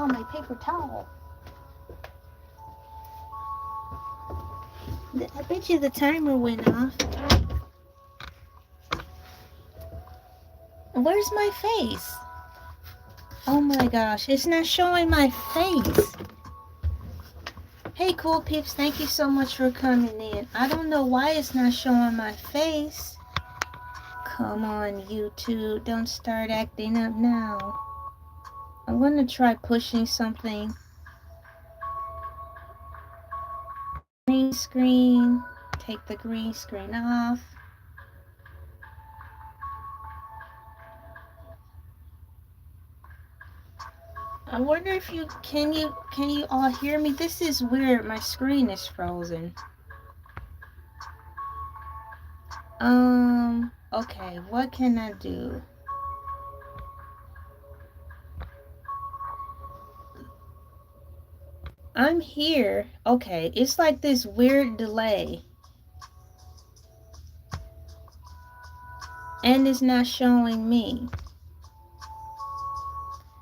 on my paper towel. I bet you the timer went off. Where's my face? Oh my gosh, it's not showing my face. Hey, Cool Peeps, thank you so much for coming in. I don't know why it's not showing my face. Come on, YouTube, don't start acting up now. I'm going to try pushing something. Green screen. Take the green screen off. I wonder if you can all hear me? This is weird. My screen is frozen. Okay, what can I do? I'm here. Okay, it's like this weird delay. And it's not showing me.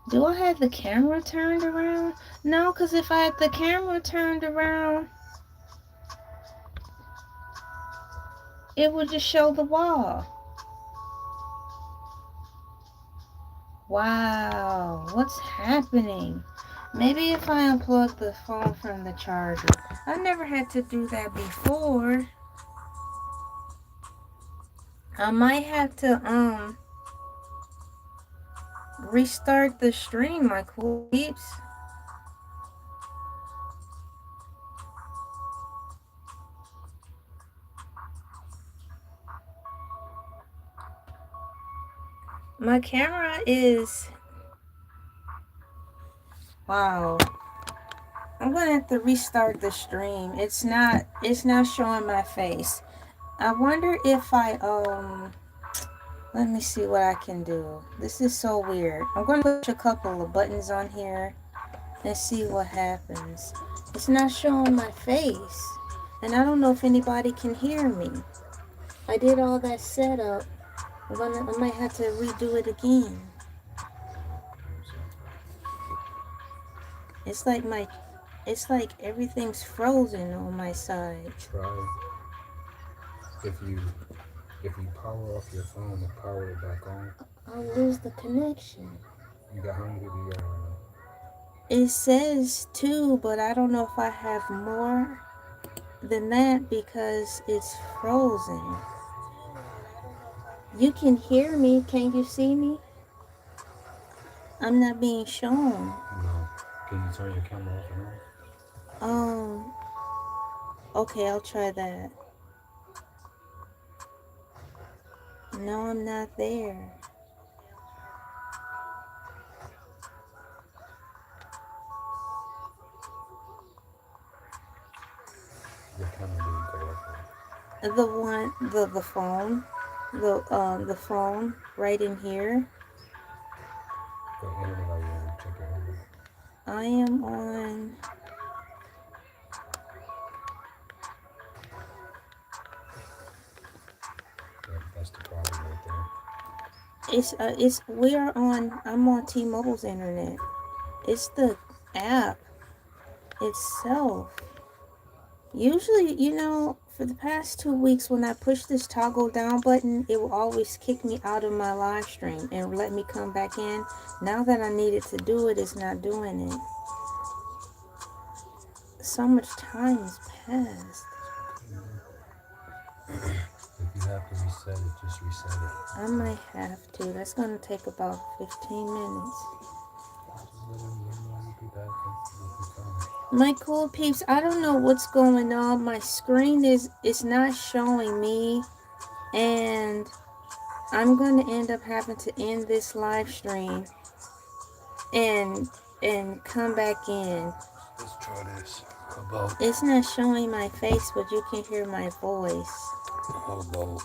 Do I have the camera turned around? No, because if I had the camera turned around, it would just show the wall. Wow, what's happening? Maybe if I unplug the phone from the charger. I never had to do that before. I might have to restart the stream, my cool peeps. My camera is... Wow. I'm gonna have to restart the stream. It's not showing my face. I wonder if let me see what I can do. This is so weird. I'm gonna push a couple of buttons on here and see what happens. It's not showing my face. And I don't know if anybody can hear me. I did all that setup. I might have to redo it again. It's like everything's frozen on my side. Try if you power off your phone and power it back on. I'll lose the connection. You got how many people you got right now? It says 2, but I don't know if I have more than that because it's frozen. You can hear me. Can you see me? I'm not being shown. No. Can you turn your camera off and Um, okay, I'll try that. No, I'm not there. your camera didn't go off? The phone, the phone right in here. What internet are you on? Check your internet. I am on. That's the problem right there. I'm on T-Mobile's internet. It's the app itself. Usually, for the past 2 weeks, when I push this toggle down button, it will always kick me out of my live stream and let me come back in. Now that I needed to do it, it's not doing it. So much time has passed. If you have to reset it, just reset it. I might have to. That's going to take about 15 minutes. My cool peeps, I don't know what's going on. My screen is not showing me, and I'm going to end up having to end this live stream and come back in. Let's try this. How about? It's not showing my face, but you can hear my voice. How about?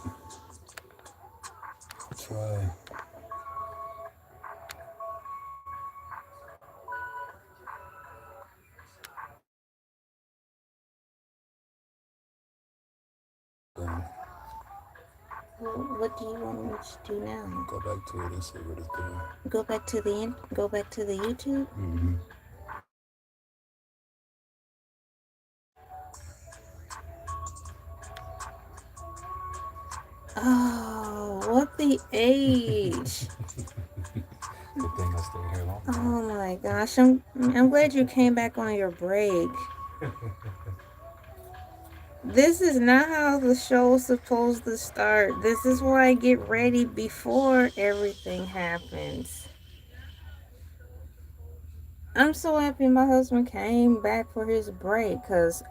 Try. What do you want me to do now? Go back to it and see what it's doing. Go back to the YouTube? Mm-hmm. age. Good thing I stayed here long Oh enough. my gosh, I'm glad you came back on your break. This is not how the show's supposed to start. This is why I get ready before everything happens. I'm so happy my husband came back for his break because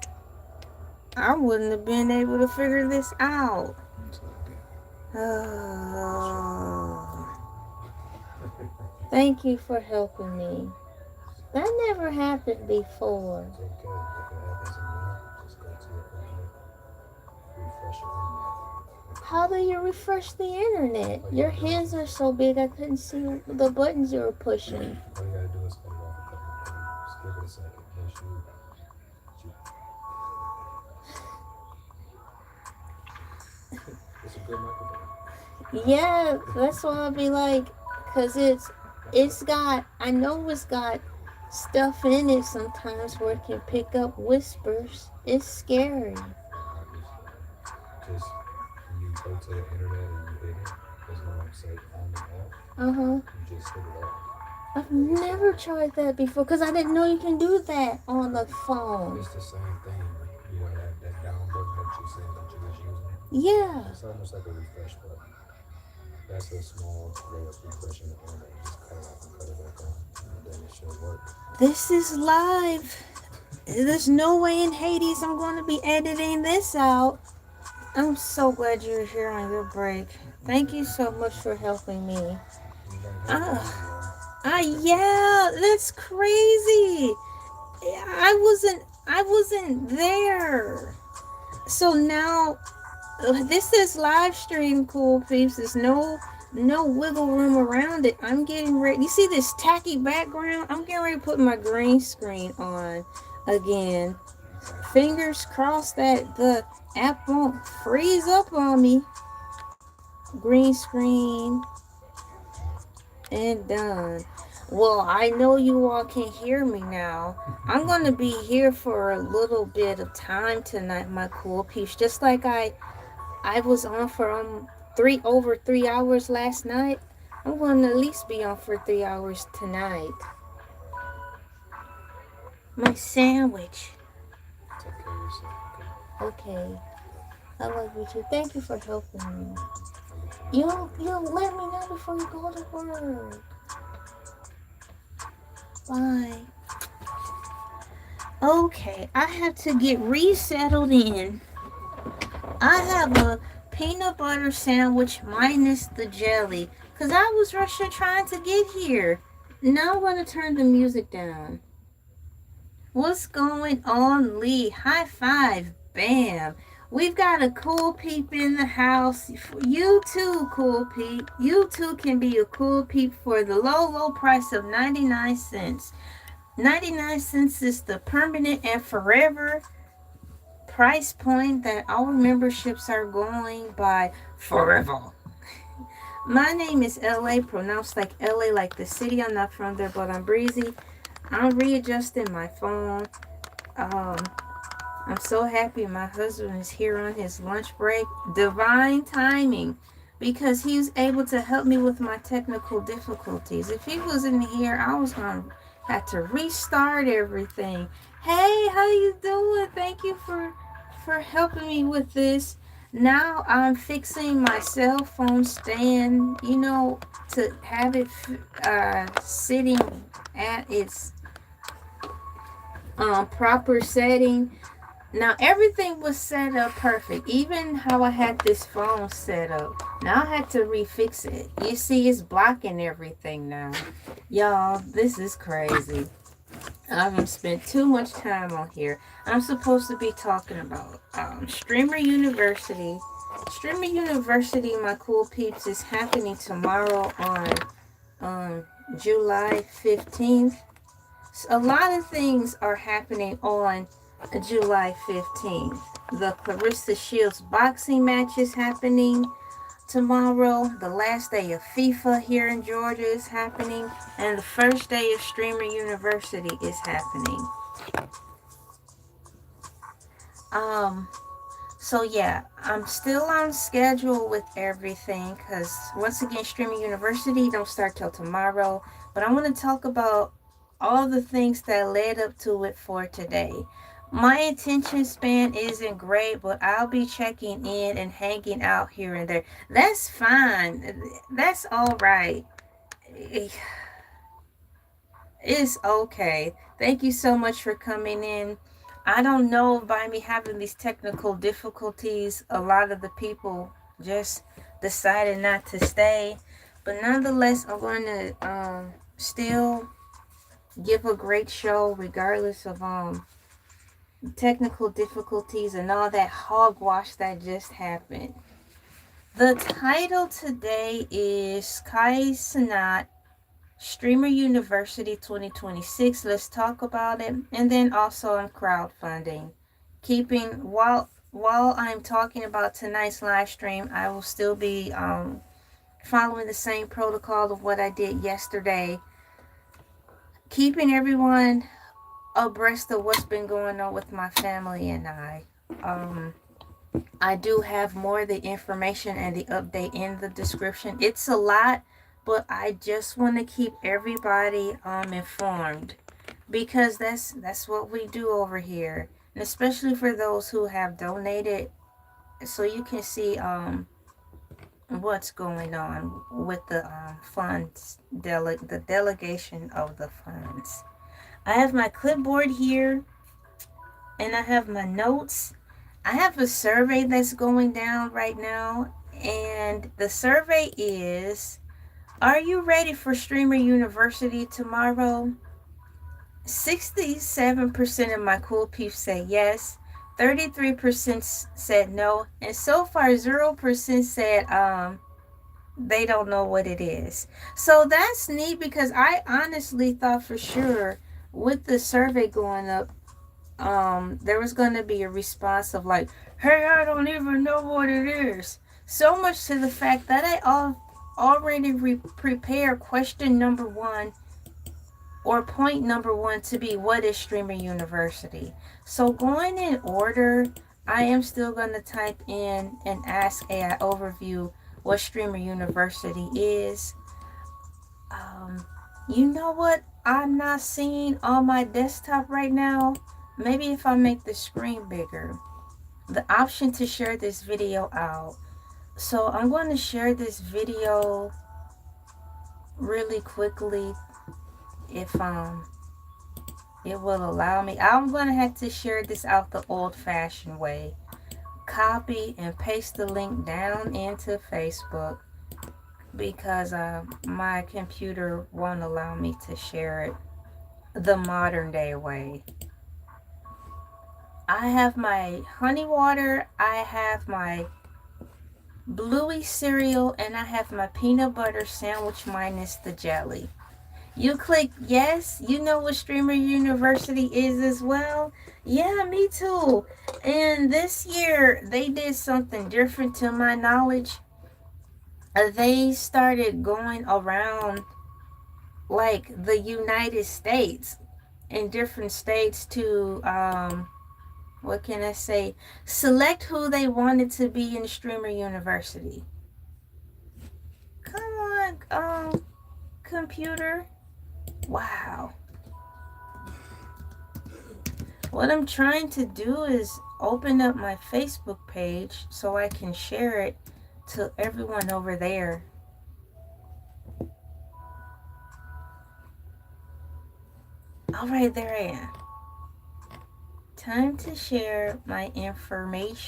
I wouldn't have been able to figure this out. It's all good. Oh, thank you for helping me. That never happened before. It's okay. If it happens again, just go to your internet, refresh your internet. How do you refresh the internet? Your hands are so big I couldn't see the buttons you were pushing. All you gotta do is cut it off a couple of times. Just give it a second. Then it's a good microphone. Yeah, that's why I'll be like, cause it's got, I know it's got stuff in it sometimes where it can pick up whispers. It's scary. Just when you go to the internet and you hit it, there's no say on and off. Uh-huh. You just hit it off. I've never tried that before because I didn't know you can do that on the phone. It's the same thing. You know that down button that you said that you was using. Yeah. It's almost like a refresh button. That's a small way of refreshing the internet. You just cut it off and cut it back on, and then it should work. This is live. There's no way in Hades I'm going to be editing this out. I'm so glad you're here on your break. Thank you so much for helping me. Yeah, that's crazy. I wasn't there. So now this is live stream, cool peeps. There's no wiggle room around it. I'm getting ready. You see this tacky background? I'm getting ready to put my green screen on again. Fingers crossed that the app won't freeze up on me. Green screen and done. Well, I know you all can hear me now. I'm going to be here for a little bit of time tonight, my cool peeps. Just like I was on for over 3 hours last night. I'm going to at least be on for 3 hours tonight. My sandwich. Take care of yourself, okay? Okay. I love you too. Thank you for helping me. You'll let me know before you go to work. Bye. Okay, I have to get resettled in. I have a peanut butter sandwich minus the jelly because I was rushing trying to get here. Now I'm going to turn the music down. What's going on, Lee? High five. Bam. We've got a cool peep in the house. You too, cool peep. You too can be a cool peep for the low price of 99 cents. 99 cents is the permanent and forever price point that our memberships are going by forever. My name is Elay, pronounced like LA, like the city. I'm not from there, but I'm breezy. I'm readjusting my phone. I'm so happy my husband is here on his lunch break. Divine timing, because he was able to help me with my technical difficulties. If he wasn't here, I was going to have to restart everything. Hey, how you doing? Thank you for helping me with this. Now I'm fixing my cell phone stand, to have it sitting at its proper setting. Now everything was set up perfect, even how I had this phone set up. Now I had to refix it. You see, it's blocking everything now. Y'all, this is crazy. I haven't spent too much time on here. I'm supposed to be talking about Streamer University. Streamer University, my cool peeps, is happening tomorrow on July 15th. A lot of things are happening on July 15th. The Clarissa Shields boxing match is happening tomorrow. The last day of FIFA here in Georgia is happening. And the first day of Streamer University is happening. So yeah, I'm still on schedule with everything because once again, Streaming University don't start till tomorrow. But I want to talk about all the things that led up to it for today. My attention span isn't great, but I'll be checking in and hanging out here and there. That's fine. That's all right. It's okay. Thank you so much for coming in. I don't know, by me having these technical difficulties, a lot of the people just decided not to stay. But nonetheless, I'm going to still give a great show regardless of technical difficulties and all that hogwash that just happened. The title today is Kai Cenat Streamer University 2026. Let's talk about it. And then also on crowdfunding. Keeping while I'm talking about tonight's live stream, I will still be following the same protocol of what I did yesterday. Keeping everyone abreast of what's been going on with my family and I. I do have more of the information and the update in the description. It's a lot, but I just want to keep everybody informed because that's what we do over here, and especially for those who have donated, so you can see what's going on with the funds, the delegation of the funds. I have my clipboard here, and I have my notes. I have a survey that's going down right now, and the survey is: are you ready for Streamer University tomorrow? 67% of my cool peeps said yes, 33% said no, and so far 0% said they don't know what it is. So that's neat because I honestly thought for sure with the survey going up, there was going to be a response of like, hey, I don't even know what it is. So much to the fact that I already prepared question number one or point number one to be, what is Streamer University? So going in order, I am still going to type in and ask AI overview what Streamer University is. You know what I'm not seeing on my desktop right now? Maybe if I make the screen bigger. The option to share this video out. So I'm going to share this video really quickly if it will allow me. I'm going to have to share this out the old-fashioned way. Copy and paste the link down into Facebook because my computer won't allow me to share it the modern day way. I have my honey water, I have my bluey cereal, and I have my peanut butter sandwich minus the jelly. You click yes, you know what Streamer University is as well? Yeah, me too. And this year, they did something different to my knowledge. They started going around like the United States in different states to, what can I say? Select who they wanted to be in Streamer University. Come on, computer. Wow. What I'm trying to do is open up my Facebook page so I can share it to everyone over there. Alright, there I am. Time to share my information.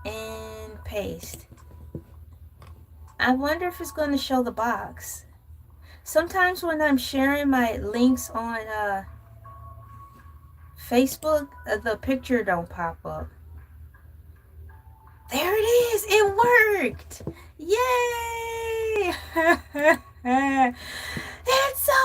And paste. I wonder if it's going to show the box. Sometimes when I'm sharing my links on Facebook, the picture don't pop up. There it is! It worked! Yay! It's a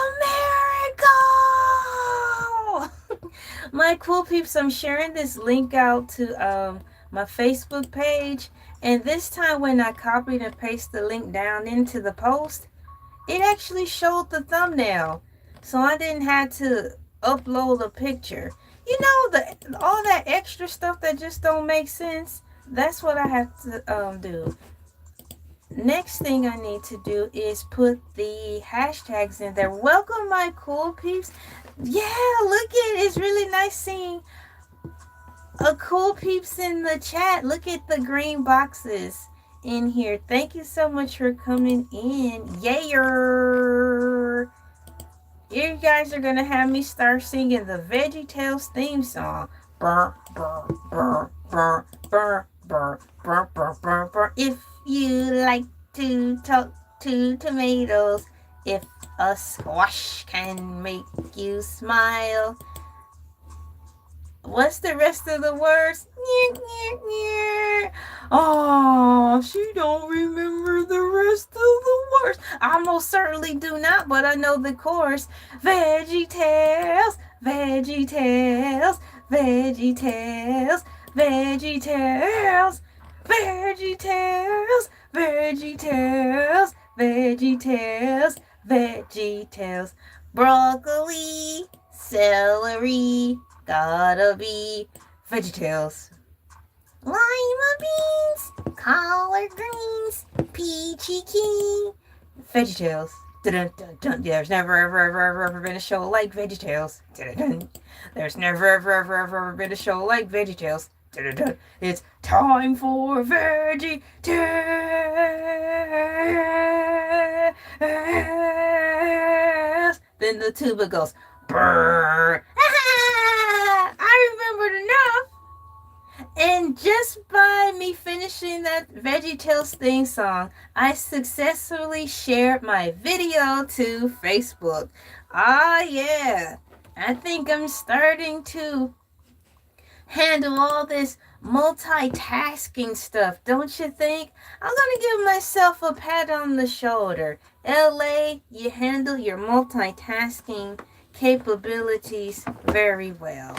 miracle! My cool peeps, I'm sharing this link out to my Facebook page, and this time when I copied and pasted the link down into the post, it actually showed the thumbnail, so I didn't have to upload a picture. You know, the all that extra stuff that just don't make sense. That's what I have to do. Next thing I need to do is put the hashtags in there. Welcome, my cool peeps. Yeah, look at it. It's really nice seeing a cool peeps in the chat. Look at the green boxes in here. Thank you so much for coming in. Yayer. You guys are gonna have me start singing the Veggie Tales theme song. Burr, burr, burr, burr, burr, burr, burr, burr, burr, burr. If you like to talk to tomatoes, if a squash can make you smile. What's the rest of the words? Oh, she don't remember the rest of the words. I most certainly do not, but I know the chorus. Veggie Tales, Veggie Tales, Veggie Tales, Veggie Tales, Veggie Tales, Veggie Tales, Veggie Tales, Veggie Tales, broccoli, celery. Gotta be VeggieTales. Lima beans, collard greens, peachy keen. VeggieTales. There's never ever been a show like VeggieTales. There's never ever been a show like VeggieTales. It's time for VeggieTales. Then the tuba goes brrr. I remembered enough. And just by me finishing that VeggieTales theme song, I successfully shared my video to Facebook. Ah, yeah. I think I'm starting to handle all this multitasking stuff, don't you think? I'm gonna give myself a pat on the shoulder. Elay, you handle your multitasking capabilities very well.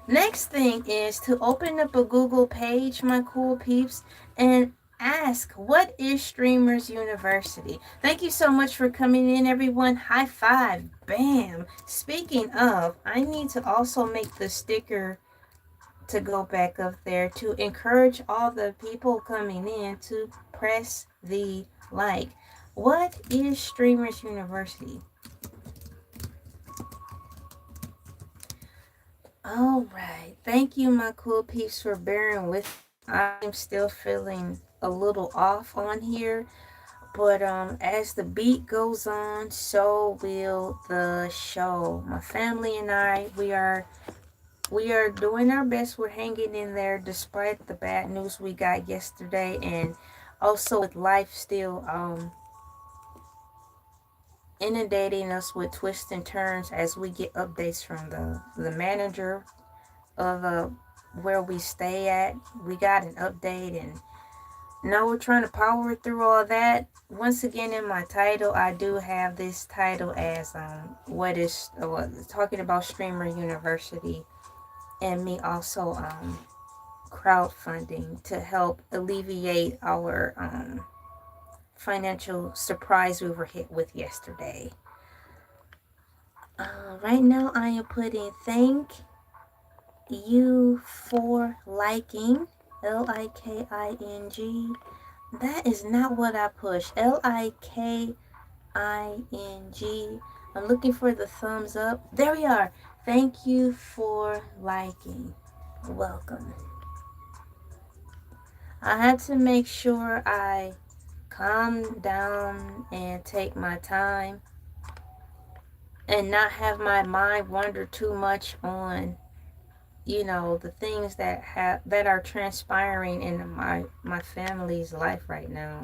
Next thing is to open up a Google page, my cool peeps, and ask, what is Streamers University? Thank you so much for coming in, everyone. High five. Bam. Speaking of, I need to also make the sticker to go back up there to encourage all the people coming in to press the like. What is Streamers University? All right. Thank you, my cool peeps, for bearing with me. I'm still feeling a little off on here, but as the beat goes on, so will the show. My family and I, we are doing our best. We're hanging in there despite the bad news we got yesterday, and also with life still inundating us with twists and turns as we get updates from the manager of where we stay at. We got an update, and now we're trying to power through all that. Once again, in my title, I do have this title as talking about Streamer University, and me also crowdfunding to help alleviate our financial surprise we were hit with yesterday. Right now I am putting thank you for liking, L-I-K-I-N-G. That is not what I push. L-I-K-I-N-G. I'm looking for the thumbs up. There we are. Thank you for liking. Welcome. I had to make sure I calm down and take my time and not have my mind wander too much on, the things that are transpiring in my family's life right now.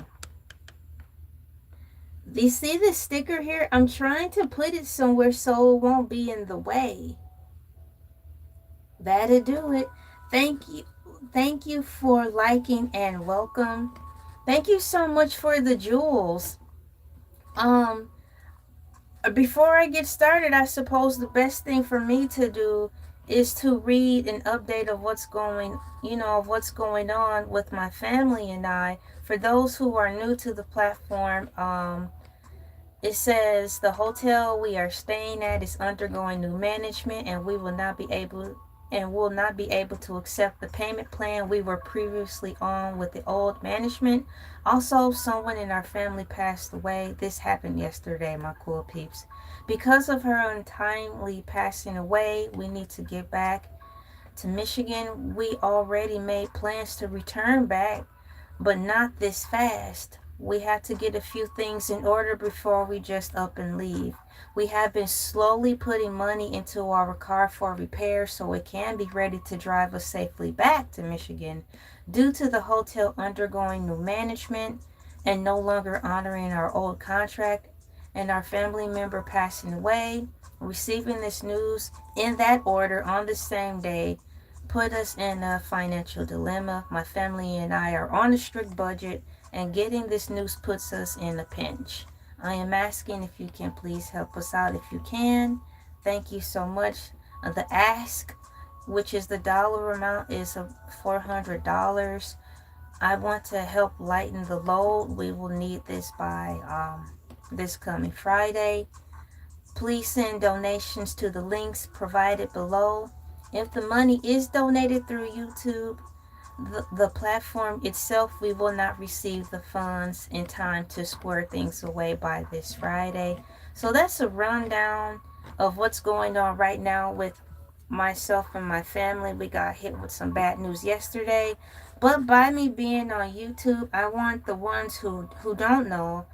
Do you see this sticker here? I'm trying to put it somewhere so it won't be in the way. That'll do it. Thank you for liking and welcome. Thank you so much for the jewels. Before I get started, I suppose the best thing for me to do is to read an update of what's going on with my family and I. For those who are new to the platform, it says the hotel we are staying at is undergoing new management, and we will not be able and will not be able to accept the payment plan we were previously on with the old management. Also, someone in our family passed away. This happened yesterday, my cool peeps. Because of her untimely passing away, we need to get back to Michigan. We already made plans to return back, but not this fast. We have to get a few things in order before we just up and leave. We have been slowly putting money into our car for repairs so it can be ready to drive us safely back to Michigan. Due to the hotel undergoing new management and no longer honoring our old contract, and our family member passing away, receiving this news in that order on the same day put us in a financial dilemma. My family and I are on a strict budget, and getting this news puts us in a pinch. I am asking if you can please help us out if you can. Thank you so much. The ask, which is the dollar amount, is $400. I want to help lighten the load. We will need this by this coming Friday. Please send donations to the links provided below. If the money is donated through YouTube, the platform itself, we will not receive the funds in time to square things away by this Friday. So that's a rundown of what's going on right now with myself and my family. We got hit with some bad news yesterday. But by me being on YouTube, I want the ones who don't know,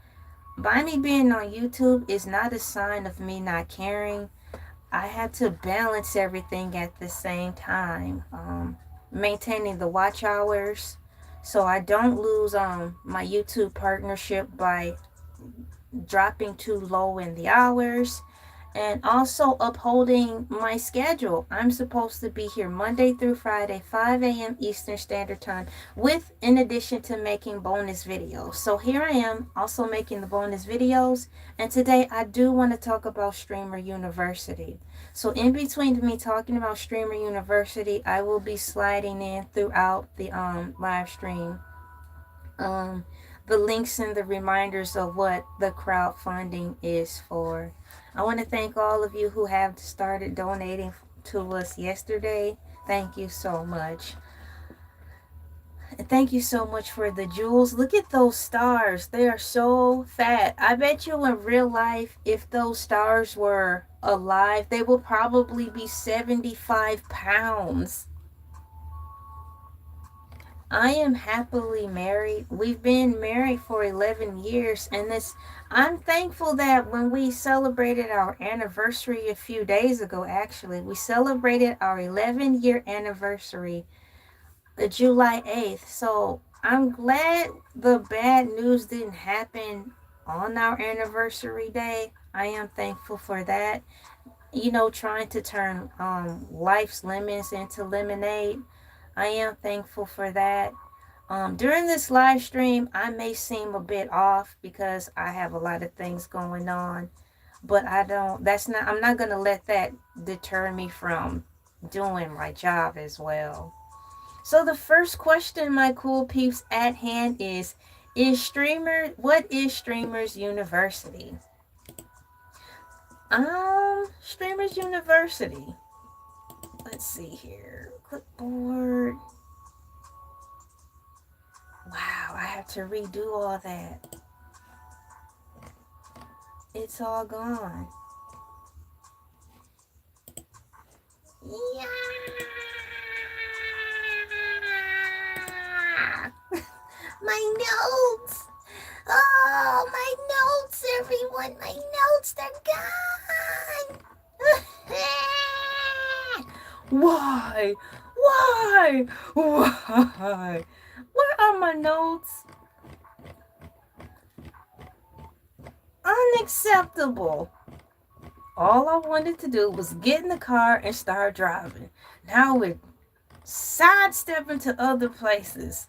by me being on YouTube is not a sign of me not caring. I had to balance everything at the same time. Maintaining the watch hours so I don't lose my YouTube partnership by dropping too low in the hours, and also upholding my schedule. I'm supposed to be here Monday through Friday, 5 a.m. Eastern Standard Time, with in addition to making bonus videos. So here I am also making the bonus videos, and today I do want to talk about Streamer University. So in between me talking about Streamer University, I will be sliding in throughout the live stream um, the links and the reminders of what the crowdfunding is for. I want to thank all of you who have started donating to us yesterday. Thank you so much. Thank you so much for the jewels. Look at those stars. They are so fat. I bet you in real life, if those stars were alive, they would probably be 75 pounds. I am happily married. We've been married for 11 years, and I'm thankful that when we celebrated our anniversary a few days ago, actually, we celebrated our 11-year anniversary July 8th. So I'm glad the bad news didn't happen on our anniversary day. I am thankful for that. You know, trying to turn life's lemons into lemonade. I am thankful for that. During this live stream, I may seem a bit off because I have a lot of things going on, but I'm not going to let that deter me from doing my job as well. So the first question, my cool peeps, at hand what is Streamers University? Streamers University. Let's see here. Clipboard. Wow, I have to redo all that. It's all gone. Yeah. My notes. Oh, my notes, everyone. My notes, they're gone. Why? Why? Why? Where are my notes? Unacceptable. All I wanted to do was get in the car and start driving. Now we're sidestepping to other places.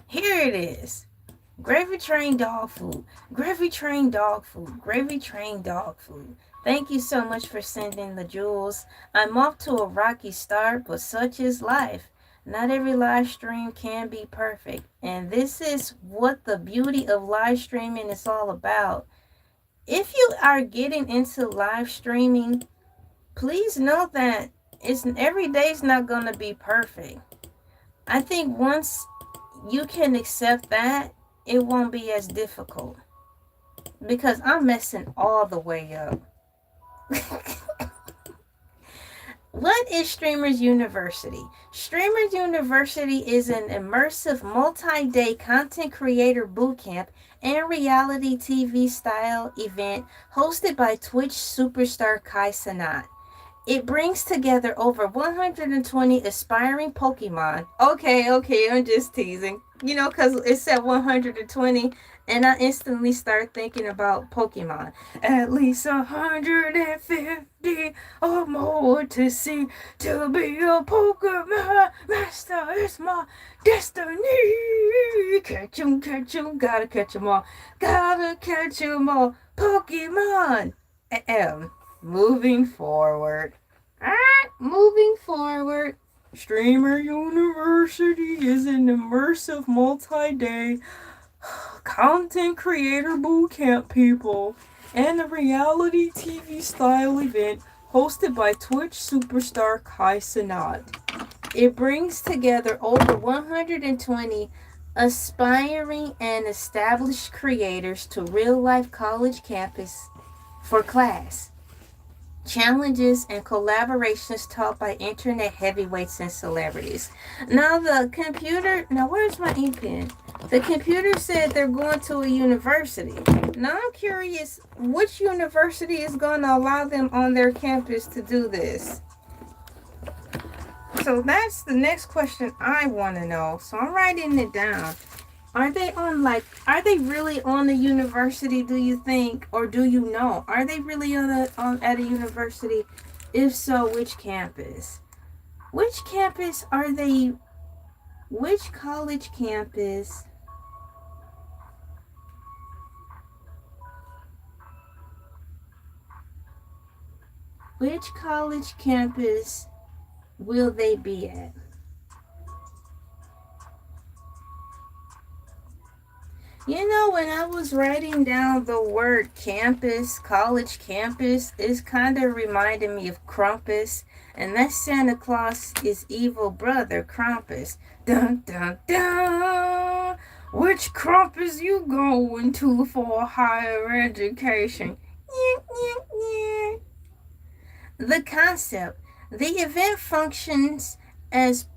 Here it is. Gravy train dog food. Gravy train dog food. Gravy train dog food. Thank you so much for sending the jewels. I'm off to a rocky start, but such is life. Not every live stream can be perfect. And this is what the beauty of live streaming is all about. If you are getting into live streaming, please know that it's every day's not going to be perfect. I think once you can accept that, it won't be as difficult. Because I'm messing all the way up. What is Streamers University? Streamers University is an immersive multi-day content creator bootcamp and reality TV style event hosted by Twitch superstar Cenat. It brings together over 120 aspiring Pokemon. Okay, I'm just teasing. Because it said 120, and I instantly start thinking about Pokemon. At least 150 or more to see. To be a Pokemon master is my destiny. Catch 'em, gotta catch 'em all. Gotta catch 'em all. Pokemon. Moving forward. Moving forward. Streamer University is an immersive multi-day content creator bootcamp, people, and a reality TV style event hosted by Twitch superstar Cenat. It brings together over 120 aspiring and established creators to real-life college campus for class, challenges, and collaborations taught by internet heavyweights and celebrities. Now where's my ink pen? The computer said they're going to a university. Now I'm curious which university is going to allow them on their campus to do this. So that's the next question I want to know. So I'm writing it down. Are they really on the university, do you think? Or do you know? Are they really at a university? If so, which campus? Which campus are they? Which college campus? Which college campus will they be at? When I was writing down the word campus, college campus, it's kind of reminding me of Krampus. And that's Santa Claus' evil brother, Krampus. Dun, dun, dun. Which Krampus you going to for higher education? The concept. The event functions as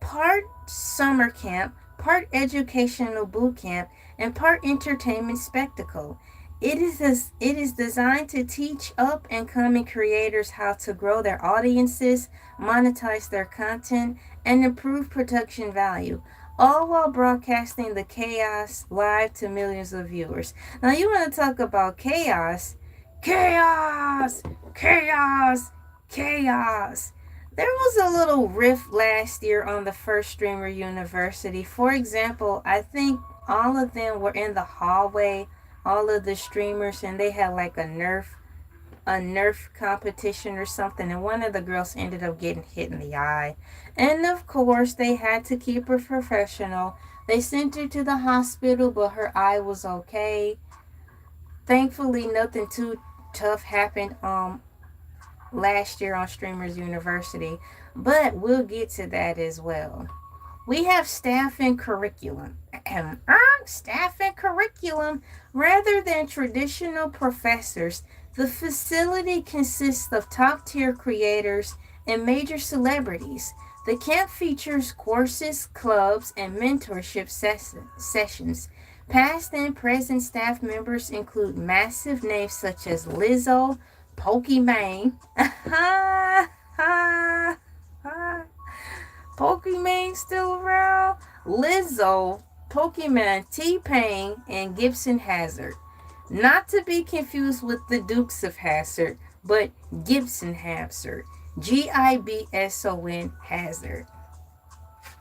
part summer camp, part educational boot camp, and part entertainment spectacle. It is designed to teach up and coming creators how to grow their audiences, monetize their content, and improve production value, all while broadcasting the chaos live to millions of viewers. Now you want to talk about chaos? Chaos! Chaos! Chaos! There was a little rift last year on the first Streamer University. For example, I think all of them were in the hallway, all of the streamers, and they had like a Nerf competition or something, and one of the girls ended up getting hit in the eye. And of course, they had to keep her professional. They sent her to the hospital, but her eye was okay. Thankfully, nothing too tough happened last year on Streamers University, but we'll get to that as well. We have staff and curriculum. Staff and curriculum. Rather than traditional professors, the facility consists of top-tier creators and major celebrities. The camp features courses, clubs, and mentorship sessions. Past and present staff members include massive names such as Lizzo, Pokimane, Pokimane still around? Lizzo, Pokemon, T-Pain, and Gibson Hazard. Not to be confused with the Dukes of Hazzard, but Gibson Hazard. Gibson Hazard.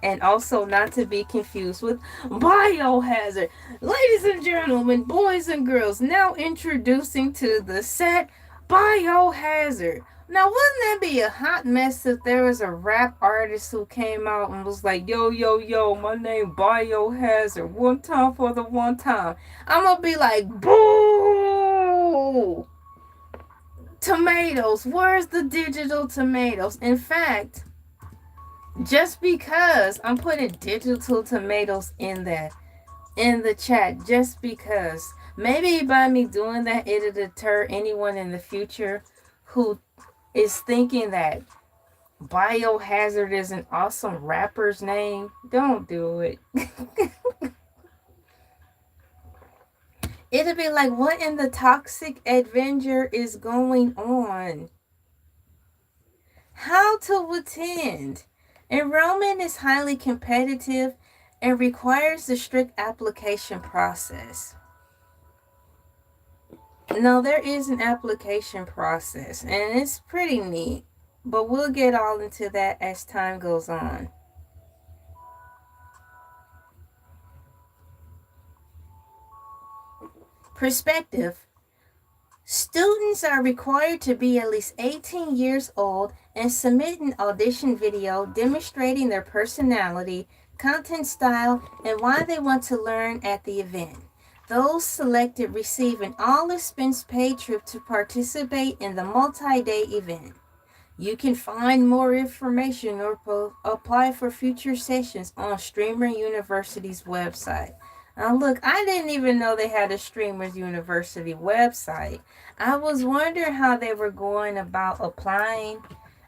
And also not to be confused with Biohazard. Ladies and gentlemen, boys and girls, now introducing to the set Biohazard. Now, wouldn't that be a hot mess if there was a rap artist who came out and was like, yo, yo, yo, my name Biohazard, one time for the one time. I'm gonna be like, boo! Tomatoes, where's the digital tomatoes? In fact, just because I'm putting digital tomatoes in the chat, just because maybe by me doing that, it'll deter anyone in the future who is thinking that Biohazard is an awesome rapper's name. Don't do it. It'll be like, what in the toxic adventure is going on? How to attend. Enrollment is highly competitive and requires a strict application process. No, there is an application process, and it's pretty neat, but we'll get all into that as time goes on. Perspective. Students are required to be at least 18 years old and submit an audition video demonstrating their personality, content style, and why they want to learn at the event. Those selected receive an all expense paid trip to participate in the multi day event. You can find more information or apply for future sessions on Streamer University's website. Now, look, I didn't even know they had a Streamers University website. I was wondering how they were going about applying.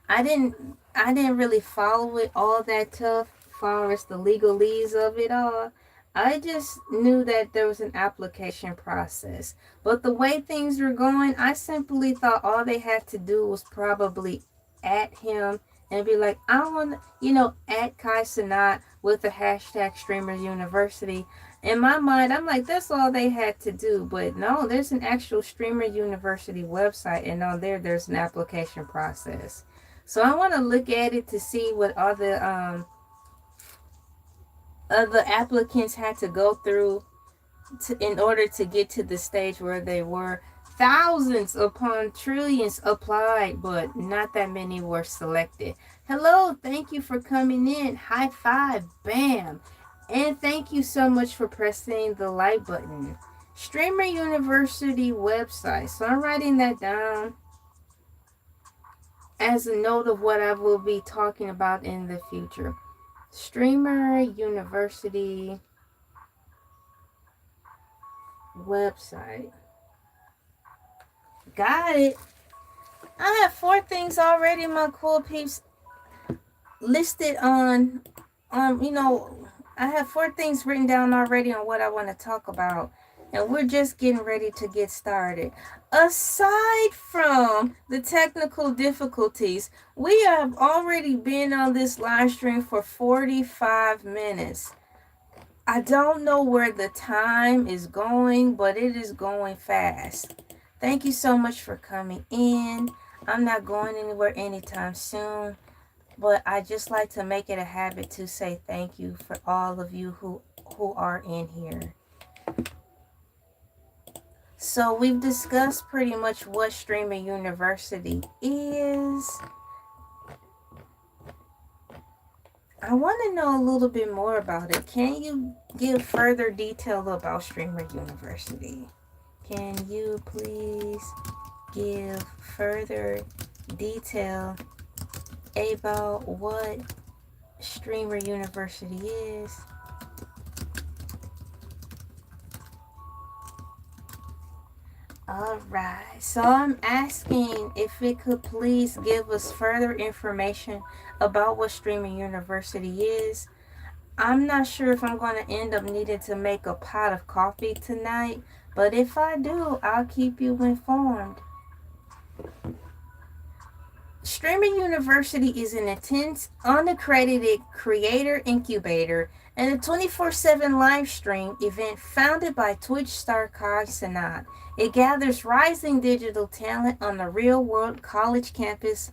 I didn't really follow it all that tough as far as the legalese of it all. I just knew that there was an application process. But the way things were going, I simply thought all they had to do was probably at him and be like, I want to, at Kai Cenat with the hashtag Streamers University. In my mind, I'm like, that's all they had to do. But no, there's an actual Streamer University website, and on there's an application process. So I want to look at it to see what other applicants had to go through in order to get to the stage where they were. Thousands upon trillions applied, but not that many were selected. Hello, thank you for coming in. High five, bam. And thank you so much for pressing the like button. Streamer University website. So I'm writing that down as a note of what I will be talking about in the future. Streamer University website. Got it. I have 4 things already, my cool peeps, listed on. I have 4 things written down already on what I want to talk about. And we're just getting ready to get started. Aside from the technical difficulties, we have already been on this live stream for 45 minutes. I don't know where the time is going, but it is going fast. Thank you so much for coming in. I'm not going anywhere anytime soon, but I just like to make it a habit to say thank you for all of you who are in here. So we've discussed pretty much what Streamer University is. I want to know a little bit more about it. Can you give further detail about Streamer University? Can you please give further detail about what Streamer University is? Alright, so I'm asking if it could please give us further information about what Streamer University is. I'm not sure if I'm going to end up needing to make a pot of coffee tonight, but if I do, I'll keep you informed. Streamer University is an intense, unaccredited creator incubator and a 24/7 live stream event founded by Twitch star Kai Cenat. It gathers rising digital talent on the real-world college campus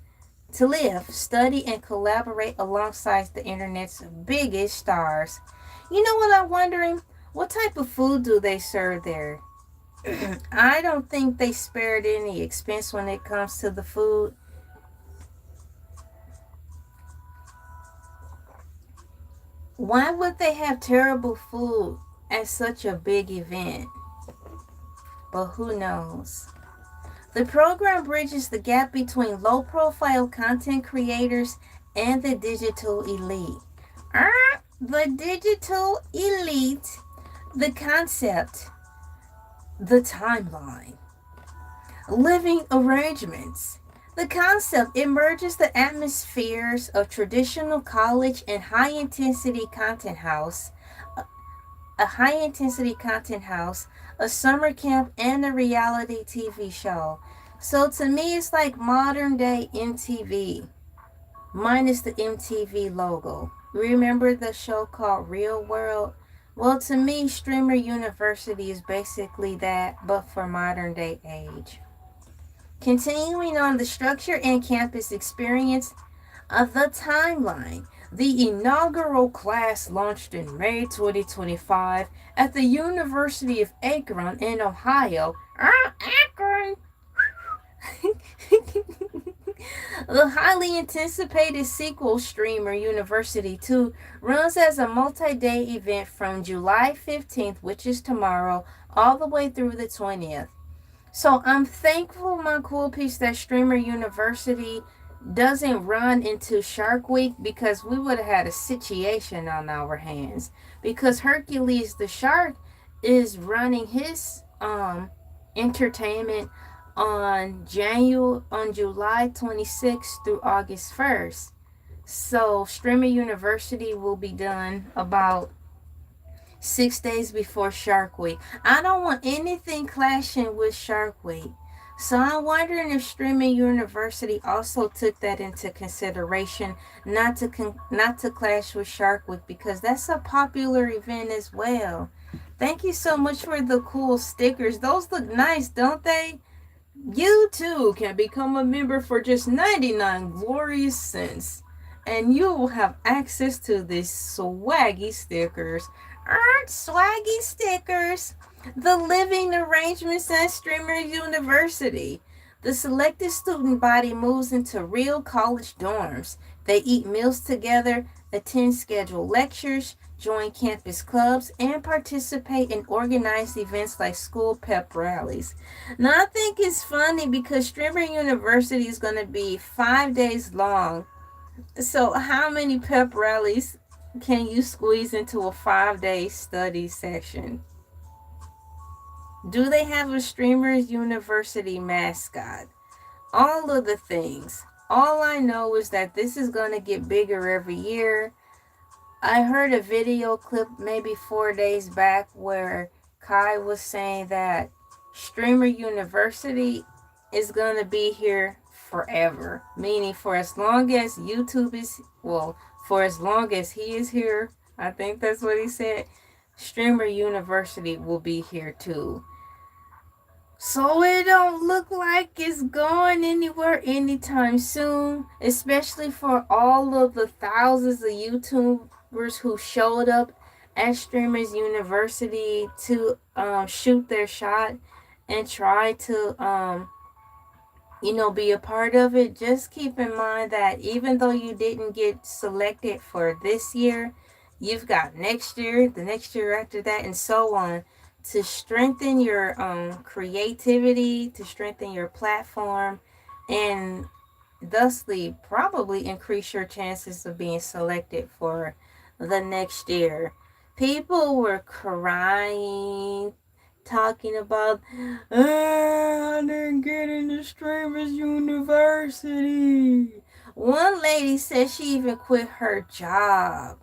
to live, study, and collaborate alongside the internet's biggest stars. You know what I'm wondering? What type of food do they serve there? I don't think they spared any expense when it comes to the food. Why would they have terrible food at such a big event? But who knows? The program bridges the gap between low profile content creators and the digital elite. The digital elite, the concept, the timeline, living arrangements. The concept emerges the atmospheres of traditional college and a high intensity content house, a summer camp, and a reality TV show. So to me, it's like modern day MTV, minus the MTV logo. Remember the show called Real World? Well, to me, Streamer University is basically that, but for modern day age. Continuing on the structure and campus experience of the timeline. The inaugural class launched in May 2025 at the University of Akron in Ohio. Akron! The highly anticipated sequel, Streamer University 2, runs as a multi-day event from July 15th, which is tomorrow, all the way through the 20th. So I'm thankful, my cool piece, that Streamer University doesn't run into Shark Week, because we would have had a situation on our hands. Because Hercules the Shark is running his entertainment on July 26th through August 1st. So Streamer University will be done about 6 days before Shark Week. I don't want anything clashing with Shark Week. So I'm wondering if Streaming University also took that into consideration, not to clash with Shark Week, because that's a popular event as well. Thank you so much for the cool stickers. Those look nice, don't they? You too can become a member for just 99 glorious cents, and you will have access to these swaggy stickers. Swaggy stickers. The living arrangements at Streamer University. The selected student body moves into real college dorms. They eat meals together, attend scheduled lectures, join campus clubs, and participate in organized events like school pep rallies. Now, I think it's funny because Streamer University is going to be 5 days long. So, how many pep rallies can you squeeze into a 5-day study session? Do they have a Streamers University mascot? All of the things. All I know is that this is going to get bigger every year. I heard a video clip maybe 4 days back where Kai was saying that Streamer University is going to be here forever. Meaning for as long as YouTube is, well, for as long as he is here, I think that's what he said, Streamer University will be here too. So it don't look like it's going anywhere anytime soon, especially for all of the thousands of YouTubers who showed up at Streamers University to shoot their shot and try to be a part of it. Just keep in mind that even though you didn't get selected for this year, you've got next year, the next year after that, and so on, to strengthen your creativity, to strengthen your platform, and thusly probably increase your chances of being selected for the next year. People were crying, talking about, I didn't get into Streamers University. One lady said she even quit her job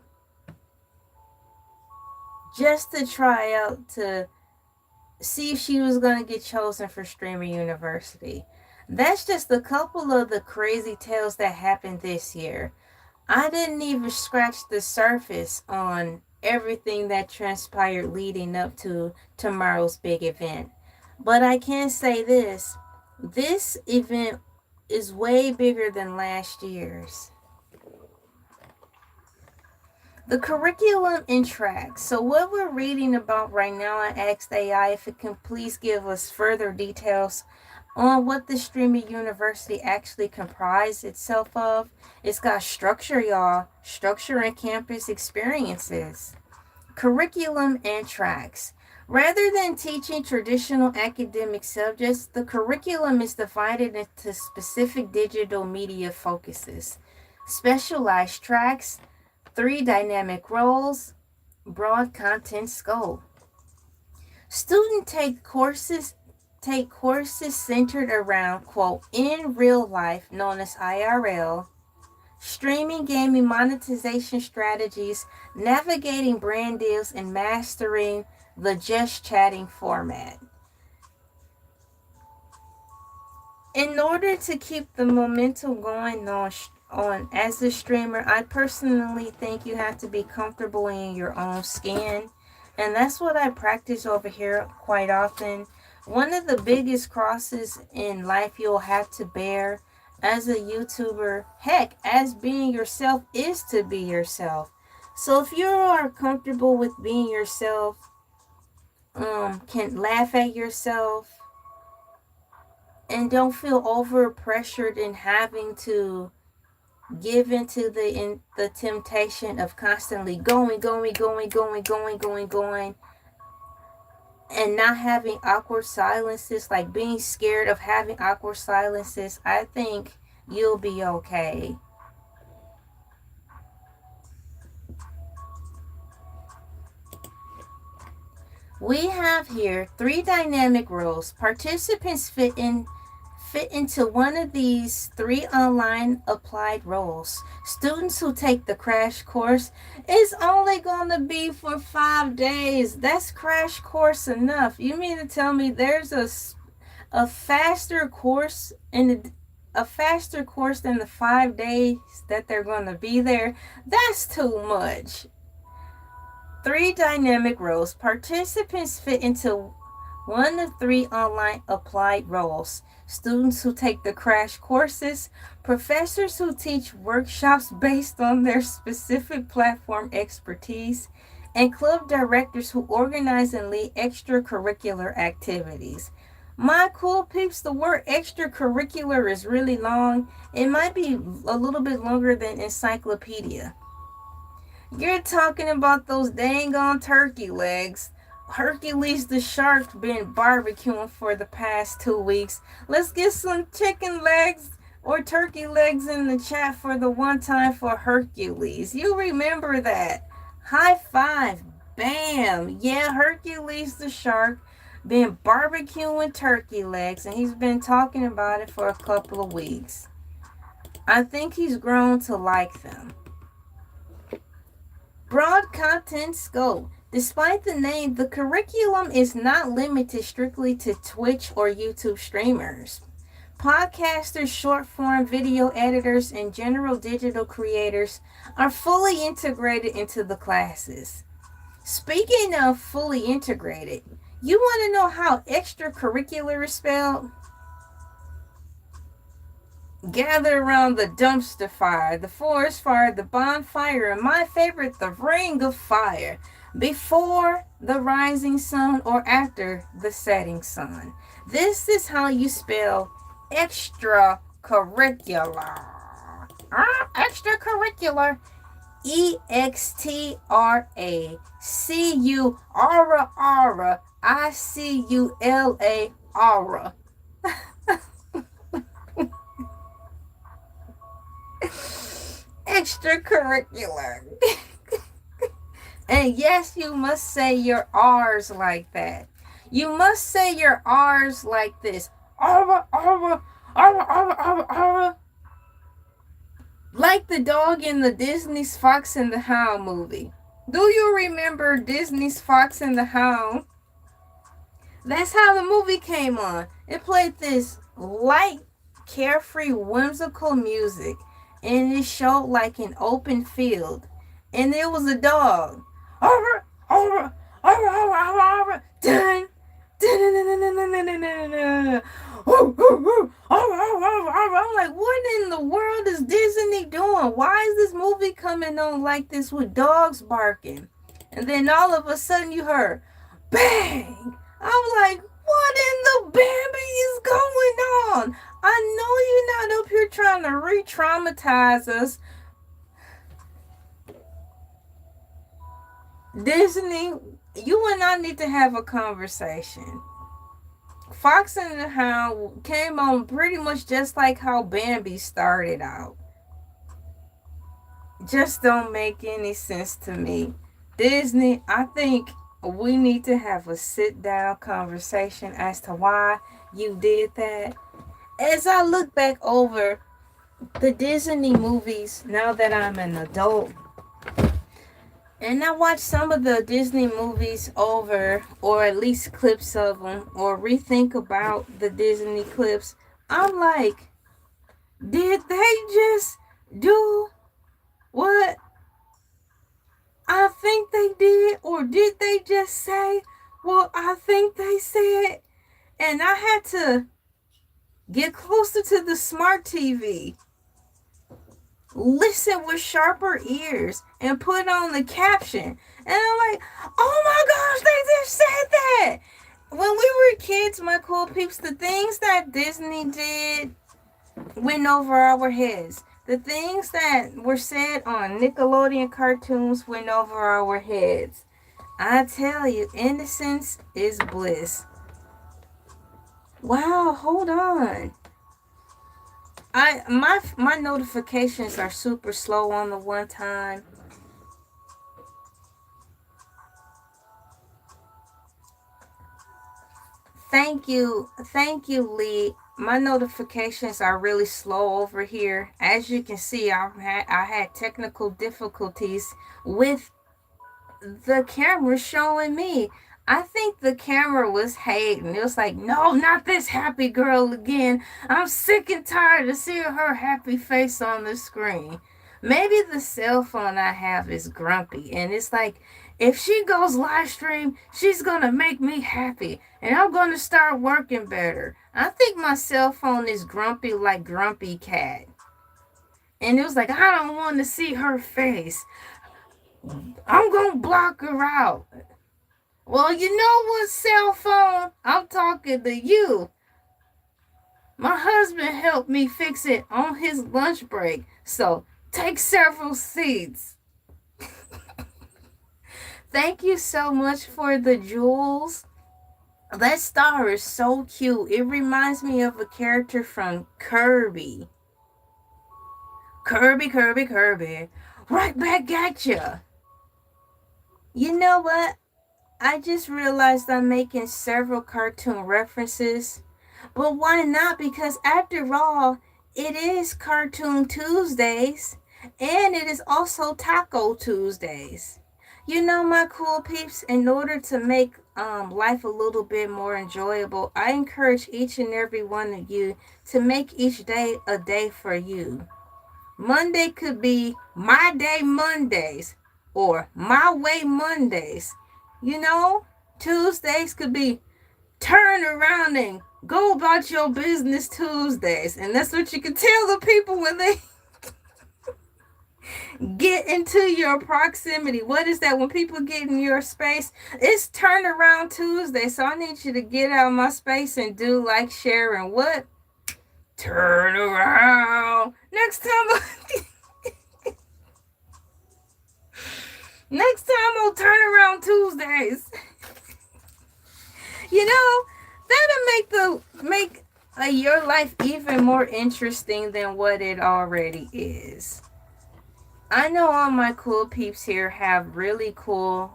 just to try out to see if she was going to get chosen for Streamer University. That's just a couple of the crazy tales that happened this year. I didn't even scratch the surface on everything that transpired leading up to tomorrow's big event. But I can say this event is way bigger than last year's. The curriculum and tracks. So what we're reading about right now, I asked AI if it can please give us further details on what the streaming university actually comprises itself of. It's got structure, y'all. Structure and campus experiences. Curriculum and tracks. Rather than teaching traditional academic subjects, the curriculum is divided into specific digital media focuses. Specialized tracks, 3 dynamic roles, broad content scope. Students take courses centered around, quote, in real life, known as IRL, streaming, gaming, monetization strategies, navigating brand deals, and mastering the just chatting format. In order to keep the momentum going on as a streamer, I personally think you have to be comfortable in your own skin. And that's what I practice over here quite often. One of the biggest crosses in life you'll have to bear as a YouTuber, heck, as being yourself, is to be yourself. So if you are comfortable with being yourself, can laugh at yourself, and don't feel over pressured in having to give into the temptation of constantly going, and not having awkward silences, like being scared of having awkward silences, I think you'll be okay. We have here 3 dynamic roles. Participants fit into one of these 3 online applied roles. Students who take the crash course is only going to be for 5 days. That's crash course enough. You mean to tell me there's a faster course than the 5 days that they're going to be there? That's too much. 3 dynamic roles. Participants fit into one of 3 online applied roles. Students who take the crash courses, professors who teach workshops based on their specific platform expertise, and club directors who organize and lead extracurricular activities. My cool peeps, the word extracurricular is really long. It might be a little bit longer than encyclopedia. You're talking about those dang on turkey legs. Hercules the shark been barbecuing for the past 2 weeks. Let's get some chicken legs or turkey legs in the chat for the one time for Hercules. You remember that. High five. Bam. Yeah, Hercules the shark been barbecuing turkey legs, and he's been talking about it for a couple of weeks. I think he's grown to like them. Broad content scope. Despite the name, the curriculum is not limited strictly to Twitch or YouTube streamers. Podcasters, short-form video editors, and general digital creators are fully integrated into the classes. Speaking of fully integrated, you want to know how extracurricular is spelled? Gather around the dumpster fire, the forest fire, the bonfire, and my favorite, the ring of fire. Before the rising sun or after the setting sun. This is how you spell extracurricular. Extracurricular. EXTRACURA aura. Extracurricular. And yes, you must say your R's like that. You must say your R's like this. Aura, aura, aura, aura, aura, aura. Like the dog in the Disney's Fox and the Hound movie. Do you remember Disney's Fox and the Hound? That's how the movie came on. It played this light, carefree, whimsical music. And it showed like an open field. And there was a dog. Dun, dun, I'm like, what in the world is Disney doing? Why is this movie coming on like this with dogs barking? And then all of a sudden you heard bang. I'm like, What in the Bambi is going on? I know you're not up here trying to re-traumatize us. Disney, you and I need to have a conversation. Fox and the Hound came on pretty much just like how Bambi started out. Just don't make any sense to me. Disney, I think we need to have a sit down conversation as to why you did that. As I look back over the Disney movies now that I'm an adult, and I watch some of the Disney movies over, or at least clips of them, or rethink about the Disney clips, I'm like, did they just do what I think they did? Or did they just say what I think they said? And I had to get closer to the smart TV, listen with sharper ears, and put on the caption. And I'm like, oh my gosh, they just said that. When we were kids, my cool peeps, the things that Disney did went over our heads. The things that were said on Nickelodeon cartoons went over our heads. I tell you, innocence is bliss. Wow, hold on. My notifications are super slow on the one time. Thank you, Lee. My notifications are really slow over here. As you can see, I had technical difficulties with the camera showing me. I think the camera was hating. It was like, no, not this happy girl again. I'm sick and tired of seeing her happy face on the screen. Maybe the cell phone I have is grumpy, and it's like, if she goes live stream, she's gonna make me happy, and I'm gonna start working better. I think my cell phone is grumpy like Grumpy Cat. And it was like, I don't want to see her face. I'm gonna block her out. Well, you know what, cell phone? I'm talking to you. My husband helped me fix it on his lunch break, so take several seats. Thank you so much for the jewels. That star is so cute. It reminds me of a character from Kirby. Kirby, Kirby, Kirby. Right back at ya. You know what? I just realized I'm making several cartoon references. But why not? Because after all, it is Cartoon Tuesdays. And it is also Taco Tuesdays. You know, my cool peeps, in order to make life a little bit more enjoyable, I encourage each and every one of you to make each day a day for you. Monday could be My Day Mondays or My Way Mondays. You know, Tuesdays could be Turn Around and Go About Your Business Tuesdays. And that's what you can tell the people when they get into your proximity. What is that? When people get in your space, it's Turn Around Tuesday. So I need you to get out of my space and do like, share, and what? Turn around. Next time I'll Turn Around Tuesdays. You know, that'll make your life even more interesting than what it already is. I know all my cool peeps here have really cool,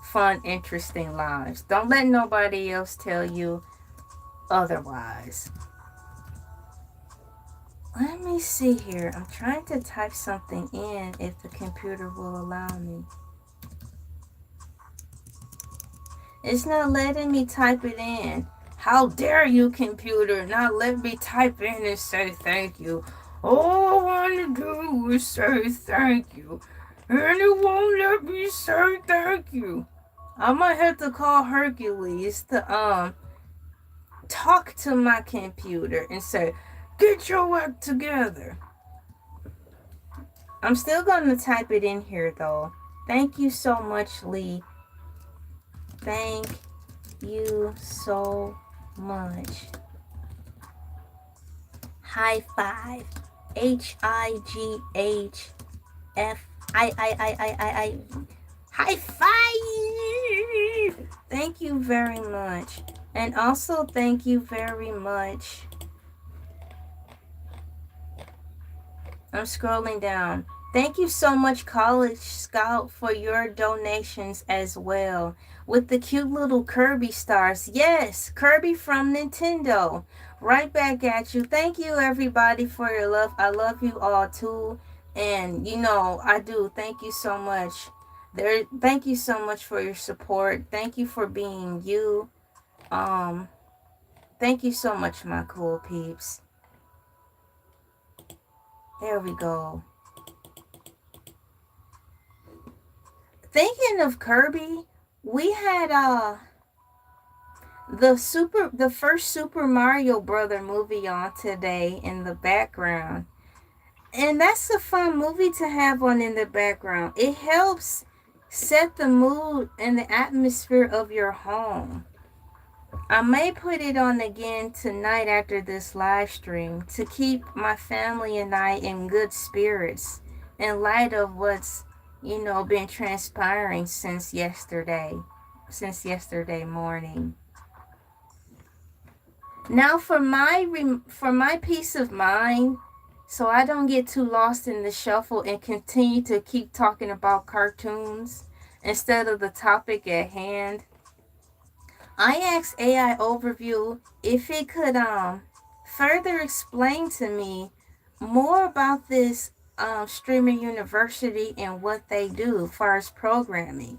fun, interesting lives. Don't let nobody else tell you otherwise. Let me see here. I'm trying to type something in if the computer will allow me. It's not letting me type it in. How dare you, computer, not let me type in and say thank you. All I want to do is say thank you. And it won't let me say thank you. I might have to call Hercules to talk to my computer and say, get your act together. I'm still going to type it in here though. Thank you so much, Lee. Thank you so much. High five. HIGHFI. High five! Thank you very much. And also thank you very much. I'm scrolling down. Thank you so much, College Scout, for your donations as well. With the cute little Kirby stars. Yes, Kirby from Nintendo. Right back at you. Thank you, everybody, for your love. I love you all, too. And, I do. Thank you so much. Thank you so much for your support. Thank you for being you. Thank you so much, my cool peeps. There we go. Thinking of Kirby, we had the first Super Mario Brother movie on today in the background. And that's a fun movie to have on in the background. It helps set the mood and the atmosphere of your home. I may put it on again tonight after this live stream to keep my family and I in good spirits in light of what's, been transpiring since yesterday morning. Now for my peace of mind, so I don't get too lost in the shuffle and continue to keep talking about cartoons instead of the topic at hand, I asked AI Overview if it could further explain to me more about this Streamer University and what they do as far as programming.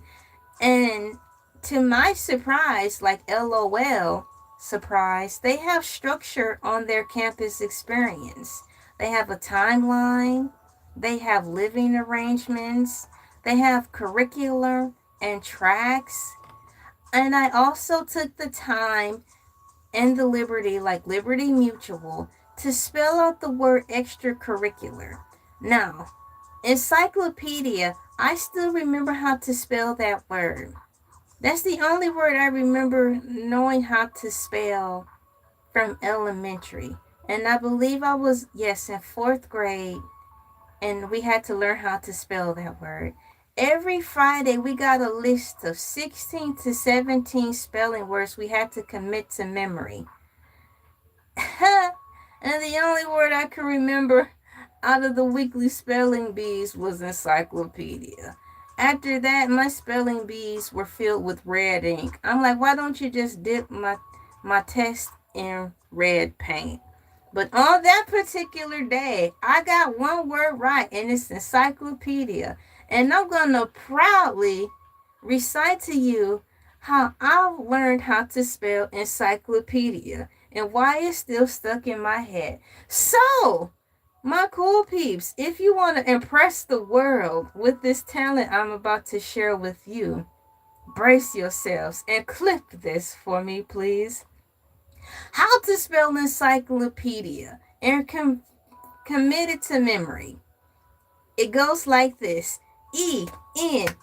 And to my surprise, like LOL surprise, they have structure on their campus experience. They have a timeline, they have living arrangements, they have curricular and tracks. And I also took the time and the liberty, like Liberty Mutual, to spell out the word extracurricular. Now, encyclopedia, I still remember how to spell that word. That's the only word I remember knowing how to spell from elementary. And I believe I was, yes, in 4th grade, and we had to learn how to spell that word. Every Friday, we got a list of 16 to 17 spelling words we had to commit to memory. And the only word I could remember out of the weekly spelling bees was encyclopedia. After that, my spelling bees were filled with red ink. I'm like, why don't you just dip my test in red paint? But on that particular day, I got one word right, and it's encyclopedia. And I'm going to proudly recite to you how I've learned how to spell encyclopedia and why it's still stuck in my head. So, my cool peeps, if you want to impress the world with this talent I'm about to share with you, brace yourselves and clip this for me, please. How to spell encyclopedia and commit it to memory. It goes like this. ENCYCLOPEDIA.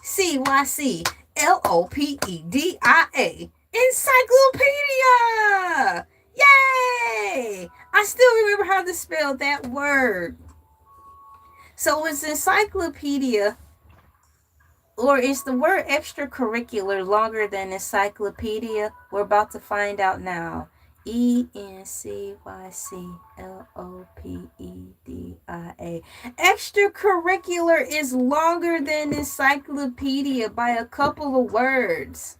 Encyclopedia! Yay! I still remember how to spell that word. So it's encyclopedia, or is the word extracurricular longer than encyclopedia? We're about to find out now. ENCYCLOPEDIA. Extracurricular is longer than encyclopedia by a couple of words.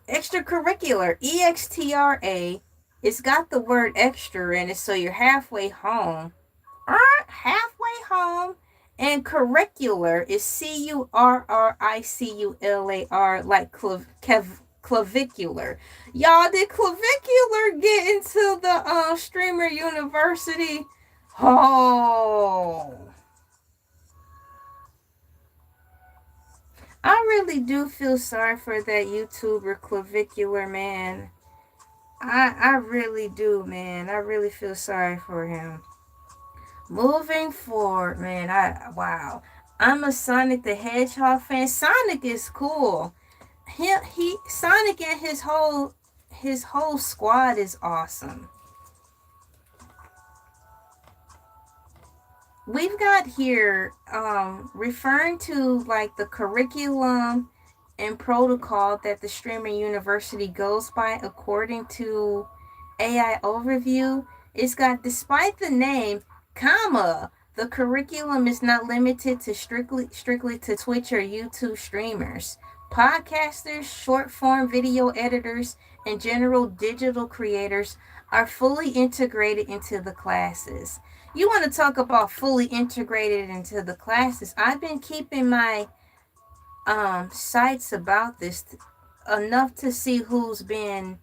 Extracurricular, EXTRA, it's got the word extra in it, so you're halfway home. Halfway home. And curricular is CURRICULAR, like clavicular. Y'all, did clavicular get into the Streamer University? Oh, I really do feel sorry for that YouTuber clavicular, man. I really do, man. I really feel sorry for him. Moving forward, man, wow. I'm a Sonic the Hedgehog fan. Sonic is cool. he Sonic and his whole squad is awesome. We've got here referring to like the curriculum and protocol that the streamer university goes by according to AI overview. It's got, despite the name, comma, the curriculum is not limited to strictly to Twitch or YouTube streamers. Podcasters, short form video editors, and general digital creators are fully integrated into the classes. You want to talk about fully integrated into the classes? I've been keeping my sites about this enough to see who's been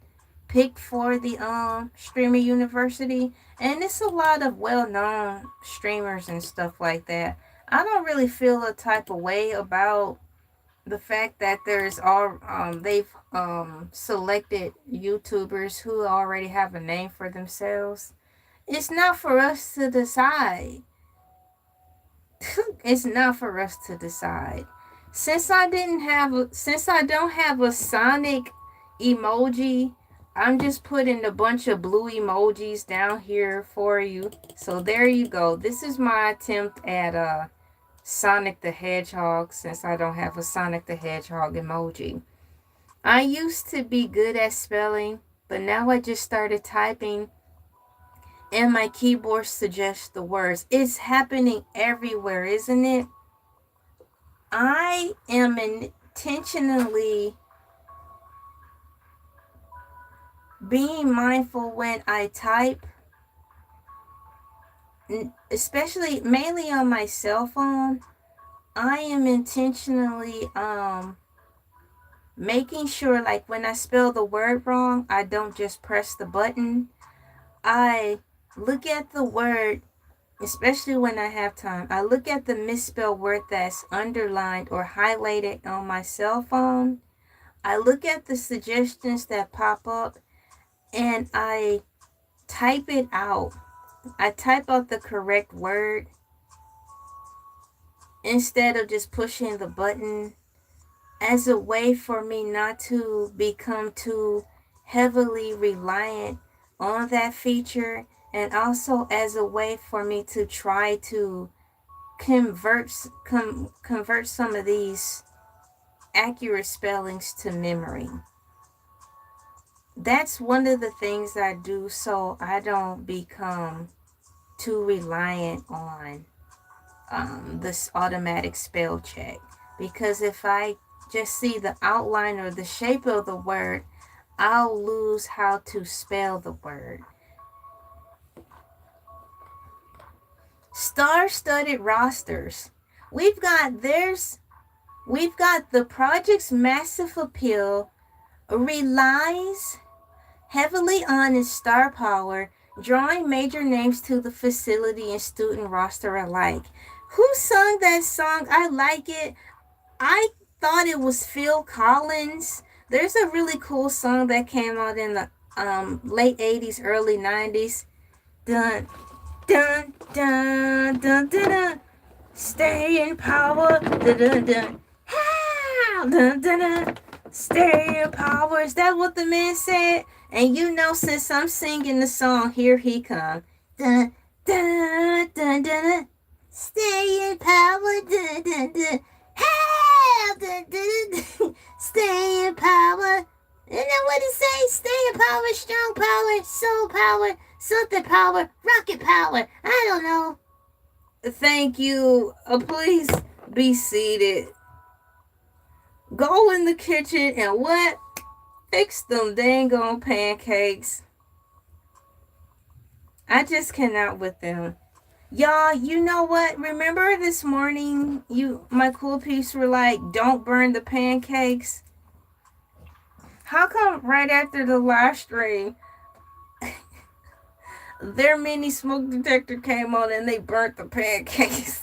picked for the streamer university, and it's a lot of well-known streamers and stuff like that. I don't really feel a type of way about the fact that there's all they've selected YouTubers who already have a name for themselves. It's not for us to decide. It's not for us to decide. Since I don't have a Sonic emoji, I'm just putting a bunch of blue emojis down here for you. So there you go. This is my attempt at Sonic the Hedgehog, since I don't have a Sonic the Hedgehog emoji. I used to be good at spelling, but now I just started typing and my keyboard suggests the words. It's happening everywhere, isn't it? I am intentionally being mindful when I type, especially mainly on my cell phone. I am intentionally making sure, like, when I spell the word wrong, I don't just press the button. I look at the word, especially when I have time. I look at the misspelled word that's underlined or highlighted on my cell phone. I look at the suggestions that pop up and I type it out. I type out the correct word instead of just pushing the button, as a way for me not to become too heavily reliant on that feature, and also as a way for me to try to convert some of these accurate spellings to memory. That's one of the things I do so I don't become too reliant on this automatic spell check. Because if I just see the outline or the shape of the word, I'll lose how to spell the word. Star-studded rosters. We've got the project's massive appeal relies heavily on its star power, drawing major names to the facility and student roster alike. Who sung that song? I like it. I thought it was Phil Collins. There's a really cool song that came out in the late 80s, early 90s. Dun, dun, dun, dun, dun, dun. Stay in power. Dun, dun, dun. How? Dun, dun, dun. Stay in power. Is that what the man said? And you know, since I'm singing the song, here he come. Dun, dun, dun, dun, dun. Stay in power. Dun, dun, dun. How? Dun, dun, dun. Stay in power. You know what it say? Stay in power, strong power, soul power, something power, rocket power. I don't know. Thank you. Please be seated. Go in the kitchen and what? Fix them dang on pancakes. I just cannot with them. Y'all, you know what? Remember this morning, my cool peeps were like, don't burn the pancakes? How come right after the live stream, their mini smoke detector came on and they burnt the pancakes?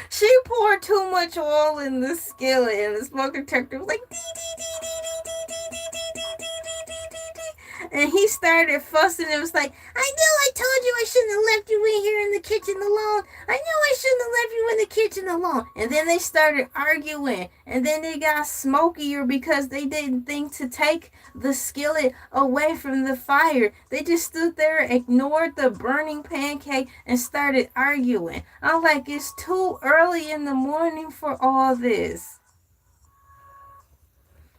She poured too much oil in the skillet and the smoke detector was like, dee, dee, dee, dee, dee, dee, dee, dee, dee, dee, dee, dee, dee, dee. And he started fussing. It was like, I knew I told you I shouldn't have left you in here in the kitchen alone. I knew I shouldn't have left you in the kitchen alone. And then they started arguing. And then it got smokier because they didn't think to take the skillet away from the fire. They just stood there, ignored the burning pancake, and started arguing. I'm like, it's too early in the morning for all this.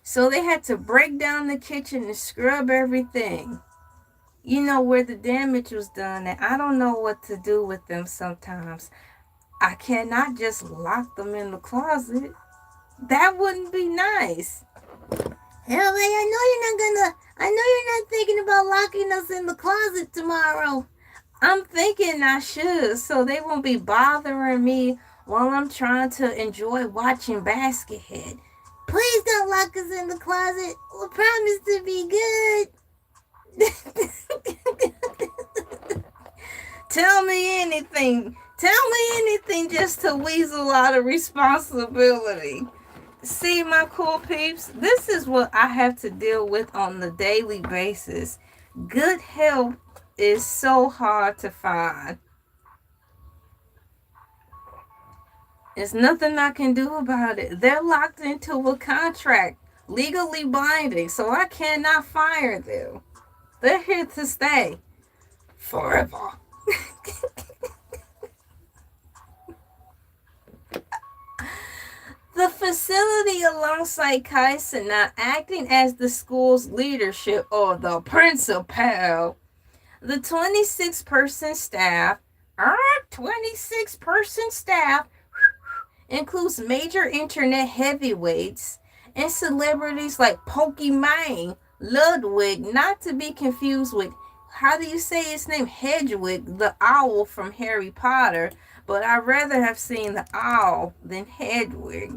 So they had to break down the kitchen and scrub everything. You know, where the damage was done, and I don't know what to do with them sometimes. I cannot just lock them in the closet. That wouldn't be nice. Elay, I know you're not thinking about locking us in the closet tomorrow. I'm thinking I should, so they won't be bothering me while I'm trying to enjoy watching Baskethead. Please don't lock us in the closet. We promise to be good. Tell me anything. Tell me anything just to weasel out of responsibility. See, my cool peeps, this is what I have to deal with on the daily basis. Good help is so hard to find. There's nothing I can do about it. They're locked into a contract, legally binding, so I cannot fire them. They're here to stay forever. The facility alongside Cenat acting as the school's leadership or the principal. The 26-person staff, includes major internet heavyweights and celebrities like Pokemon, Ludwig, not to be confused with, how do you say his name? Hedwig, the owl from Harry Potter. But I'd rather have seen the owl than Hedwig.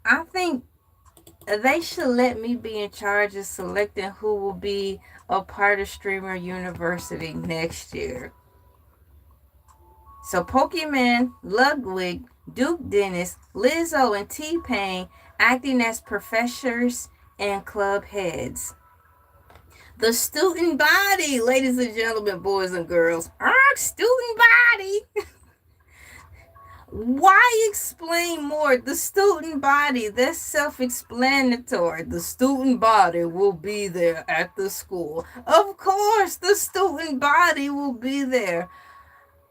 I think they should let me be in charge of selecting who will be a part of Streamer University next year. So Pokemon, Ludwig, Duke Dennis, Lizzo, and T-Pain acting as professors and club heads. The student body, ladies and gentlemen, boys and girls. Student body. Why explain more? The student body, that's self-explanatory. The student body will be there at the school. Of course, the student body will be there.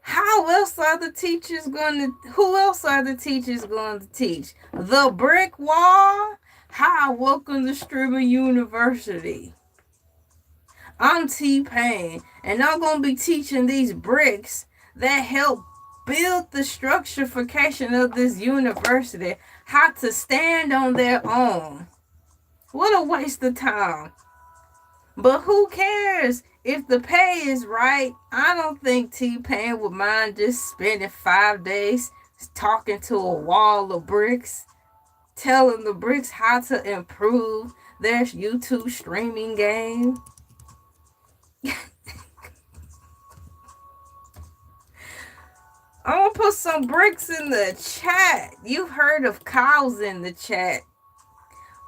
How else are the teachers going to, who else are the teachers going to teach? The brick wall? Hi, welcome to Streamer University. I'm T-Pain, and I'm going to be teaching these bricks that help build the structurification of this university, how to stand on their own. What a waste of time. But who cares? If the pay is right, I don't think T-Pain would mind just spending 5 days talking to a wall of bricks, telling the bricks how to improve their YouTube streaming game. I'm gonna put some bricks in the chat. You've heard of cows in the chat.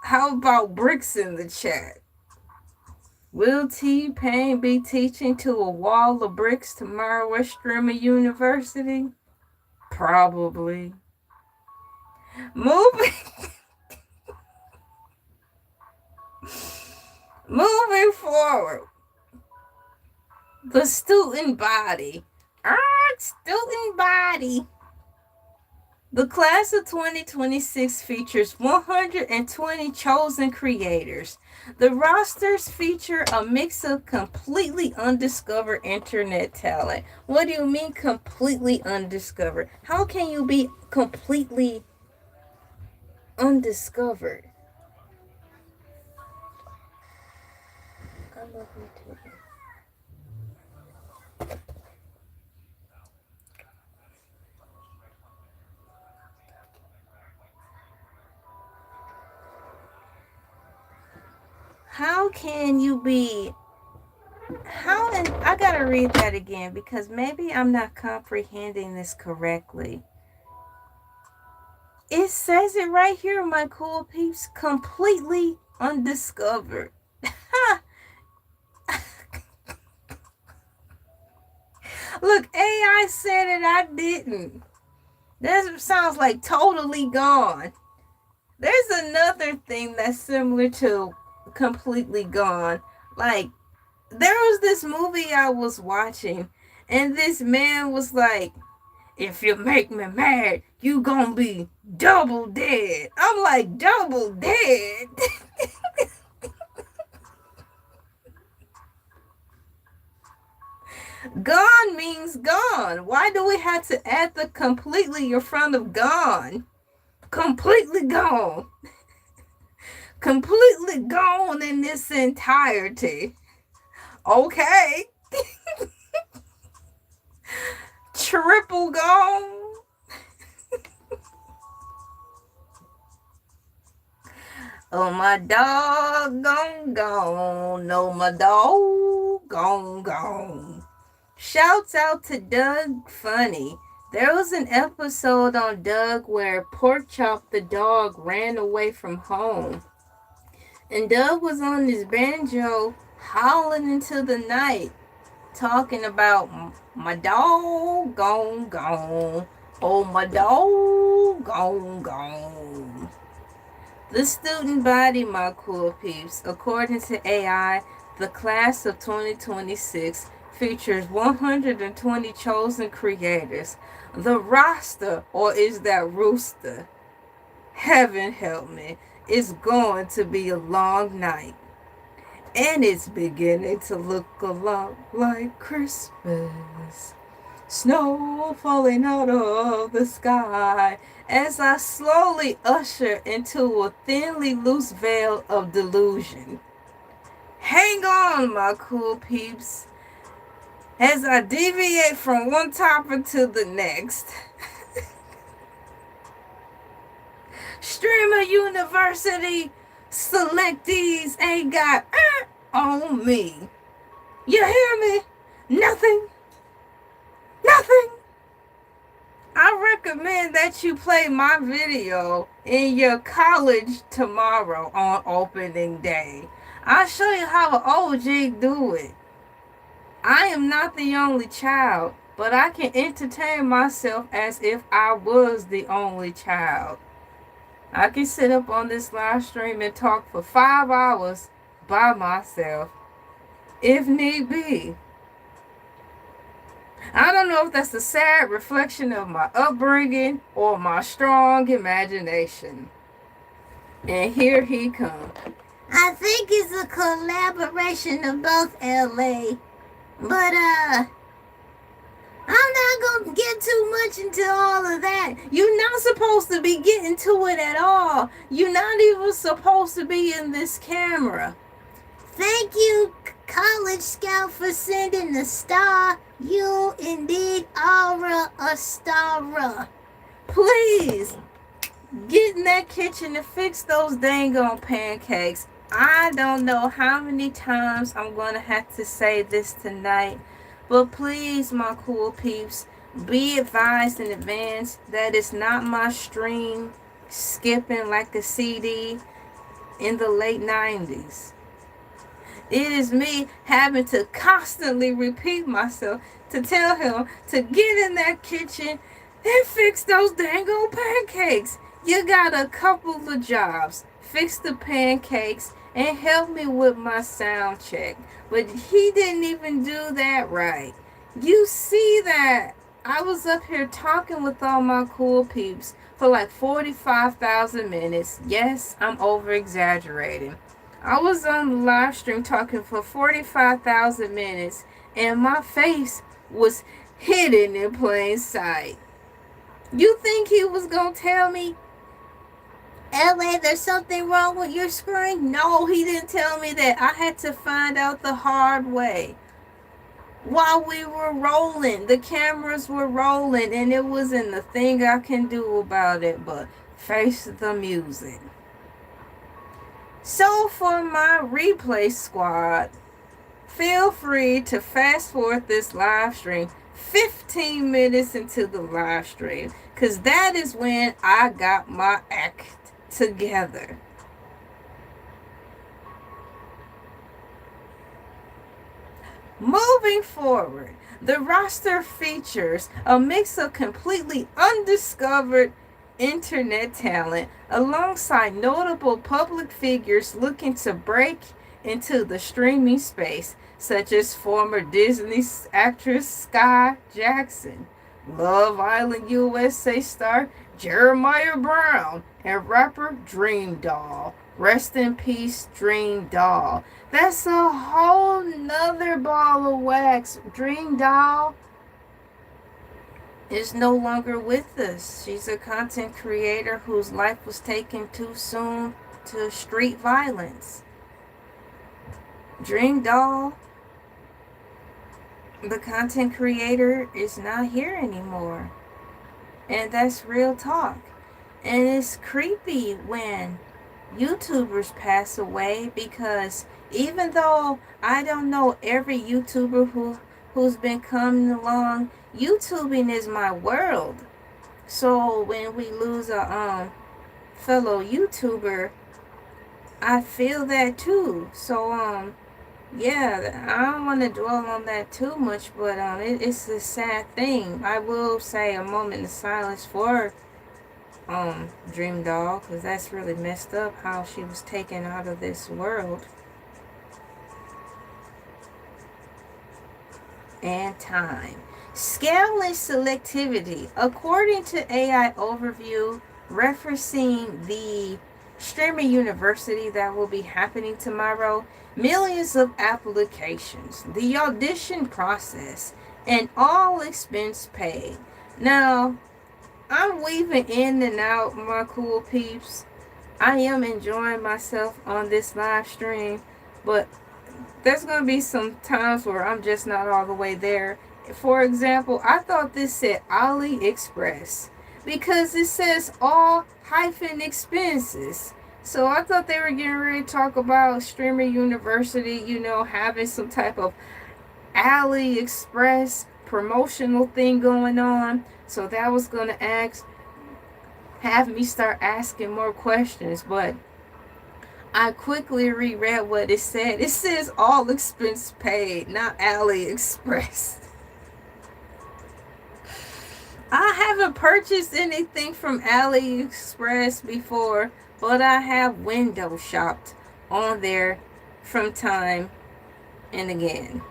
How about bricks in the chat? Will T-Pain be teaching to a wall of bricks tomorrow at Streamer University? Probably. Moving forward. The student body. Student body. The class of 2026 features 120 chosen creators. The rosters feature a mix of completely undiscovered internet talent. What do you mean completely undiscovered? How can you be completely undiscovered? I love you too. How can you be, and I gotta read that again because maybe I'm not comprehending this correctly. It says it right here, my cool peeps, completely undiscovered. Look, AI said it, I didn't. That sounds like totally gone. There's another thing that's similar to completely gone. Like, there was this movie I was watching, and this man was like, if you make me mad, you gonna be double dead. I'm like, double dead? Gone means gone. Why do we have to add the completely in front of gone? Completely gone. Completely gone in this entirety. Okay. Triple gone. Oh, my dog gone. Oh, my dog gone. Shouts out to Doug Funny. There was an episode on Doug where Porkchop the dog ran away from home. And Doug was on his banjo howling into the night, talking about my dog gone. Oh, my dog gone. The student body, my cool peeps, according to AI, the class of 2026 features 120 chosen creators. The roster, or is that rooster? Heaven help me, it's going to be a long night. And it's beginning to look a lot like Christmas. Snow falling out of the sky as I slowly usher into a thinly loose veil of delusion. Hang on, my cool peeps, as I deviate from one topic to the next. Streamer University selectees ain't got on me. You hear me? Nothing. I recommend that you play my video in your college tomorrow on opening day. I'll show you how an OG do it. I am not the only child, but I can entertain myself as if I was the only child. I can sit up on this live stream and talk for 5 hours by myself, if need be. I don't know if that's a sad reflection of my upbringing or my strong imagination. And here he comes. I think it's a collaboration of both, LA. But, I'm not gonna get too much into all of that. You're not supposed to be getting to it at all. You're not even supposed to be in this camera. Thank you, College Scout, for sending the star. You indeed are a star. Please, get in that kitchen and fix those dang on pancakes. I don't know how many times I'm going to have to say this tonight, but please, my cool peeps, be advised in advance that it's not my stream skipping like a CD in the late 90s. It is me having to constantly repeat myself to tell him to get in that kitchen and fix those dang old pancakes. You got a couple of jobs. Fix the pancakes and help me with my sound check. But he didn't even do that right. You see that? I was up here talking with all my cool peeps for like 45,000 minutes. Yes, I'm over exaggerating. I was on the live stream talking for 45,000 minutes and my face was hidden in plain sight. You think he was going to tell me, LA, there's something wrong with your screen? No, he didn't tell me that. I had to find out the hard way. While we were rolling, the cameras were rolling, and it wasn't a thing I can do about it but face the music. So for my replay squad, feel free to fast forward this live stream 15 minutes into the live stream, because that is when I got my act together. Moving forward, the roster features a mix of completely undiscovered internet talent alongside notable public figures looking to break into the streaming space, such as former Disney actress Sky Jackson, Love Island USA star Jeremiah Brown, and rapper Dream Doll. Rest in peace, Dream Doll. That's a whole nother ball of wax. Dream Doll is no longer with us. She's a content creator whose life was taken too soon to street violence. Dream Doll, the content creator, is not here anymore. And that's real talk. And it's creepy when YouTubers pass away, because even though I don't know every YouTuber who's been coming along, YouTubing is my world. So when we lose a fellow YouTuber, I feel that too. So yeah, I don't want to dwell on that too much, but it's a sad thing. I will say a moment of silence for Dream Doll, because that's really messed up how she was taken out of this world. And time. Scale and selectivity. According to AI Overview, referencing the Streamer University that will be happening tomorrow, millions of applications, the audition process, and all expense paid. Now, I'm weaving in and out, my cool peeps. I am enjoying myself on this live stream, but there's going to be some times where I'm just not all the way there. For example, I thought this said AliExpress because it says all hyphen expenses. So I thought they were getting ready to talk about Streamer University, having some type of AliExpress promotional thing going on. So that was going to have me start asking more questions. But I quickly reread what it said. It says all expense paid, not AliExpress. I haven't purchased anything from AliExpress before, but I have window shopped on there from time and again.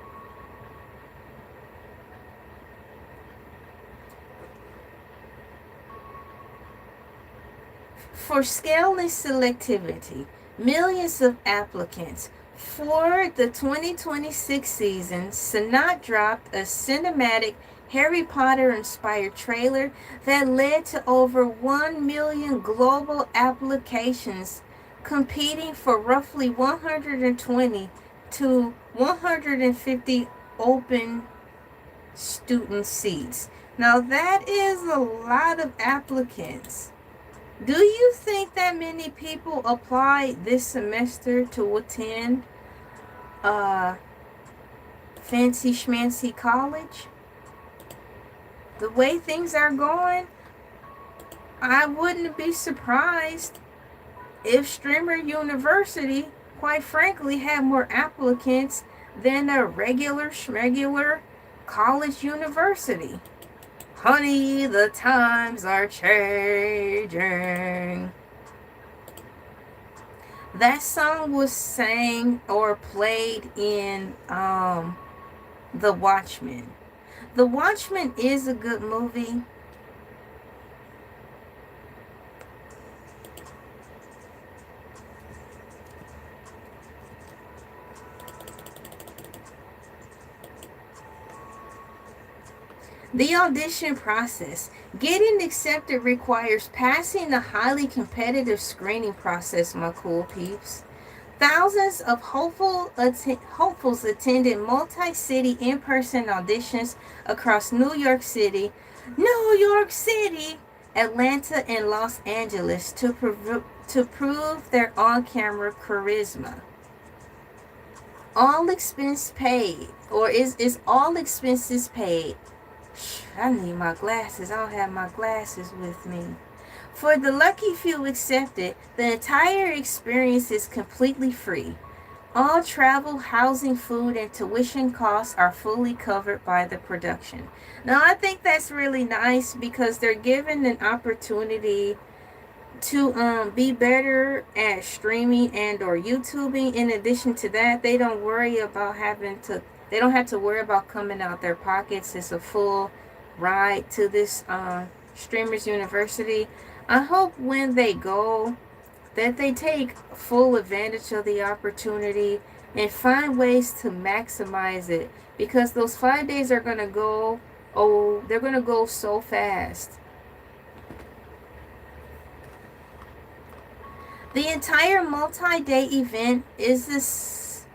For scale and selectivity, millions of applicants. For the 2026 season, Cenat dropped a cinematic Harry Potter inspired trailer that led to over 1 million global applications, competing for roughly 120 to 150 open student seats. Now that is a lot of applicants. Do you think that many people applied this semester to attend fancy schmancy college? The way things are going, I wouldn't be surprised if Streamer University, quite frankly, had more applicants than a regular schmegular college university. Honey, the times are changing. That song was sang or played in The Watchmen. The Watchmen is a good movie. The audition process. Getting accepted requires passing a highly competitive screening process, my cool peeps. Thousands of hopefuls attended multi-city in-person auditions across New York City, Atlanta, and Los Angeles to prove their on-camera charisma. All expense paid, or is all expenses paid? I need my glasses. I don't have my glasses with me. For the lucky few accepted, the entire experience is completely free. All travel, housing, food, and tuition costs are fully covered by the production. Now, I think that's really nice because they're given an opportunity to be better at streaming and or YouTubing. In addition to that, they don't have to worry about coming out their pockets. It's a full ride to this streamers university. I hope when they go that they take full advantage of the opportunity and find ways to maximize it, because those 5 days are going to go, they're going to go so fast. The entire multi-day event is a simulcast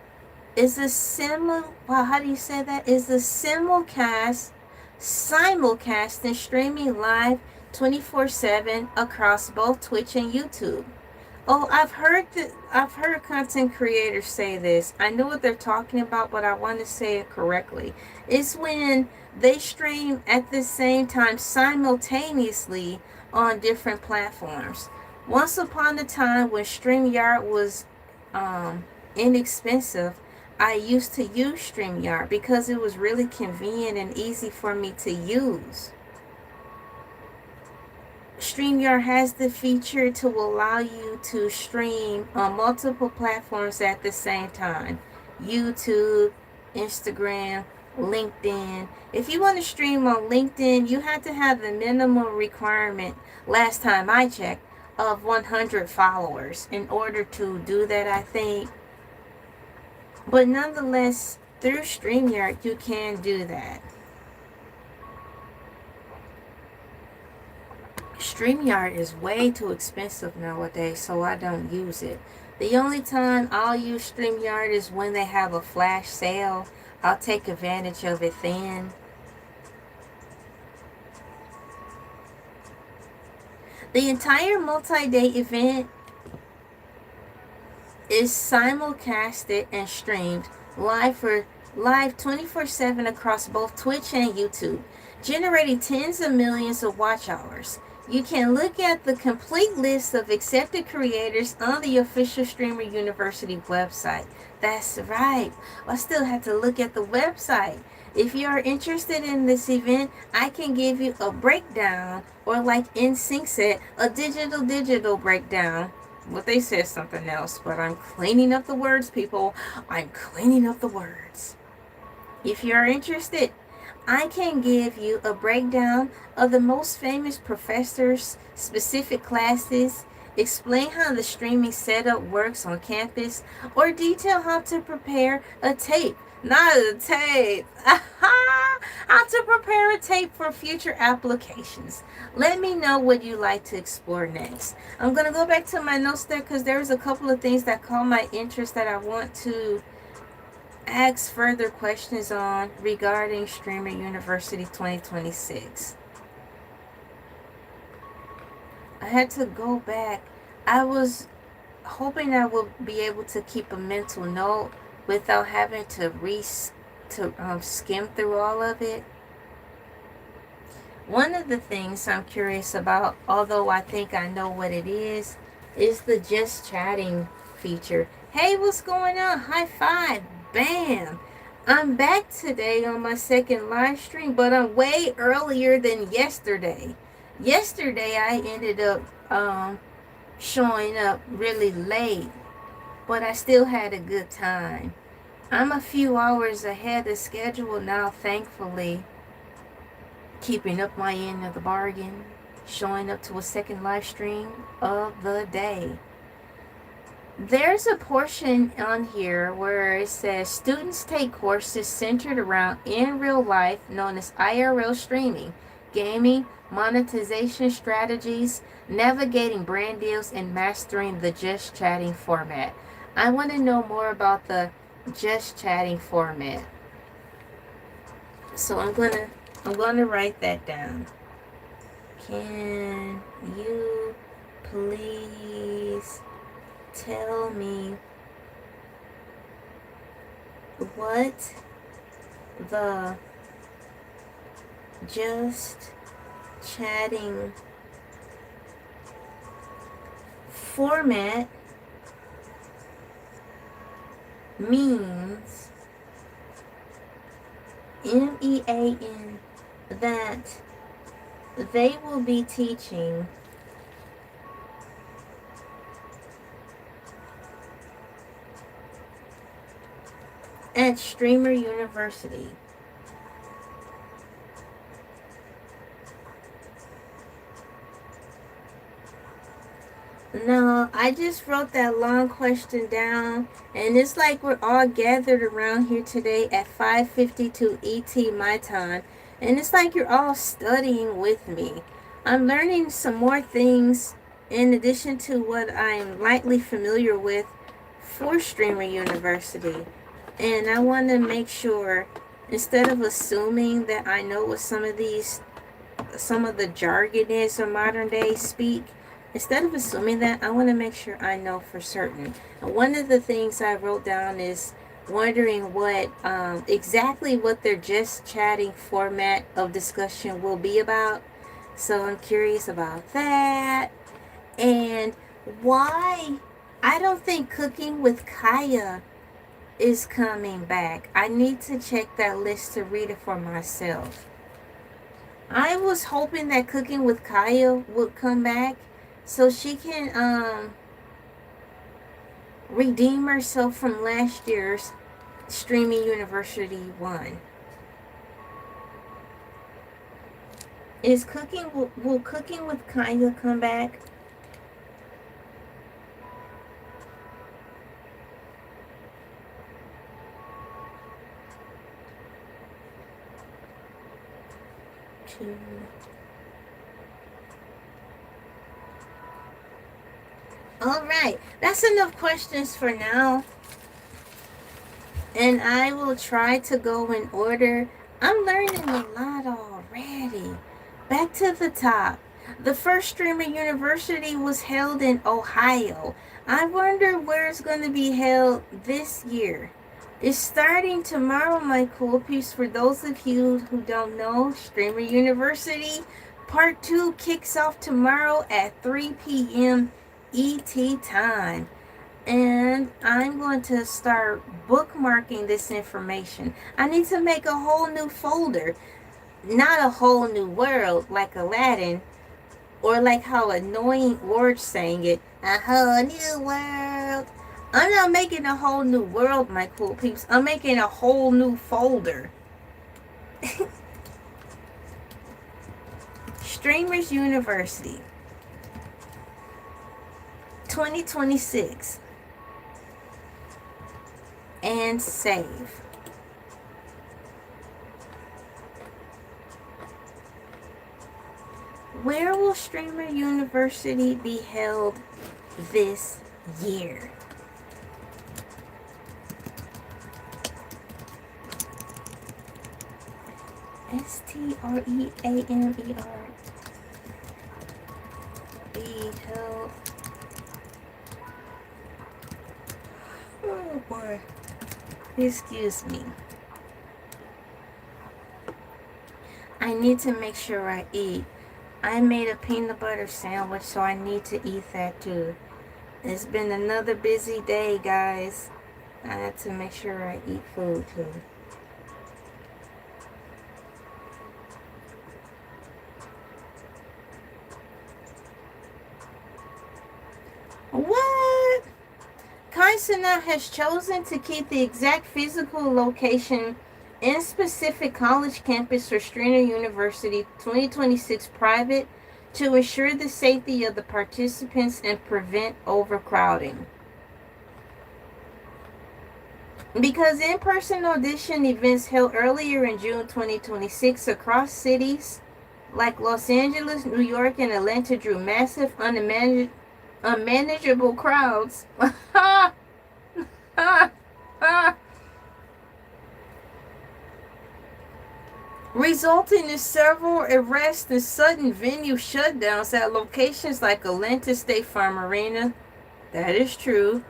and streaming live 24/7 across both Twitch and YouTube. Oh, I've heard content creators say this. I know what they're talking about, but I want to say it correctly. It's when they stream at the same time simultaneously on different platforms. Once upon a time when StreamYard was inexpensive, I used to use StreamYard because it was really convenient and easy for me to use. StreamYard has the feature to allow you to stream on multiple platforms at the same time. YouTube, Instagram, LinkedIn. If you want to stream on LinkedIn, you have to have the minimum requirement, last time I checked, of 100 followers in order to do that, I think. But nonetheless, through StreamYard, you can do that. StreamYard is way too expensive nowadays, so I don't use it. The only time I'll use StreamYard is when they have a flash sale. I'll take advantage of it then. The entire multi-day event is simulcasted and streamed live 24/7 across both Twitch and YouTube, generating tens of millions of watch hours. You can look at the complete list of accepted creators on the official Streamer University website. That's right. I still have to look at the website. If you are interested in this event, I can give you a breakdown, or like NSYNC said, a digital breakdown. Well, they said something else, but I'm cleaning up the words, people. I'm cleaning up the words. If you are interested, I can give you a breakdown of the most famous professors' specific classes, explain how the streaming setup works on campus, or detail how to prepare a tape. Not a tape. How to prepare a tape for future applications. Let me know what you'd like to explore next. I'm going to go back to my notes there because there's a couple of things that caught my interest that I want to ask further questions on regarding Streamer University 2026. I had to go back. I was hoping I would be able to keep a mental note without having to skim through all of it. One of the things I'm curious about, although I think I know what it is the just chatting feature. Hey, what's going on? High five. Bam. I'm back today on my second live stream, but I'm way earlier than yesterday. Yesterday I ended up showing up really late, but I still had a good time. I'm a few hours ahead of schedule now, thankfully. Keeping up my end of the bargain, showing up to a second live stream of the day. There's a portion on here where it says students take courses centered around in real life, known as IRL streaming, gaming, monetization strategies, navigating brand deals, and mastering the just chatting format. I want to know more about the just chatting format. So I'm gonna write that down. Can you please tell me what the just chatting format means MEAN that they will be teaching at Streamer University. No, I just wrote that long question down, and it's like we're all gathered around here today at 5:52 ET my time, and it's like you're all studying with me. I'm learning some more things in addition to what I'm lightly familiar with for Streamer University, and I want to make sure, instead of assuming that I know what some of the jargon is of modern day speak, instead of assuming that, I want to make sure I know for certain. And one of the things I wrote down is wondering what exactly what their just chatting format of discussion will be about. So I'm curious about that. And why I don't think Cooking with Kaya is coming back. I need to check that list to read it for myself. I was hoping that Cooking with Kaya would come back so she can redeem herself from last year's Streaming University 1. Will Cooking with Kaya come back? Alright, that's enough questions for now. And I will try to go in order. I'm learning a lot already. Back to the top. The first Streamer University was held in Ohio. I wonder where it's going to be held this year. It's starting tomorrow, my cool peeps. For those of you who don't know, Streamer University Part 2 kicks off tomorrow at 3 p.m. ET time. And I'm going to start bookmarking this information. I need to make a whole new folder. Not a whole new world like Aladdin, or like how Annoying Orange sang it, a whole new world. I'm not making a whole new world, my cool peeps. I'm making a whole new folder. Streamers University 2026. And save. Where will Streamer University be held this year? STREAMER be held. Oh boy. Excuse me. I need to make sure I eat. I made a peanut butter sandwich, so I need to eat that too. It's been another busy day, guys. I had to make sure I eat food too. What? Cenat has chosen to keep the exact physical location and specific college campus for Streamer University 2026 private to ensure the safety of the participants and prevent overcrowding. Because in-person audition events held earlier in June 2026 across cities like Los Angeles, New York, and Atlanta drew massive, unmanageable crowds. Resulting in several arrests and sudden venue shutdowns at locations like Atlanta State Farm Arena. That is true.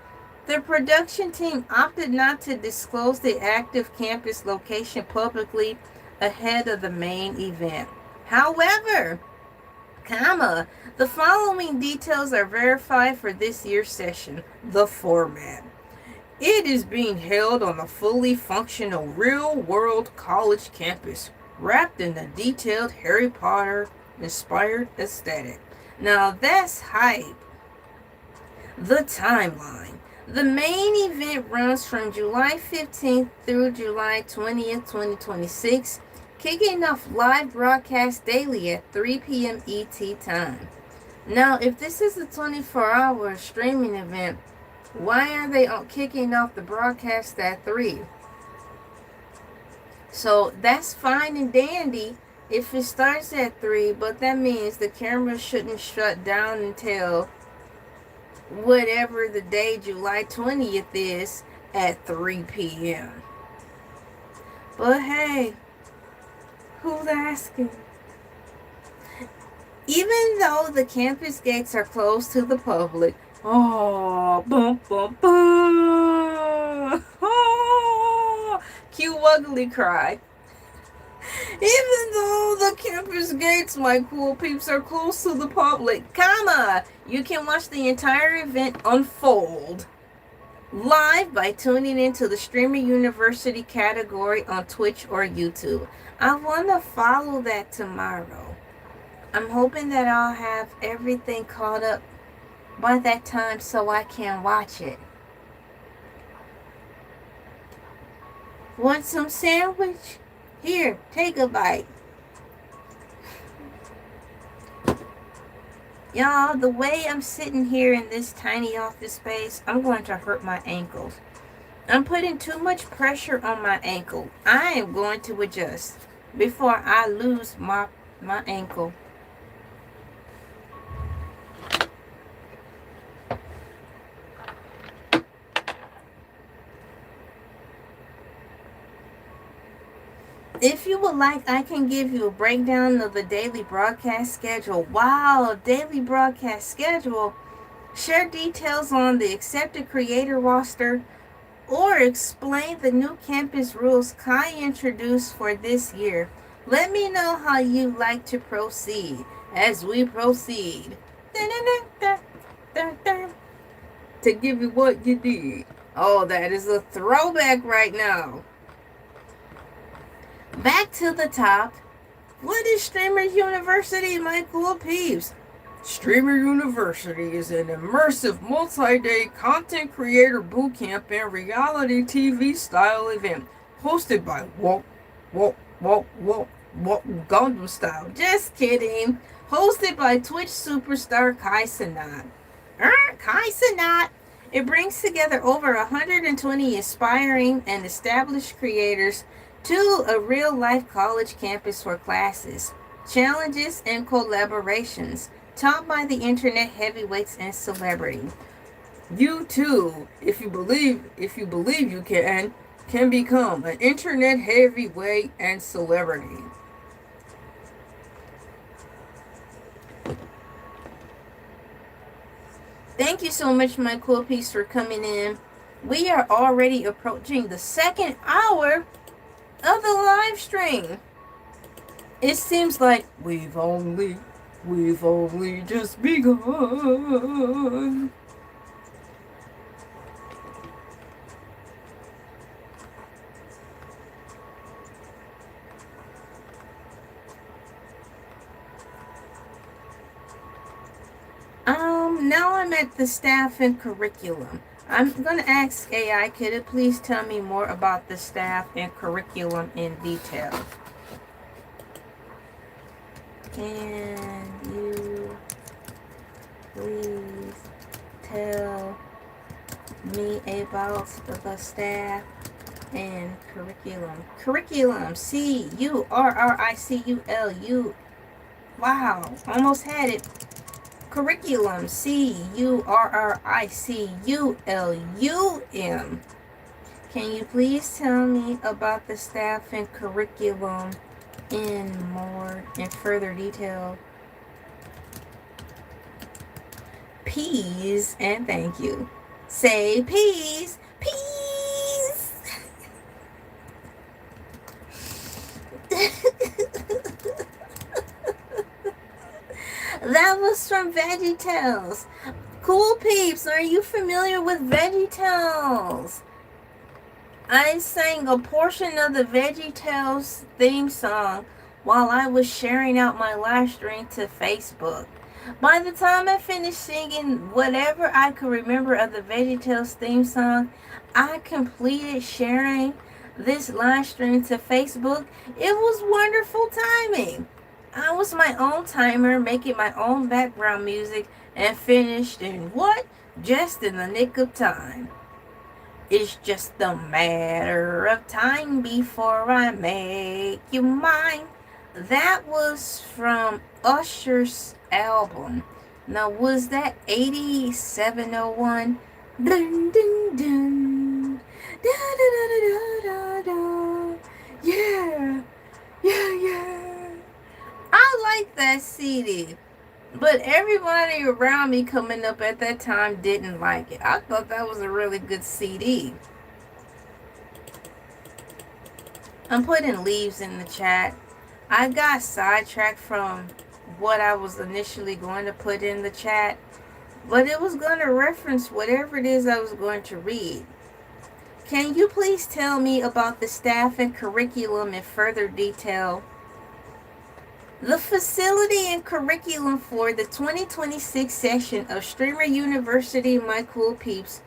The production team opted not to disclose the active campus location publicly ahead of the main event. However, the following details are verified for this year's session. The format. It is being held on a fully functional real-world college campus, wrapped in a detailed Harry Potter-inspired aesthetic. Now that's hype. The timeline. The main event runs from July 15th through July 20th, 2026, kicking off live broadcast daily at 3 p.m. ET time. Now, if this is a 24-hour streaming event, why are they kicking off the broadcast at 3? So that's fine and dandy if it starts at 3, but that means the camera shouldn't shut down until whatever the day July 20th is at 3 p.m. But hey, who's asking? Even though the campus gates are closed to the public, oh, bum, bum, bum. Oh, cue ugly cry. Even though the campus gates, my cool peeps, are closed to the public, comma, you can watch the entire event unfold live by tuning into the Streamer University category on Twitch or YouTube. I want to follow that tomorrow. I'm hoping that I'll have everything caught up by that time so I can watch it. Want some sandwich? Here, take a bite. Y'all, the way I'm sitting here in this tiny office space, I'm going to hurt my ankles. I'm putting too much pressure on my ankle. I am going to adjust before I lose my ankle. If you would like, I can give you a breakdown of the daily broadcast schedule. Wow, daily broadcast schedule. Share details on the accepted creator roster or explain the new campus rules Kai introduced for this year. Let me know how you'd like to proceed as we proceed. To give you what you need. Oh, that is a throwback right now. Back to the top. What is Streamer University, my cool peeps? Streamer University is an immersive multi-day content creator bootcamp and reality TV style event hosted by Gundam style. Just kidding. Hosted by Twitch superstar Kai Cenat. Kai Cenat. It brings together over 120 aspiring and established creators to a real-life college campus for classes, challenges, and collaborations taught by the internet heavyweights and celebrity. You too, if you believe you can become an internet heavyweight and celebrity. Thank you so much, my cool peeps, for coming in. We are already approaching the second hour of the live stream. It seems like we've only just begun. Now I'm at the staff and curriculum. I'm going to ask AI, could it please tell me more about the staff and curriculum in detail? Can you please tell me about the staff and curriculum? Curriculum, curriculu. Wow, almost had it. Curriculum, curriculuum. Can you please tell me about the staff and curriculum in further detail? Peas and thank you. Say peas, peas. That was from VeggieTales. Cool peeps, are you familiar with VeggieTales? I sang a portion of the VeggieTales theme song while I was sharing out my live stream to Facebook. By the time I finished singing whatever I could remember of the VeggieTales theme song, I completed sharing this live stream to Facebook. It was wonderful timing. I was my own timer, making my own background music, and finished in what? Just in the nick of time. It's just a matter of time before I make you mine. That was from Usher's album. Now, was that 8701? Dun dun dun. Da da da da da da. Yeah. Yeah, yeah. I like that CD. But everybody around me coming up at that time didn't like it. I thought that was a really good CD. I'm putting leaves in the chat. I got sidetracked from what I was initially going to put in the chat, but it was going to reference whatever it is I was going to read. Can you please tell me about the staff and curriculum in further detail? The facility and curriculum for the 2026 session of Streamer University My Cool Peeps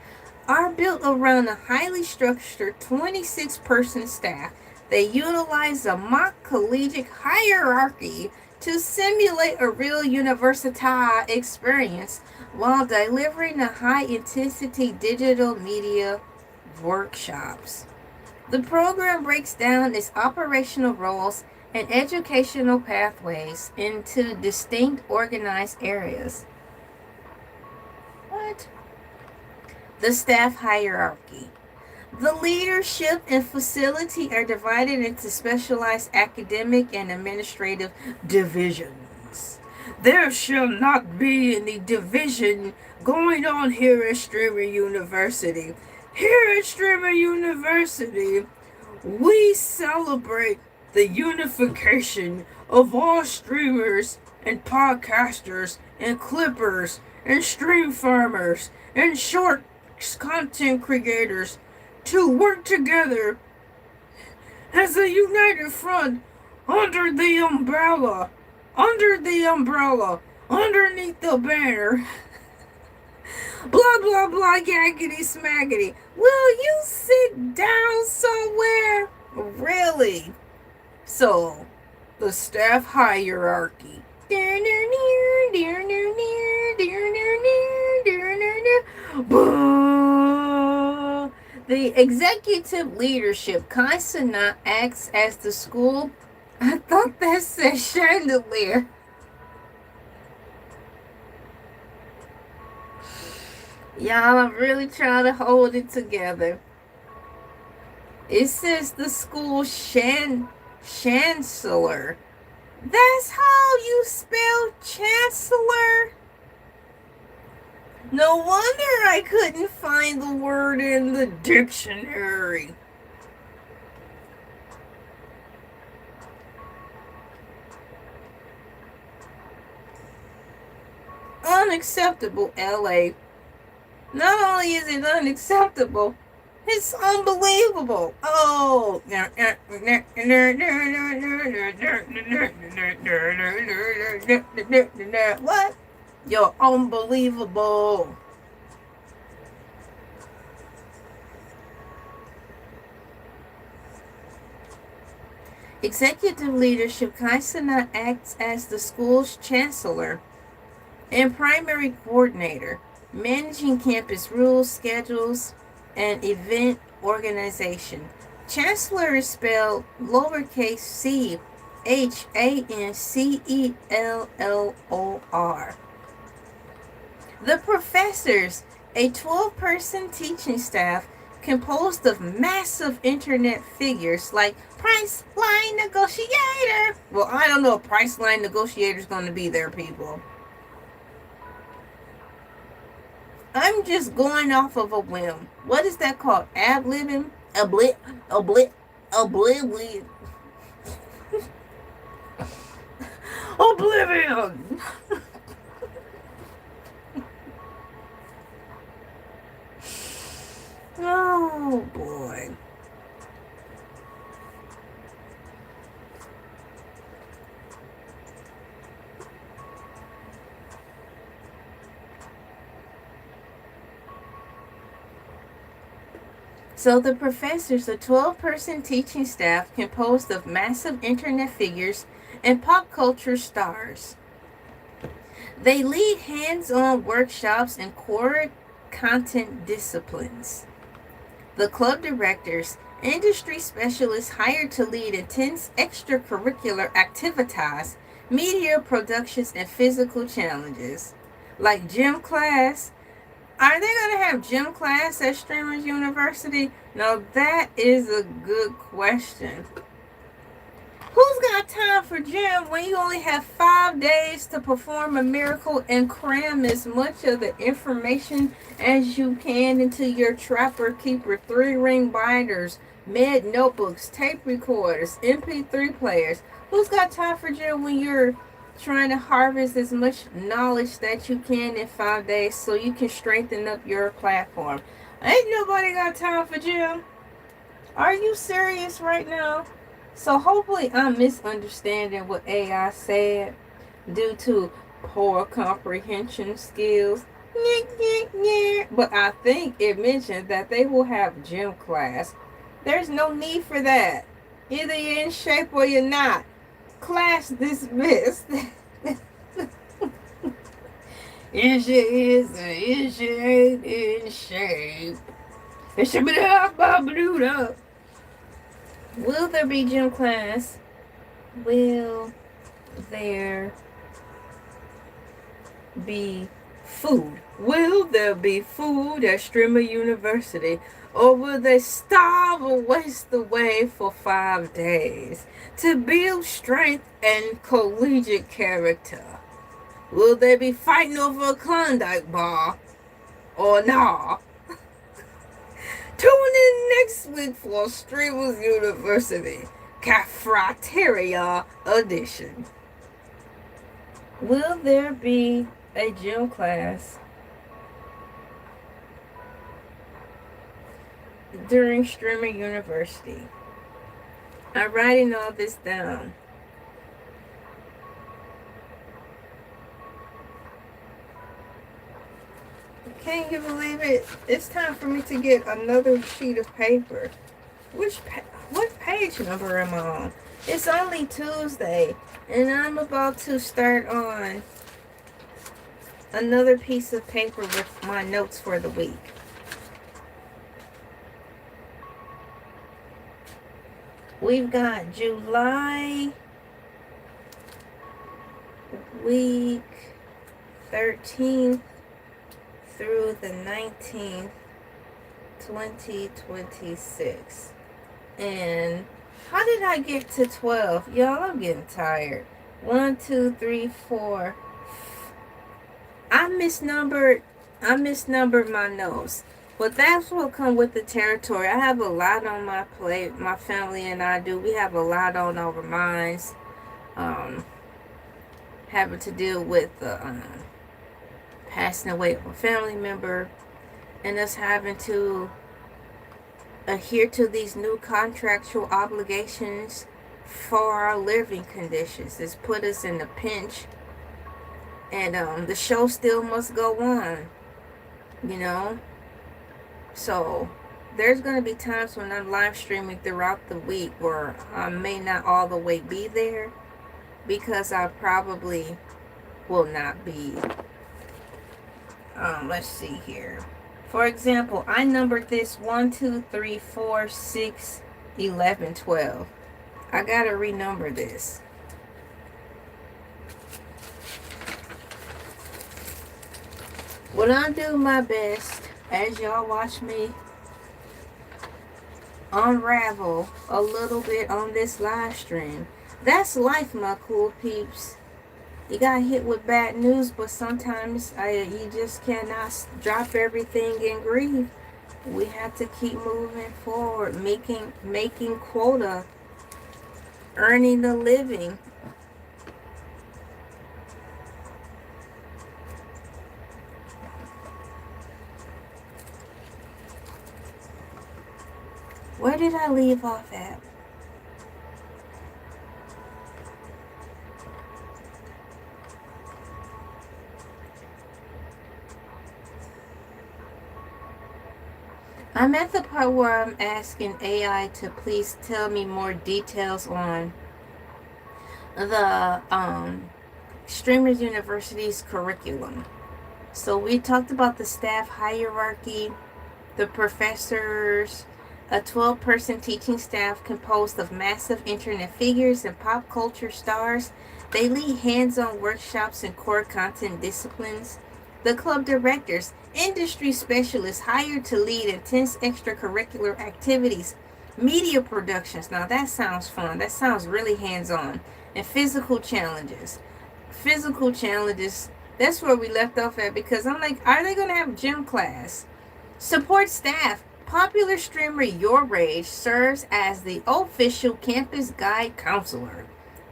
are built around a highly structured 26-person staff. They utilize a mock collegiate hierarchy to simulate a real university experience while delivering a high-intensity digital media workshops. The program breaks down its operational roles and educational pathways into distinct organized areas. What? The staff hierarchy. The leadership and facility are divided into specialized academic and administrative divisions. There shall not be any division going on here at Streamer University. Here at Streamer University, we celebrate the unification of all streamers and podcasters and clippers and stream farmers and short content creators to work together as a united front under the umbrella, underneath the banner. Blah, blah, blah, yaggity smaggity. Will you sit down somewhere? Really? So, the staff hierarchy. The executive leadership, Cenat, acts as the school. I thought that said chandelier. Y'all, I'm really trying to hold it together. It says the school chancellor. That's how you spell chancellor? No wonder I couldn't find the word in the dictionary. Unacceptable, Elay. Not only is it unacceptable, it's unbelievable. Oh. What? You're unbelievable. Executive leadership, Cenat acts as the school's chancellor and primary coordinator, managing campus rules, schedules, and event organization. Chancellor is spelled lowercase c, HANCELLOR. The professors, a 12-person teaching staff composed of massive internet figures like Priceline Negotiator. Well, I don't know if Priceline Negotiator is going to be there, people. I'm just going off of a whim. What is that called? Ad-libbing? Oblivion. Oblivion! Oh, boy. So the professors, a 12-person teaching staff composed of massive internet figures and pop culture stars. They lead hands-on workshops in core content disciplines. The club directors, industry specialists hired to lead intense extracurricular activities, media productions, and physical challenges. Like gym class. Are they going to have gym class at Streamers University? Now that is a good question. Who's got time for gym when you only have 5 days to perform a miracle and cram as much of the information as you can into your Trapper Keeper 3-ring binders, med notebooks, tape recorders, MP3 players? Who's got time for gym when you're trying to harvest as much knowledge that you can in 5 days so you can strengthen up your platform? Ain't nobody got time for gym. Are you serious right now? So hopefully I'm misunderstanding what AI said due to poor comprehension skills. But I think it mentioned that they will have gym class. There's no need for that. Either you're in shape or you're not. Class dismissed. Is you is or is you ain't in shape? It should be up. Will there be gym class? Will there be food? Will there be food at Streamer University? Or will they starve or waste away for 5 days to build strength and collegiate character? Will they be fighting over a Klondike bar? Or nah? Tune in next week for Streamers University Cafeteria Edition. Will there be a gym class during Streamer University? I'm writing all this down. Can you believe it? It's time for me to get another sheet of paper. What page number am I on? It's only Tuesday, and I'm about to start on another piece of paper with my notes for the week. We've got July week 13th through the 19th, 2026. And how did I get to 12? Y'all, I'm getting tired. 1, 2, 3, 4. I misnumbered my notes. But that's what come with the territory. I have a lot on my plate. My family and I do. We have a lot on our minds. Having to deal with passing away of a family member, and us having to adhere to these new contractual obligations for our living conditions. It's put us in a pinch, and the show still must go on, you know. So there's going to be times when I'm live streaming throughout the week where I may not all the way be there, because I probably will not be. Let's see here. For example, I numbered this 1, 2, 3, 4, 6, 11, 12. I gotta renumber this. Well, I do my best as y'all watch me unravel a little bit on this live stream. That's life, my cool peeps. You got hit with bad news, but sometimes you just cannot drop everything and grieve. We have to keep moving forward, making quota, earning a living. Where did I leave off at? I'm at the part where I'm asking AI to please tell me more details on the Streamers University's curriculum. So we talked about the staff hierarchy, the professors, a 12-person teaching staff composed of massive internet figures and pop culture stars. They lead hands-on workshops in core content disciplines. The club directors, industry specialists hired to lead intense extracurricular activities. Media productions, now that sounds fun. That sounds really hands-on. And physical challenges. Physical challenges, that's where we left off at, because I'm like, are they going to have gym class? Support staff. Popular streamer Your Rage serves as the official campus guide counselor.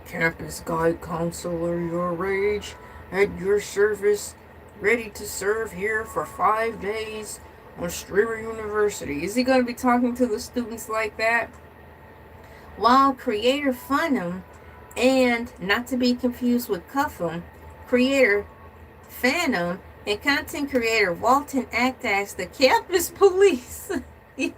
Campus guide counselor Your Rage at your service, ready to serve here for 5 days on Streamer University. Is he going to be talking to the students like that? While creator Funham, and not to be confused with Cuffham, creator Phantom and content creator Walton act as the campus police. We're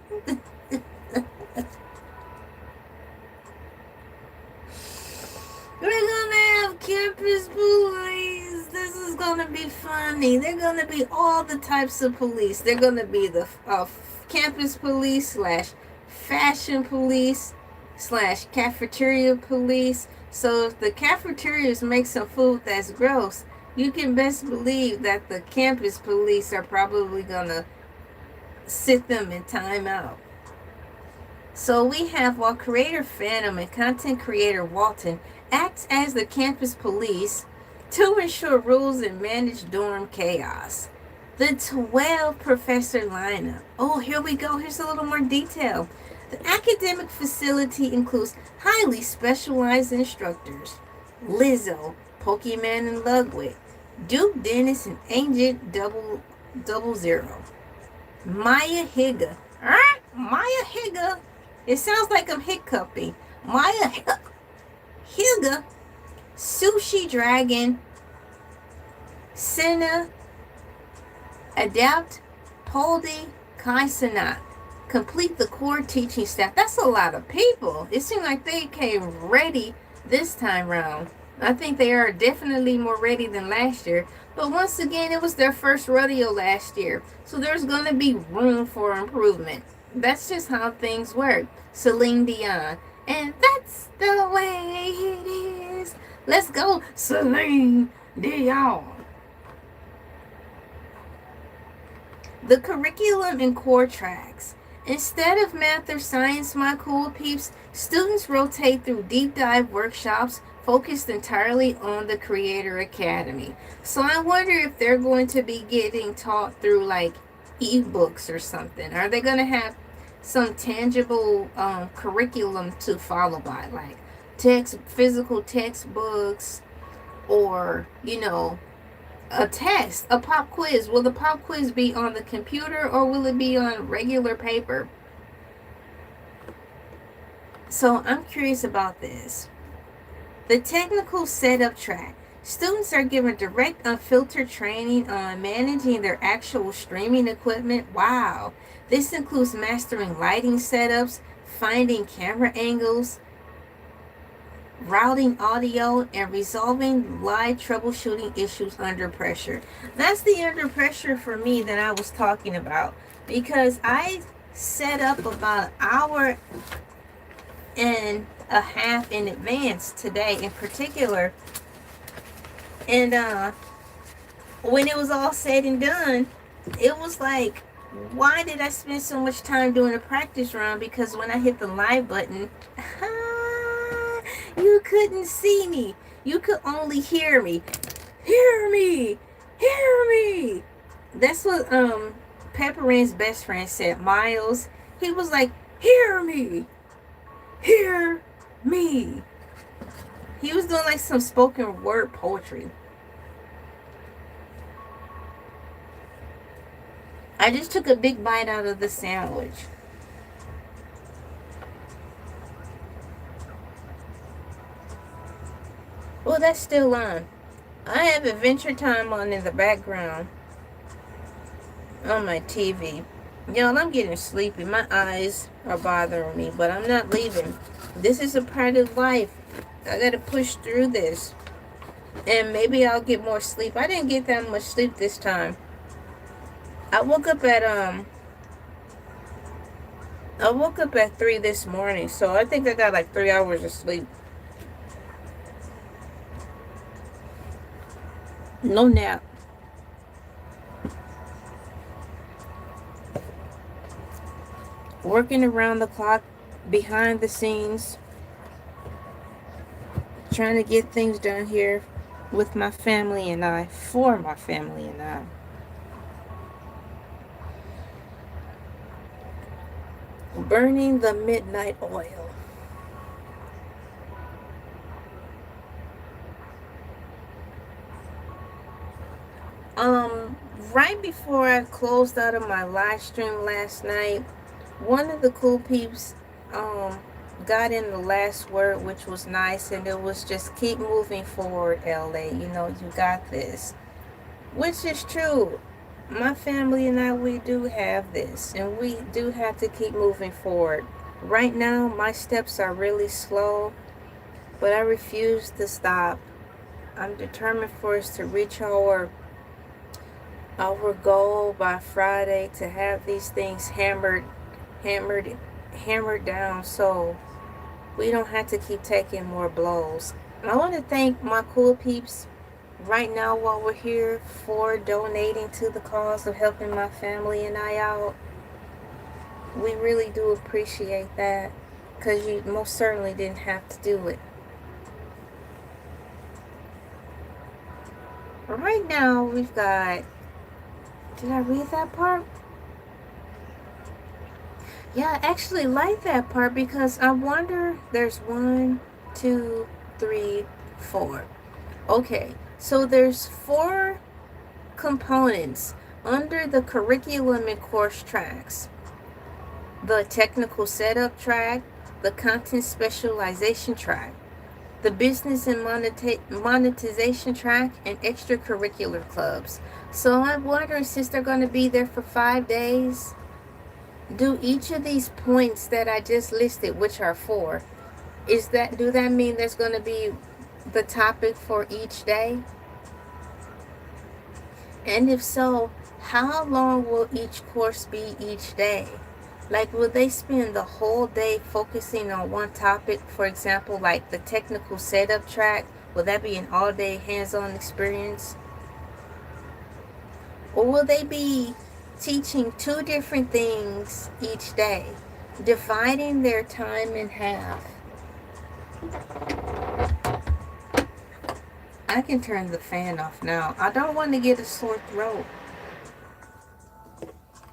gonna have campus police. This is gonna be funny. They're gonna be all the types of police. They're gonna be the campus police slash fashion police slash cafeteria police. So if the cafeterias make some food that's gross, you can best believe that the campus police are probably gonna sit them in timeout. So we have, while creator Phantom and content creator Walton acts as the campus police to ensure rules and manage dorm chaos. The 12 professor lineup. Oh, here we go. Here's a little more detail. The academic facility includes highly specialized instructors. Lizzo, Pokemon and Ludwig, Duke Dennis and Agent 000. Maya Higa. Maya Higa. It sounds like I'm hiccuping. Maya Higa. Sushi Dragon. Cenat. Adapt. Poldy. Kai Cenat. Complete the core teaching staff. That's a lot of people. It seemed like they came ready this time round. I think they are definitely more ready than last year. But once again, it was their first rodeo last year. So there's going to be room for improvement. That's just how things work. Celine Dion. And that's the way it is. Let's go, Celine Dion. The curriculum and core tracks. Instead of math or science, my cool peeps, students rotate through deep dive workshops focused entirely on the Creator Academy. So I wonder if they're going to be getting taught through like ebooks or something. Are they going to have some tangible curriculum to follow by, like physical textbooks, or a test, a pop quiz? Will the pop quiz be on the computer or will it be on regular paper? So I'm curious about this. The technical setup track. Students are given direct, unfiltered training on managing their actual streaming equipment. Wow. This includes mastering lighting setups, finding camera angles, routing audio, and resolving live troubleshooting issues under pressure. That's the under pressure for me that I was talking about, because I set up about an hour and a half in advance today in particular, and when it was all said and done, it was like, why did I spend so much time doing a practice run? Because when I hit the live button, you couldn't see me. You could only hear me. Hear me. Hear me. That's what Pepper Rand's best friend said, Miles. He was like, hear me. Hear me. He was doing like some spoken word poetry. I just took a big bite out of the sandwich. Oh, that's still on. I have Adventure Time on in the background on my TV. Y'all, I'm getting sleepy. My eyes are bothering me, but I'm not leaving. This is a part of life. I gotta push through this. And maybe I'll get more sleep. I didn't get that much sleep this time. I woke up at I woke up at 3 this morning, so I think I got like 3 hours of sleep. No nap. Working around the clock, behind the scenes, trying to get things done here with my family and I, for my family and I. Burning the midnight oil. Right before I closed out of my live stream last night, one of the cool peeps got in the last word, which was nice, and it was just keep moving forward, LA. You know, you got this. Which is true. My family and I, we do have this, and we do have to keep moving forward. Right now, my steps are really slow, but I refuse to stop. I'm determined for us to reach our goal by Friday, to have these things hammered down, so we don't have to keep taking more blows. I want to thank my cool peeps right now while we're here for donating to the cause of helping my family and I out. We really do appreciate that, because you most certainly didn't have to do it. Right now we've got, did I read that part? Yeah, I actually like that part, because I wonder, there's 1, 2, 3, 4. Okay, so there's 4 components under the curriculum and course tracks: the technical setup track, the content specialization track, the business and monetization track, and extracurricular clubs. So I'm wondering, since they're going to be there for 5 days, do each of these points that I just listed, which are 4, do that mean there's going to be the topic for each day? And if so, how long will each course be each day? Like, will they spend the whole day focusing on one topic? For example, like the technical setup track, will that be an all-day hands-on experience? Or will they be teaching 2 different things each day, dividing their time in half? I can turn the fan off now. I don't want to get a sore throat.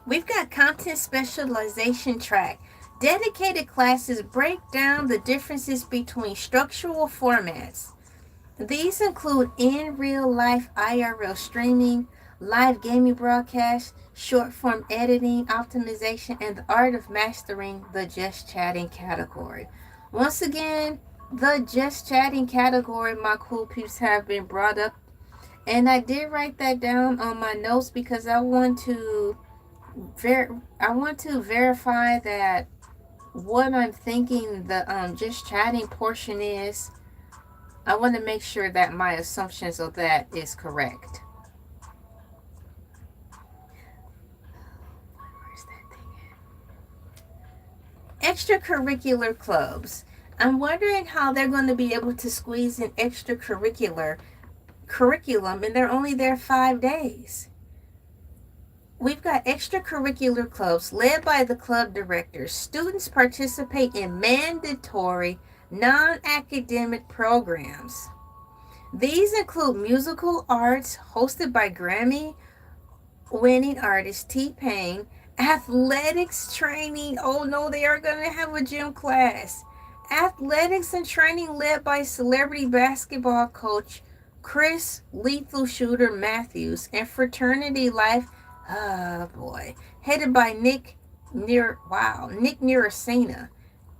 We've got content specialization track. Dedicated classes break down the differences between structural formats. These include in real life IRL streaming, live gaming broadcasts, short form editing, optimization, and the art of mastering the just chatting category. Once again, the just chatting category, my cool peeps, have been brought up, and I did write that down on my notes because I want to verify that what I'm thinking the just chatting portion is. I want to make sure that my assumptions of that is correct. Where's that thing at? Extracurricular clubs. I'm wondering how they're going to be able to squeeze in extracurricular curriculum, and they're only there 5 days. We've got extracurricular clubs led by the club directors. Students participate in mandatory non-academic programs. These include musical arts hosted by Grammy-winning artist T-Pain, athletics training. Oh no, they are going to have a gym class. Athletics and training led by celebrity basketball coach Chris Lethal Shooter Matthews, and fraternity life, oh boy, headed by Nick Nirasena.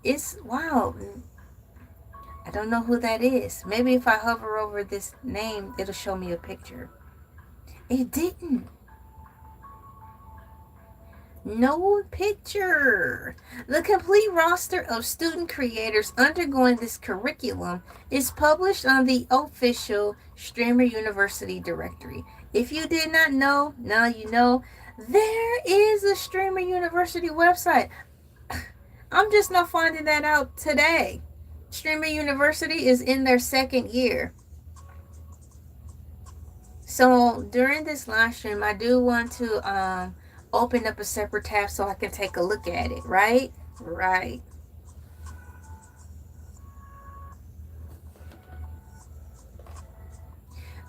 It's wow. I don't know who that is. Maybe if I hover over this name, it'll show me a picture. It didn't. No picture. The complete roster of student creators undergoing this curriculum is published on the official Streamer University directory. If you did not know, now you know. There is a Streamer University website. I'm just not finding that out today. Streamer University is in their second year. So during this live stream, I do want to open up a separate tab so I can take a look at it, right? Right.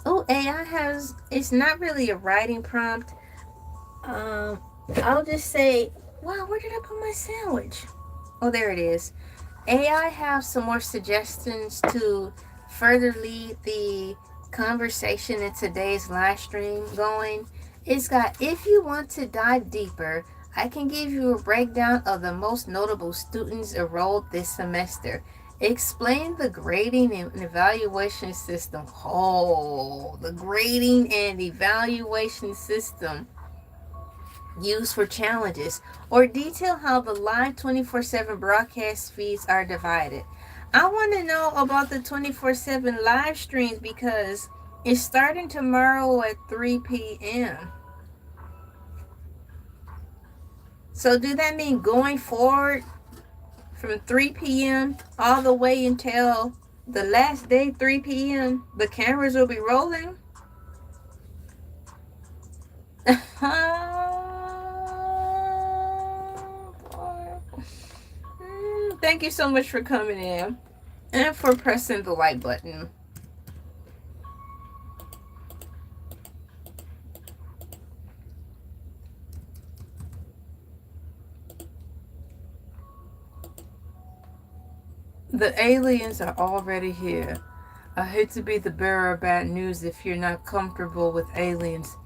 Oh, AI has, it's not really a writing prompt. I'll just say, wow, where did I put my sandwich? Oh, there it is. AI have some more suggestions to further lead the conversation in today's live stream going. It's got, if you want to dive deeper, I can give you a breakdown of the most notable students enrolled this semester. Explain the grading and evaluation system. Oh, the grading and evaluation system used for challenges, or detail how the live 24/7 broadcast feeds are divided. I want to know about the 24/7 live streams because it's starting tomorrow at 3 p.m. So do that mean going forward from 3 p.m. all the way until the last day, 3 p.m., the cameras will be rolling? Thank you so much for coming in and for pressing the like button. The aliens are already here. I hate to be the bearer of bad news if you're not comfortable with aliens.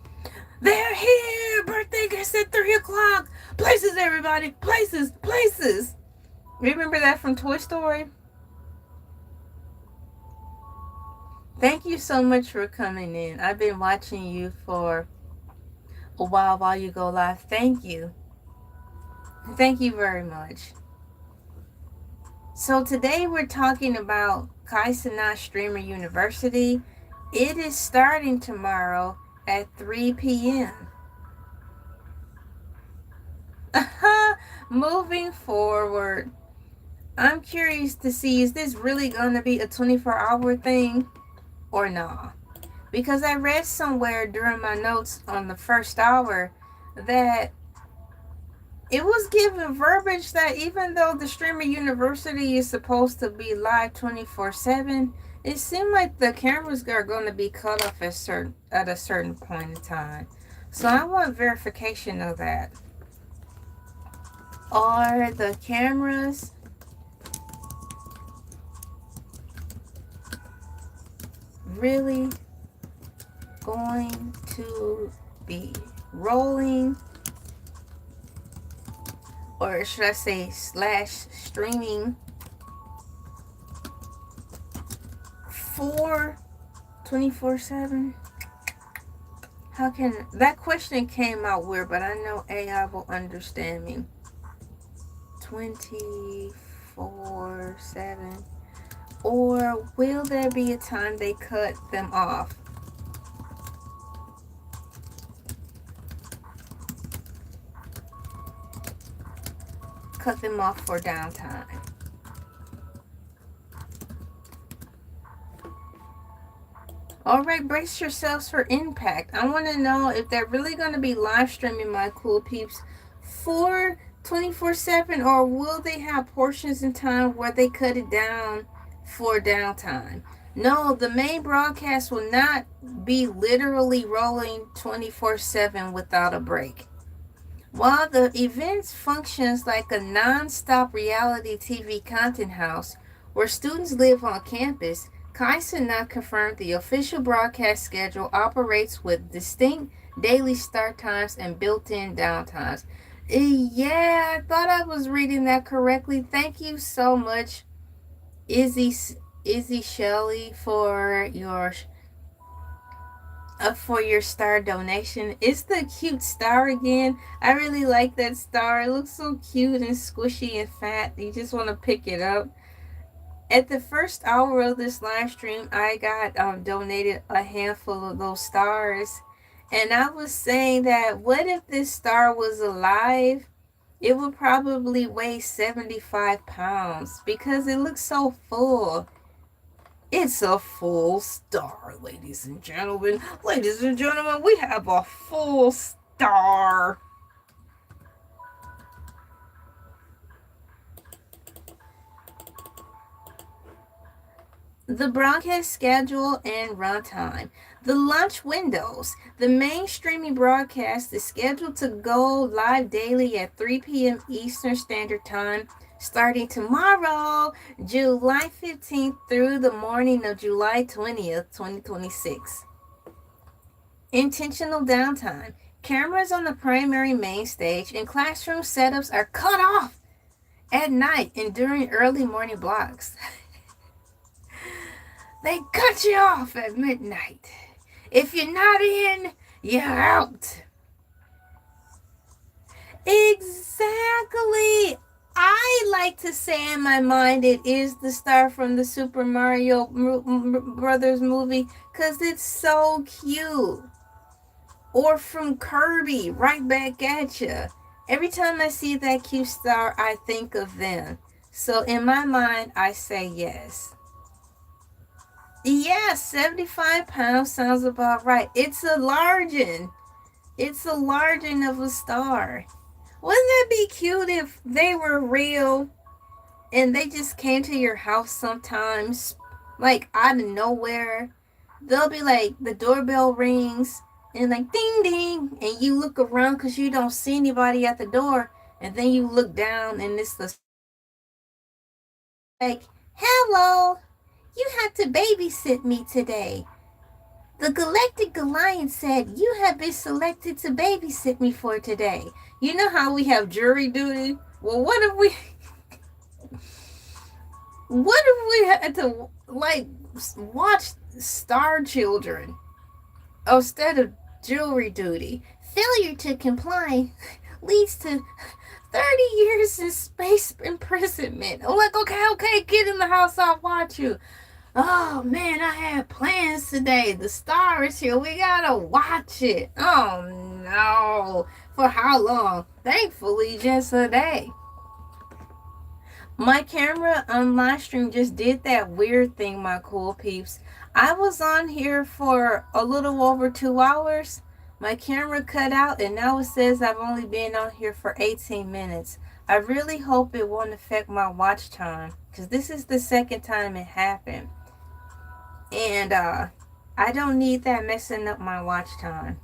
They're here! Birthday gets at 3 o'clock! Places, everybody! Places! Places! Remember that from Toy Story? Thank you so much for coming in. I've been watching you for a while you go live. Thank you. Thank you very much. So today we're talking about Cenat Streamer University. It is starting tomorrow at 3 p.m. Moving forward, I'm curious to see, is this really going to be a 24-hour thing or not? Because I read somewhere during my notes on the first hour that it was given verbiage that even though the Streamer University is supposed to be live 24/7, it seemed like the cameras are going to be cut off at a certain point in time. So I want verification of that. Are the cameras really going to be rolling? Or should I say /streaming for 24/7? How can, that question came out weird, but I know AI will understand me. 24/7. Or will there be a time they cut them off? Cut them off for downtime. All right, brace yourselves for impact. I want to know if they're really going to be live streaming My Cool Peeps for 24/7, or will they have portions in time where they cut it down for downtime? No, the main broadcast will not be literally rolling 24/7 without a break. While the event functions like a non-stop reality TV content house where students live on campus, Cenat confirmed the official broadcast schedule operates with distinct daily start times and built-in downtimes. Yeah, I thought I was reading that correctly. Thank you so much, Izzy Shelley, for your for your star donation. It's the cute star again. I really like that star. It looks so cute and squishy and fat. You just want to pick it up. At the first hour of this live stream, I got donated a handful of those stars. And I was saying that what if this star was alive? It would probably weigh 75 pounds because it looks so full. It's a full star, ladies and gentlemen. Ladies and gentlemen, we have a full star. The broadcast schedule and runtime. The launch windows. The main streaming broadcast is scheduled to go live daily at 3 p.m. Eastern Standard Time, starting tomorrow, July 15th through the morning of July 20th, 2026. Intentional downtime. Cameras on the primary main stage and classroom setups are cut off at night and during early morning blocks. They cut you off at midnight. If you're not in, you're out. Exactly. I like to say in my mind it is the star from the Super Mario Brothers movie because it's so cute. Or from Kirby, right back at you. Every time I see that cute star, I think of them. So in my mind, I say yes. Yeah, 75 pounds sounds about right. It's a largeon. It's a largeon of a star. Wouldn't that be cute if they were real and they just came to your house sometimes, like out of nowhere? They'll be like, the doorbell rings and like ding ding, and you look around because you don't see anybody at the door, and then you look down and it's the like, hello, you have to babysit me today. The Galactic Alliance said you have been selected to babysit me for today. You know how we have jury duty? Well, what if we had to like watch Star Children instead of jury duty? Failure to comply leads to 30 years in space imprisonment. I'm like, okay, get in the house, I'll watch you. Oh man, I had plans today. The star is here. We gotta watch it. Oh no. For how long? Thankfully, just a day. My camera on live stream just did that weird thing, my cool peeps. I was on here for a little over 2 hours. My camera cut out and now it says I've only been on here for 18 minutes. I really hope it won't affect my watch time because this is the second time it happened. And I don't need that messing up my watch time.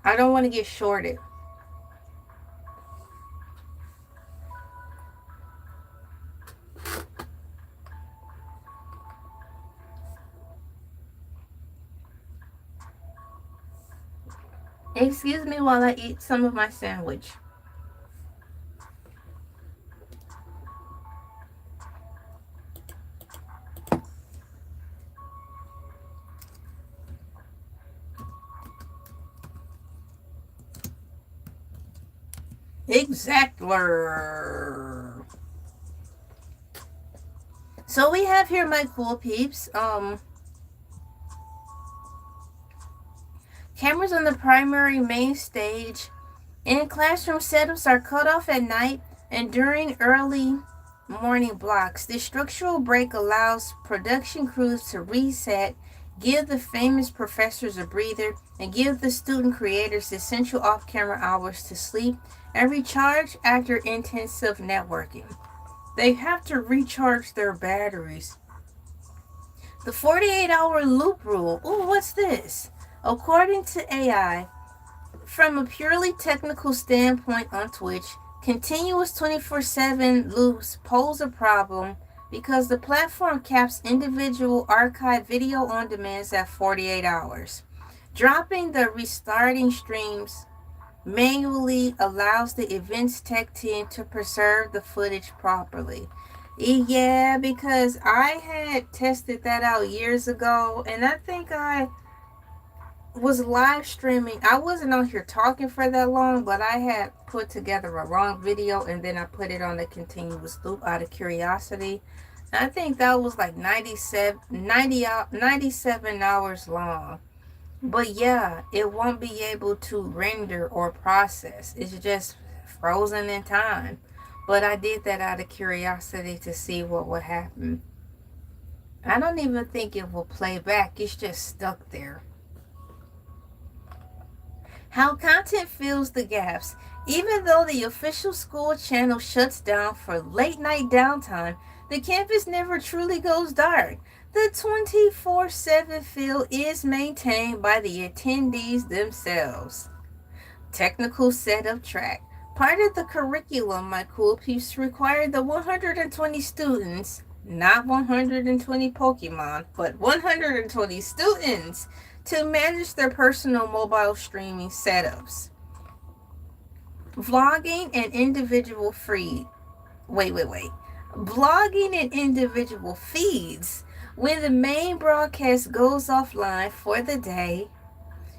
I don't want to get shorted. Excuse me while I eat some of my sandwich. Exactler. So we have here, my cool peeps, cameras on the primary main stage and classroom setups are cut off at night and during early morning blocks. This structural break allows production crews to reset, give the famous professors a breather, and give the student creators essential off-camera hours to sleep and recharge after intensive networking. They have to recharge their batteries. The 48-hour loop rule. Ooh, what's this? According to AI, from a purely technical standpoint on Twitch, continuous 24/7 loops pose a problem because the platform caps individual archive video on demands at 48 hours. Dropping the restarting streams manually allows the events tech team to preserve the footage properly. Yeah, because I had tested that out years ago, and I think I was live streaming. I wasn't on here talking for that long, but I had put together a wrong video and then I put it on the continuous loop out of curiosity. I think that was like 97 hours long. But yeah, it won't be able to render or process. It's just frozen in time. But I did that out of curiosity to see what would happen. I don't even think it will play back. It's just stuck there. How content fills the gaps. Even though the official school channel shuts down for late night downtime, the campus never truly goes dark. The 24/7 feel is maintained by the attendees themselves. Technical setup track. Part of the curriculum, My Cool Peeps, required the 120 students, not 120 Pokemon, but 120 students, to manage their personal mobile streaming setups. Vlogging and individual feed. Wait. Vlogging and individual feeds. When the main broadcast goes offline for the day,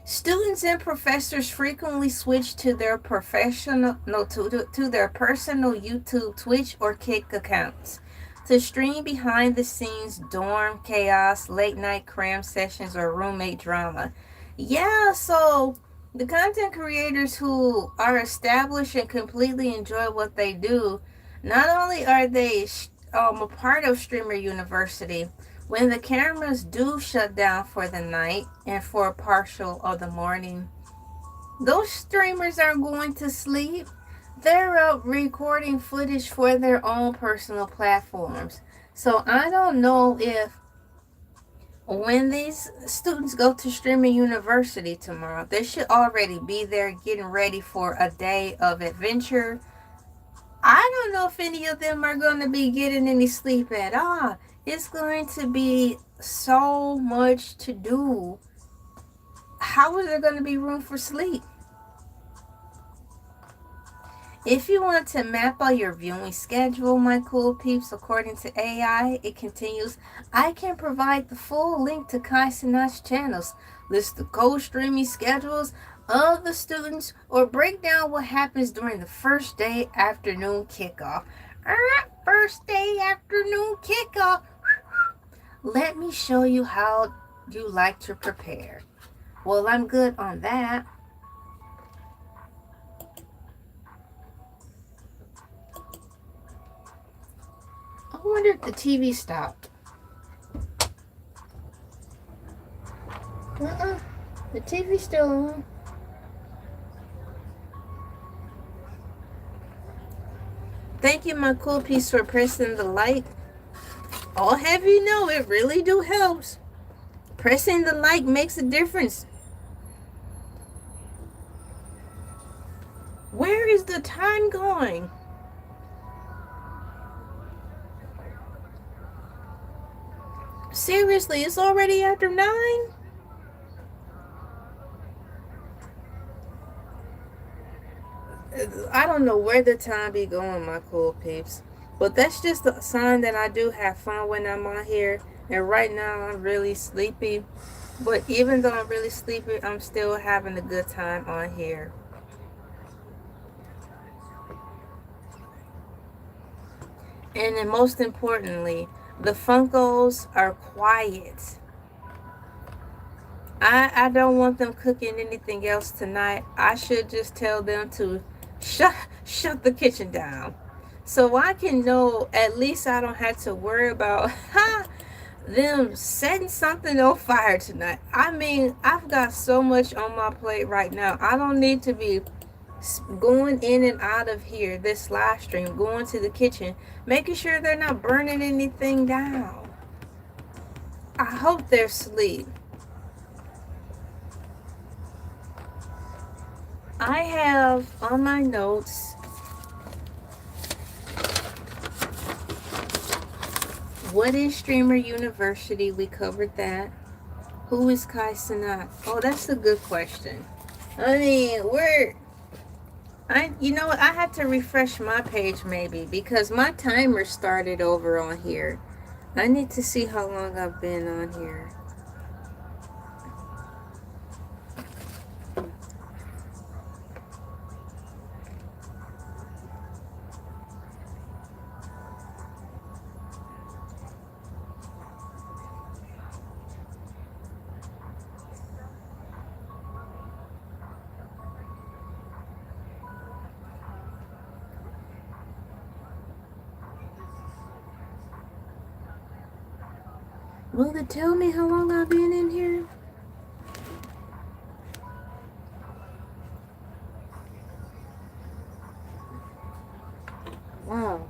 students and professors frequently switch to their to their personal YouTube, Twitch, or Kick accounts to stream behind the scenes dorm chaos, late night cram sessions, or roommate drama. Yeah, so the content creators who are established and completely enjoy what they do, not only are they a part of Streamer University, when the cameras do shut down for the night and for a partial of the morning, those streamers aren't going to sleep. They're up recording footage for their own personal platforms. So I don't know if when these students go to Streaming University tomorrow, they should already be there getting ready for a day of adventure. I don't know if any of them are going to be getting any sleep at all. It's going to be so much to do. How is there going to be room for sleep? If you want to map out your viewing schedule, My Cool Peeps, according to AI, it continues, I can provide the full link to Cenat's channels, list the co-streaming schedules of the students, or break down what happens during the first day afternoon kickoff. First day afternoon kickoff. Let me show you how you like to prepare. Well, I'm good on that. I wonder if the TV stopped. The TV's still on. Thank you, My Cool Piece, for pressing the like. I'll have you know, it really do helps. Pressing the like makes a difference. Where is the time going? Seriously, it's already after 9? I don't know where the time be going, My Cool Peeps. But that's just a sign that I do have fun when I'm on here. And right now I'm really sleepy. But even though I'm really sleepy, I'm still having a good time on here. And then most importantly, the Funkos are quiet. I don't want them cooking anything else tonight. I should just tell them to shut the kitchen down. So I can know, at least I don't have to worry about them setting something on fire tonight. I mean, I've got so much on my plate right now. I don't need to be going in and out of here, this live stream, going to the kitchen, making sure they're not burning anything down. I hope they're asleep. I have on my notes, what is Streamer University? We covered that. Who is Cenat? Oh, that's a good question. I mean, You know what? I had to refresh my page maybe because my timer started over on here. I need to see how long I've been on here. Will it tell me how long I've been in here? Wow.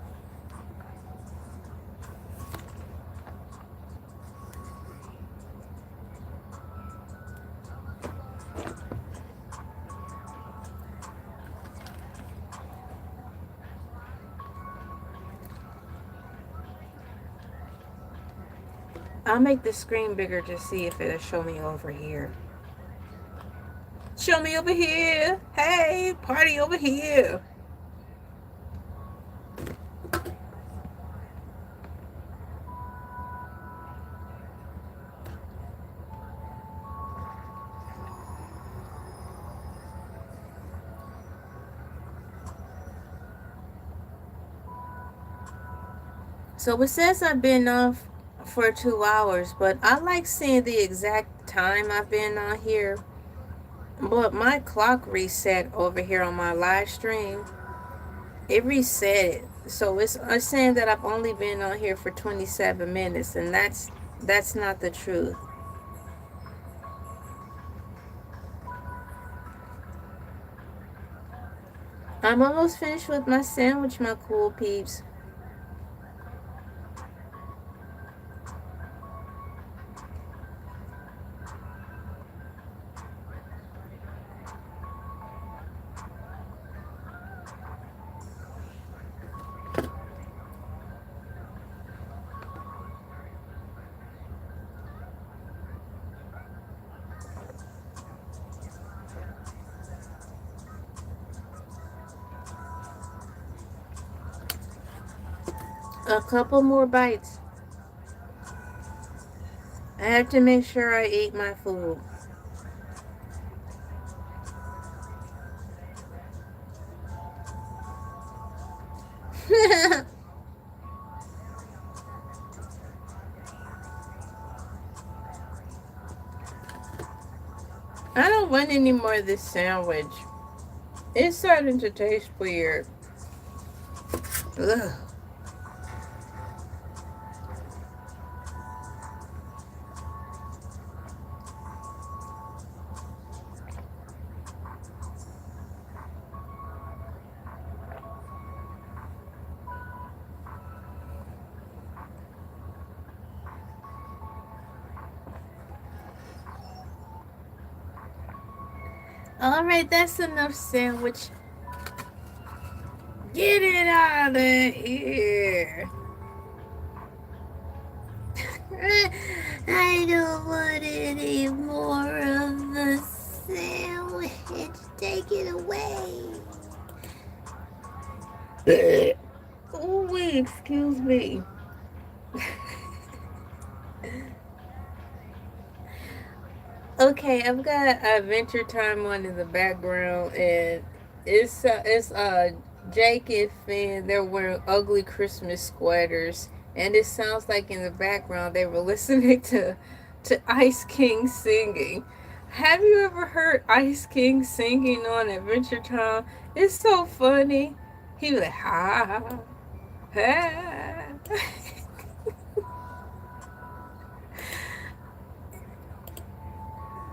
I'll make the screen bigger to see if it'll show me over here. Show me over here. Hey, party over here. So it says I've been off for 2 hours, but I like seeing the exact time I've been on here. But my clock reset over here on my live stream. It reset. So it's saying that I've only been on here for 27 minutes, and that's not the truth. I'm almost finished with my sandwich, my cool peeps. A couple more bites. I have to make sure I eat my food. I don't want any more of this sandwich. It's starting to taste weird. Ugh. Alright, that's enough sandwich. Get it out of here. I don't want any more of the sandwich. Take it away. Oh, wait, excuse me. Okay, I've got Adventure Time on in the background, and it's Jake and Finn. They're wearing ugly Christmas sweaters, and it sounds like in the background they were listening to Ice King singing. Have you ever heard Ice King singing on Adventure Time? It's so funny. He was like, ha, ha.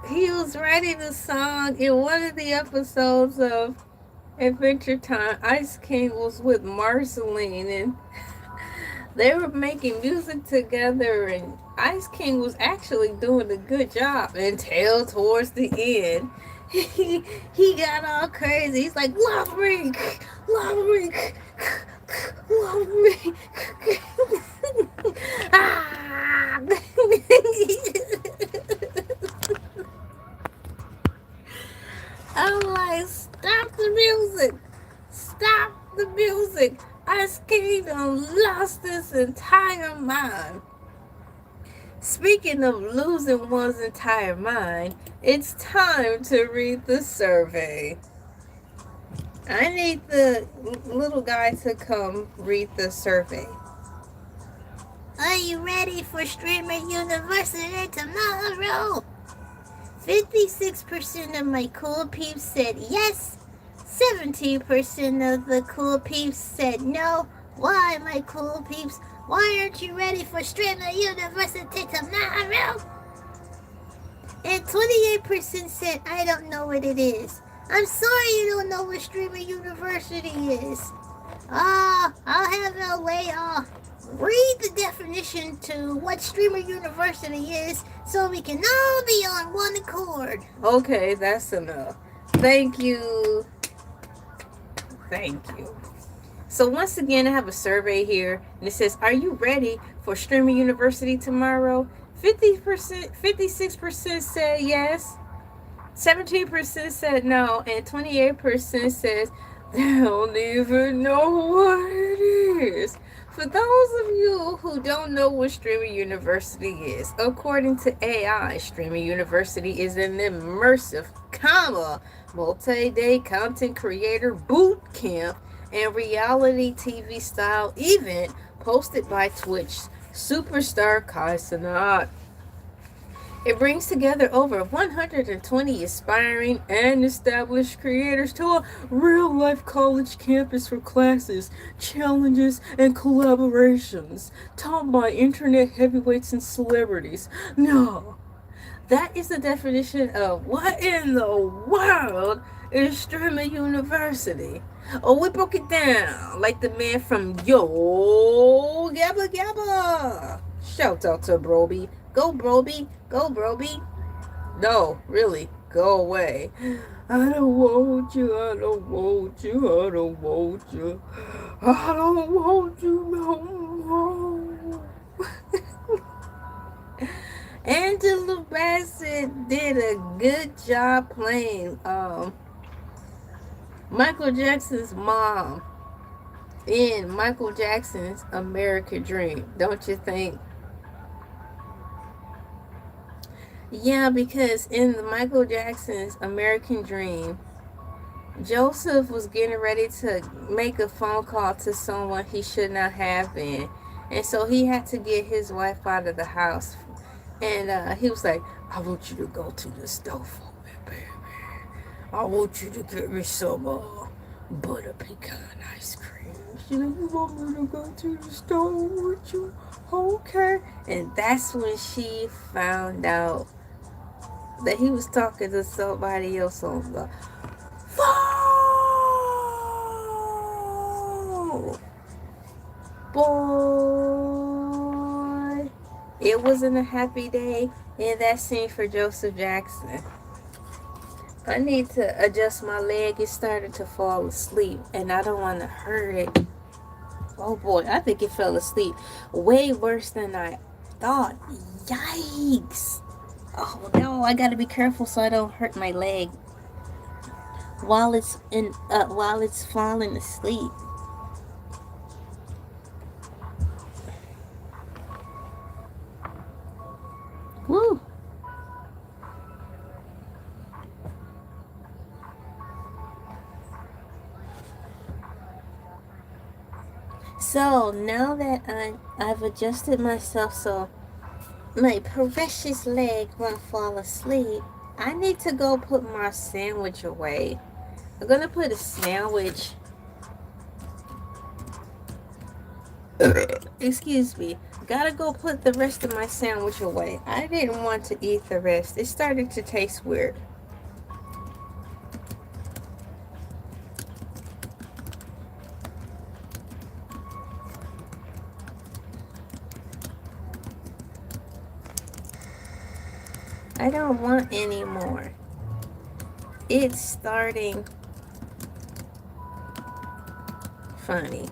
He was writing a song in one of the episodes of Adventure Time. Ice King was with Marceline, and they were making music together, and Ice King was actually doing a good job until towards the end. He got all crazy. He's like, love me, love me, love me. Ah. I'm like, stop the music. mind. Speaking of losing one's entire mind, it's time to read the survey. I need the little guy to come read the survey. Are you ready for Streamer University tomorrow? 56% of my cool peeps said yes. 17% of the cool peeps said no. Why, my cool peeps? Why aren't you ready for Streamer University tomorrow? And 28% said, I don't know what it is. I'm sorry you don't know what Streamer University is. I'll have Elay read the definition to what Streamer University is so we can all be on one accord. Okay, that's enough. Thank you. Thank you. So once again, I have a survey here, and it says, are you ready for Streamer University tomorrow? 56% said yes, 17% said no, and 28% says they don't even know what it is. For those of you who don't know what Streamer University is, according to AI, Streamer University is an immersive, multi-day content creator boot camp and reality TV style event posted by Twitch superstar Cenat. It brings together over 120 aspiring and established creators to a real-life college campus for classes, challenges, and collaborations taught by internet heavyweights and celebrities. No, that is the definition of what in the world is Streamer University. Oh, we broke it down like the man from Yo Gabba Gabba. Shout out to Broby. Go Broby, go Broby. No, really, go away. I don't want you, I don't want you, I don't want you. I don't want you no more. Angela Bassett did a good job playing Michael Jackson's mom in Michael Jackson's American Dream, don't you think? Yeah, because in the Michael Jackson's American Dream, Joseph was getting ready to make a phone call to someone he should not have been. And so he had to get his wife out of the house. And he was like, I want you to go to the store for me, baby. I want you to get me some butter pecan ice cream. She said, you want me to go to the store with you? Okay. And that's when she found out that he was talking to somebody else on the phone. Boy, it wasn't a happy day in that scene for Joseph Jackson. I need to adjust my leg. It started to fall asleep, and I don't want to hurt it. Oh boy, I think it fell asleep way worse than I thought. Yikes. Oh no, I gotta be careful so I don't hurt my leg while it's falling asleep. Woo. So now that I've adjusted myself so my precious leg won't fall asleep, I need to go put my sandwich away. I'm gonna put a sandwich. Excuse me. Gotta go put the rest of my sandwich away. I didn't want to eat the rest. It started to taste weird. I don't want any more. It's starting funny.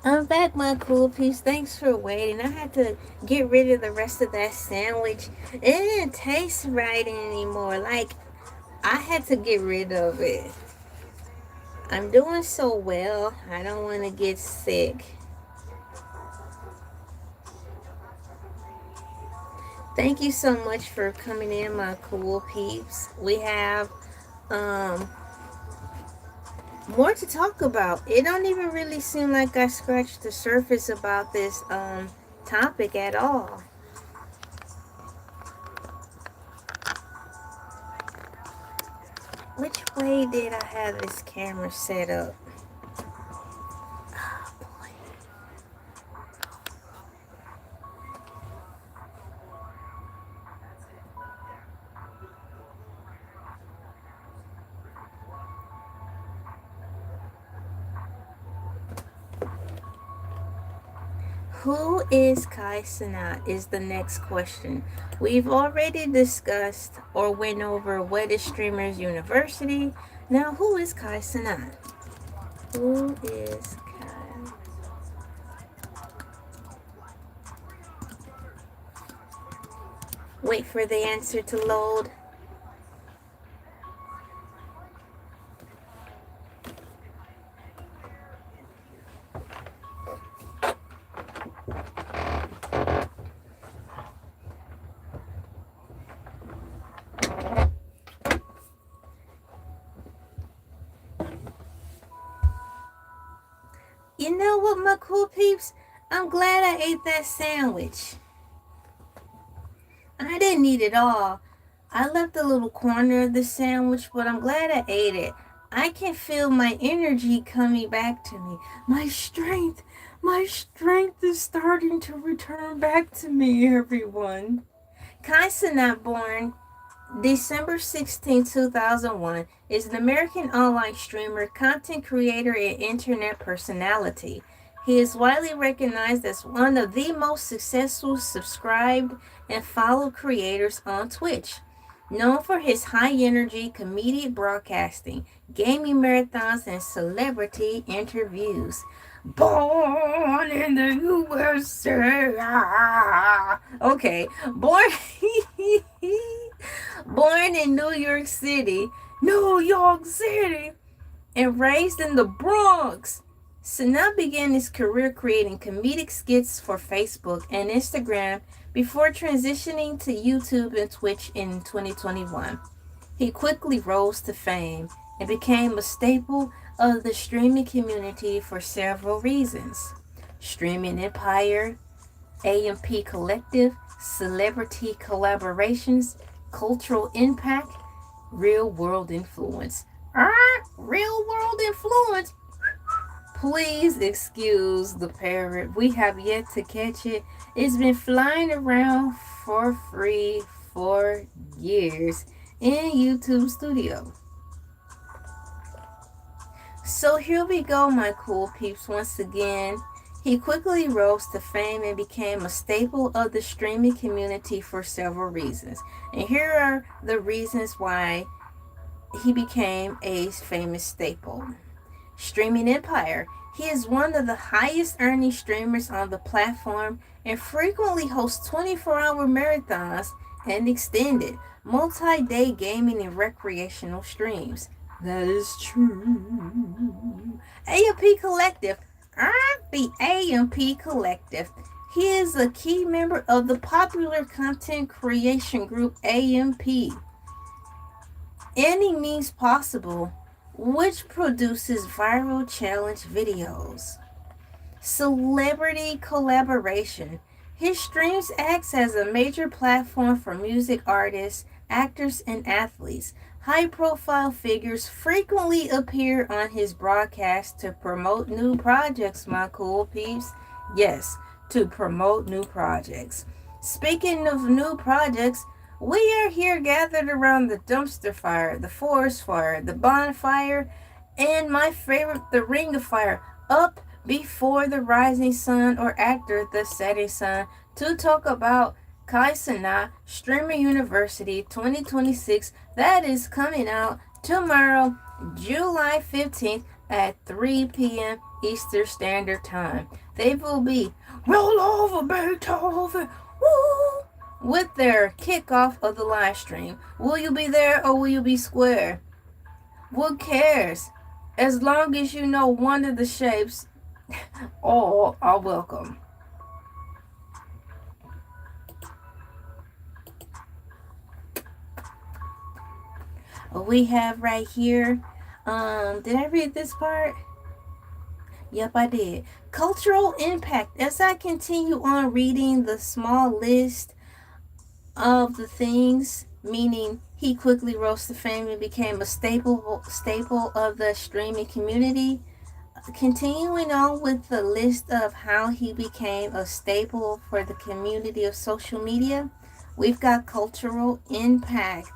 I'm back, my cool piece. Thanks for waiting. I had to get rid of the rest of that sandwich. It didn't taste right anymore. Like, I had to get rid of it. I'm doing so well. I don't want to get sick. Thank you so much for coming in, my cool peeps. We have more to talk about. It don't even really seem like I scratched the surface about this topic at all. Which way did I have this camera set up? Oh boy. Who is Cenat is the next question. We've already discussed or went over what is Streamers University. Now, who is Cenat? Who is Kai? Wait for the answer to load. You know what, my cool peeps? I'm glad I ate that sandwich. I didn't eat it all. I left a little corner of the sandwich, but I'm glad I ate it. I can feel my energy coming back to me. My strength is starting to return back to me, everyone. Cenat, born December 16, 2001, is an American online streamer, content creator, and internet personality. He is widely recognized as one of the most successful subscribed and followed creators on Twitch. Known for his high-energy comedic broadcasting, gaming marathons, and celebrity interviews. Born in the USA. Okay, born in New York City, and raised in the Bronx. Cenat began his career creating comedic skits for Facebook and Instagram before transitioning to YouTube and Twitch in 2021. He quickly rose to fame and became a staple of the streaming community for several reasons. Streaming empire, AMP collective, celebrity collaborations, cultural impact, real world influence. Real world influence? Please excuse the parrot. We have yet to catch it. It's been flying around for free for years in YouTube Studio. So here we go, my cool peeps, once again. He quickly rose to fame and became a staple of the streaming community for several reasons. And here are the reasons why he became a famous staple. Streaming empire. He is one of the highest earning streamers on the platform and frequently hosts 24-hour marathons and extended multi-day gaming and recreational streams. That is true. AMP Collective. The AMP Collective. He is a key member of the popular content creation group AMP. Any Means Possible, which produces viral challenge videos. Celebrity collaboration. His streams acts as a major platform for music artists, actors, and athletes. High-profile figures frequently appear on his broadcasts to promote new projects, my cool peeps. Yes, to promote new projects. Speaking of new projects, we are here gathered around the dumpster fire, the forest fire, the bonfire, and my favorite, the ring of fire, up before the rising sun, or after the setting sun, to talk about Cenat Streamer University 2026. That is coming out tomorrow, July 15th at 3 p.m. Eastern Standard Time. They will be roll over Beethoven, woo, with their kickoff of the live stream. Will you be there or will you be square? Who cares? As long as you know one of the shapes, all are welcome. We have right here, did I read this part? Yep, I did. Cultural impact. As I continue on reading the small list of the things, meaning he quickly rose to fame and became a staple of the streaming community. Continuing on with the list of how he became a staple for the community of social media, we've got cultural impact.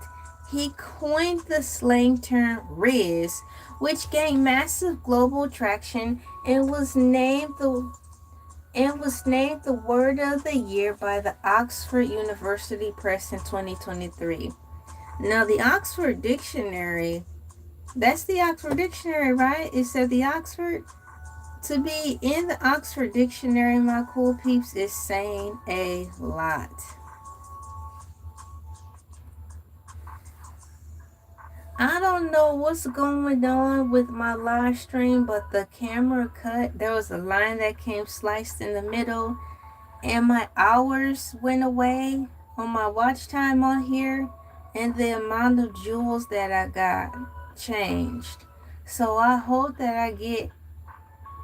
He coined the slang term Riz, which gained massive global traction and was named the word of the year by the Oxford University Press in 2023. Now the Oxford Dictionary, that's the Oxford Dictionary, right? It said the Oxford. To be in the Oxford Dictionary, my cool peeps, is saying a lot. I don't know what's going on with my live stream, but the camera cut. There was a line that came sliced in the middle, and my hours went away on my watch time on here, and the amount of jewels that I got changed. So I hope that I get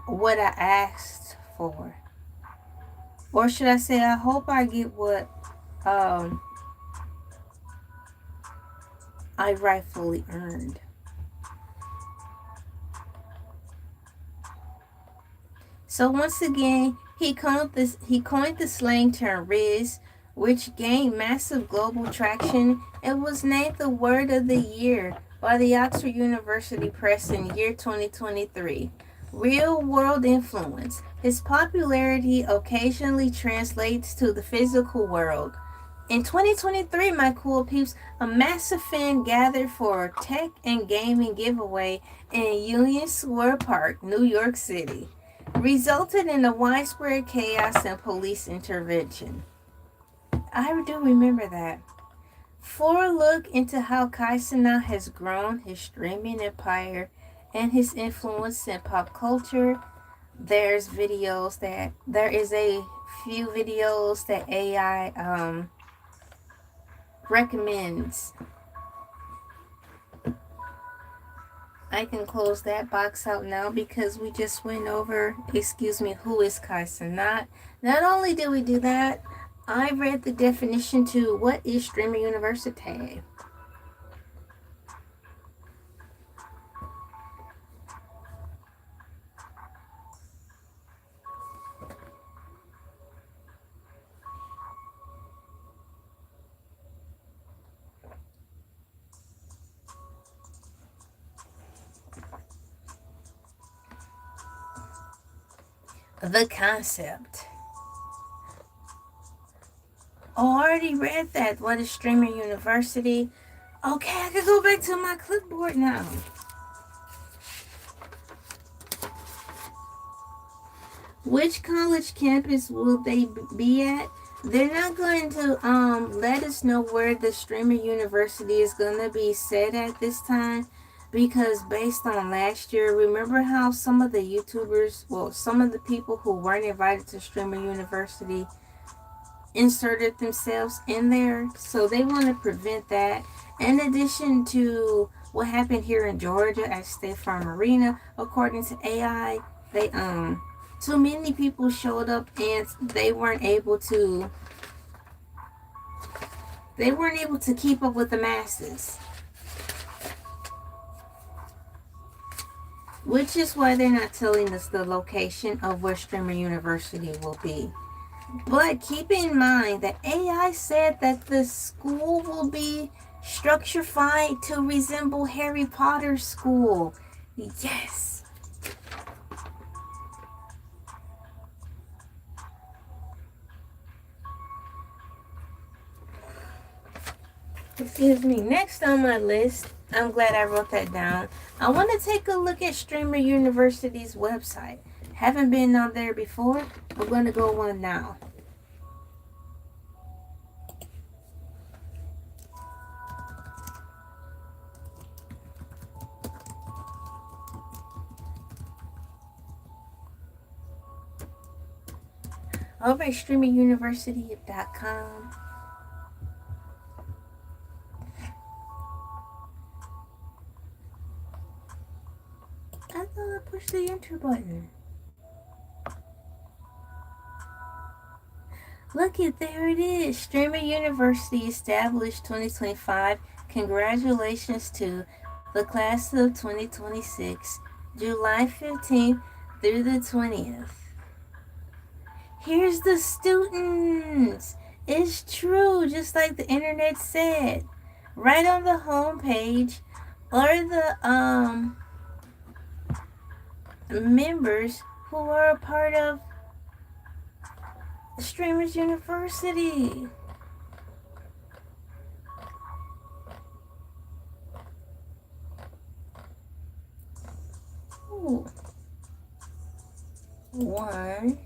what I asked for. Or should I say, I hope I get what I rightfully earned. So once again, he coined the slang term Riz, which gained massive global traction and was named the word of the year by the Oxford University Press in year 2023. Real world influence. His popularity occasionally translates to the physical world. In 2023, my cool peeps, a massive fan gathered for a tech and gaming giveaway in Union Square Park, New York City, resulted in a widespread chaos and police intervention. I do remember that. For a look into how Cenat has grown his streaming empire and his influence in pop culture, there is a few videos that AI recommends. I can close that box out now because we just went over, who is Cenat. Not only did we do that, I read the definition to what is Streamer University. The concept. Oh, I already read that. What is Streamer University? Okay, I can go back to my clipboard now. Which college campus will they be at? They're not going to let us know where the Streamer University is going to be set at this time, because based on last year, remember how some of the YouTubers, some of the people who weren't invited to Streamer University inserted themselves in there? So they want to prevent that. In addition to what happened here in Georgia at State Farm Arena, according to AI, too many people showed up and they weren't able to keep up with the masses. Which is why they're not telling us the location of where Streamer University will be. But keep in mind that AI said that the school will be structured to resemble Harry Potter's school. Yes. Excuse me. Next on my list, I'm glad I wrote that down. I want to take a look at Streamer University's website. Haven't been on there before. I'm going to go on now. Over at streameruniversity.com. I thought I pushed the enter button. Look it, there it is. Streamer University established 2025. Congratulations to the class of 2026, July 15th through the 20th. Here's the students. It's true, just like the internet said. Right on the home page are the members who are a part of Streamers University. Ooh. 1,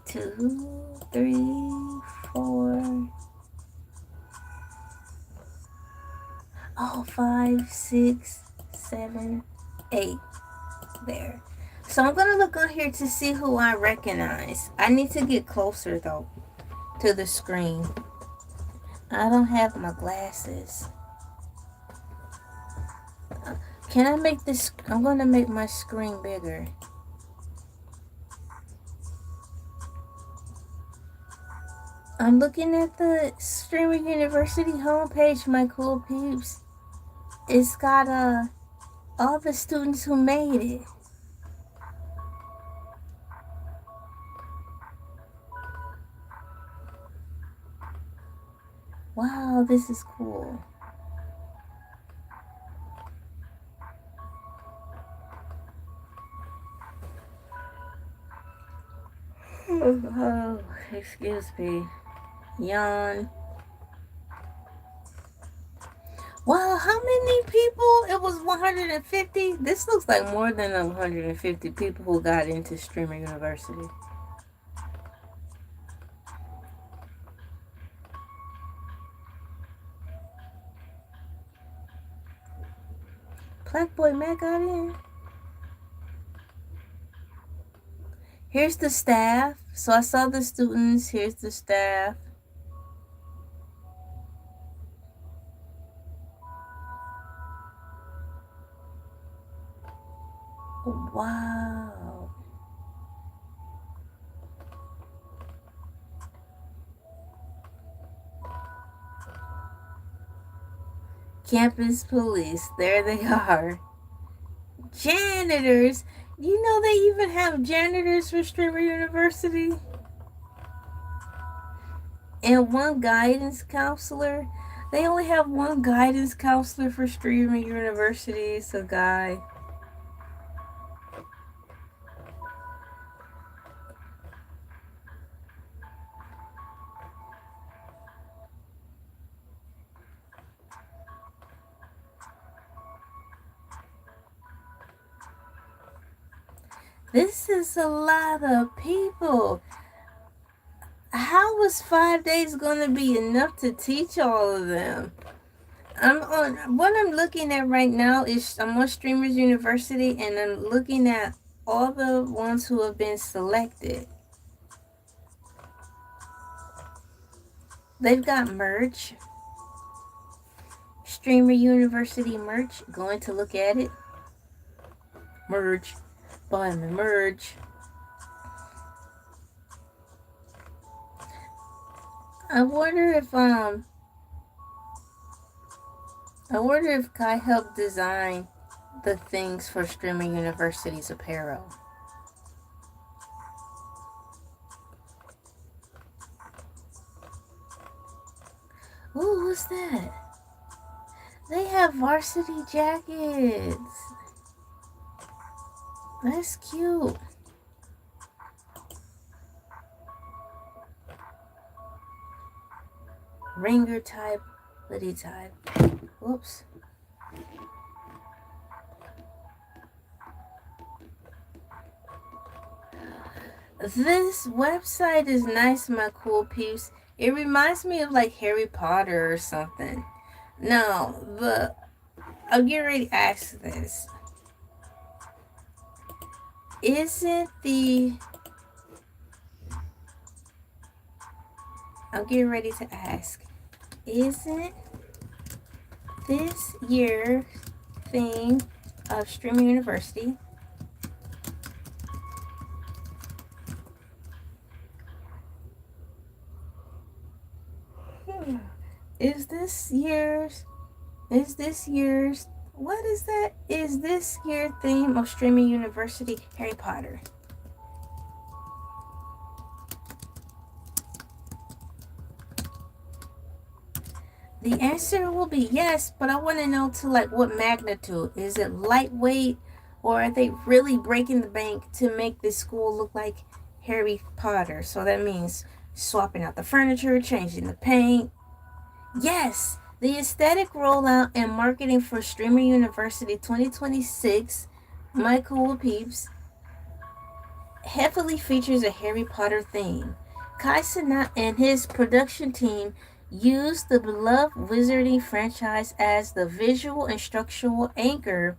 2, 3, 4. 5, 6, 7, 8. There. So I'm going to look on here to see who I recognize. I need to get closer, though, to the screen. I don't have my glasses. Can I make this? I'm going to make my screen bigger. I'm looking at the Streamer University homepage, My Cool Peeps. It's got all the students who made it. Wow, this is cool. Oh, excuse me. Yawn. Wow, how many people? It was 150. This looks like more than 150 people who got into Streamer University. Black Boy Matt got in. Here's the staff. So I saw the students. Here's the staff. Wow. Campus police. There they are. Janitors. You know they even have janitors for Streamer University? And one guidance counselor. They only have one guidance counselor for Streamer University. It's a guy. This is a lot of people. How is 5 days going to be enough to teach all of them? What I'm looking at right now is I'm on Streamers University, and I'm looking at all the ones who have been selected. They've got merch. Streamer University merch. Going to look at it. Merch. Buy my merch. I wonder if Kai helped design the things for Streamer University's apparel. Ooh, what's that? They have varsity jackets. That's cute. Ringer type, hoodie type. Whoops. This website is nice, my cool peeps. It reminds me of like Harry Potter or something. Now, I'll get ready to ask this. Isn't the I'm getting ready to ask, isn't this year thing of Streamer University is this year's what is that? Is this year theme of Streaming University Harry Potter? The answer will be yes, but I want to know to like what magnitude. Is it lightweight, or are they really breaking the bank to make this school look like Harry Potter? So that means swapping out the furniture, changing the paint. Yes, the aesthetic rollout and marketing for Streamer University 2026, My Cool Peeps, heavily features a Harry Potter theme. Cenat and his production team used the beloved Wizarding franchise as the visual and structural anchor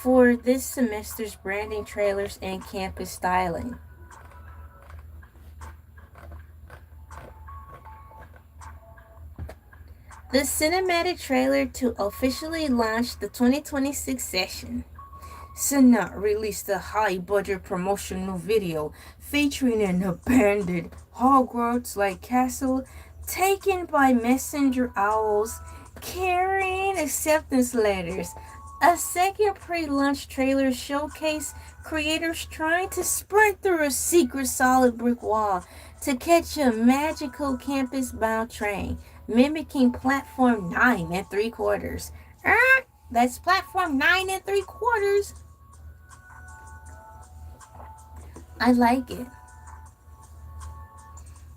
for this semester's branding trailers and campus styling. The cinematic trailer to officially launch the 2026 session. Cenat released a high-budget promotional video featuring an abandoned Hogwarts-like castle taken by messenger owls carrying acceptance letters. A second pre-launch trailer showcased creators trying to sprint through a secret solid brick wall to catch a magical campus-bound train, mimicking platform 9 and 3/4. That's platform 9 and 3/4. I like it.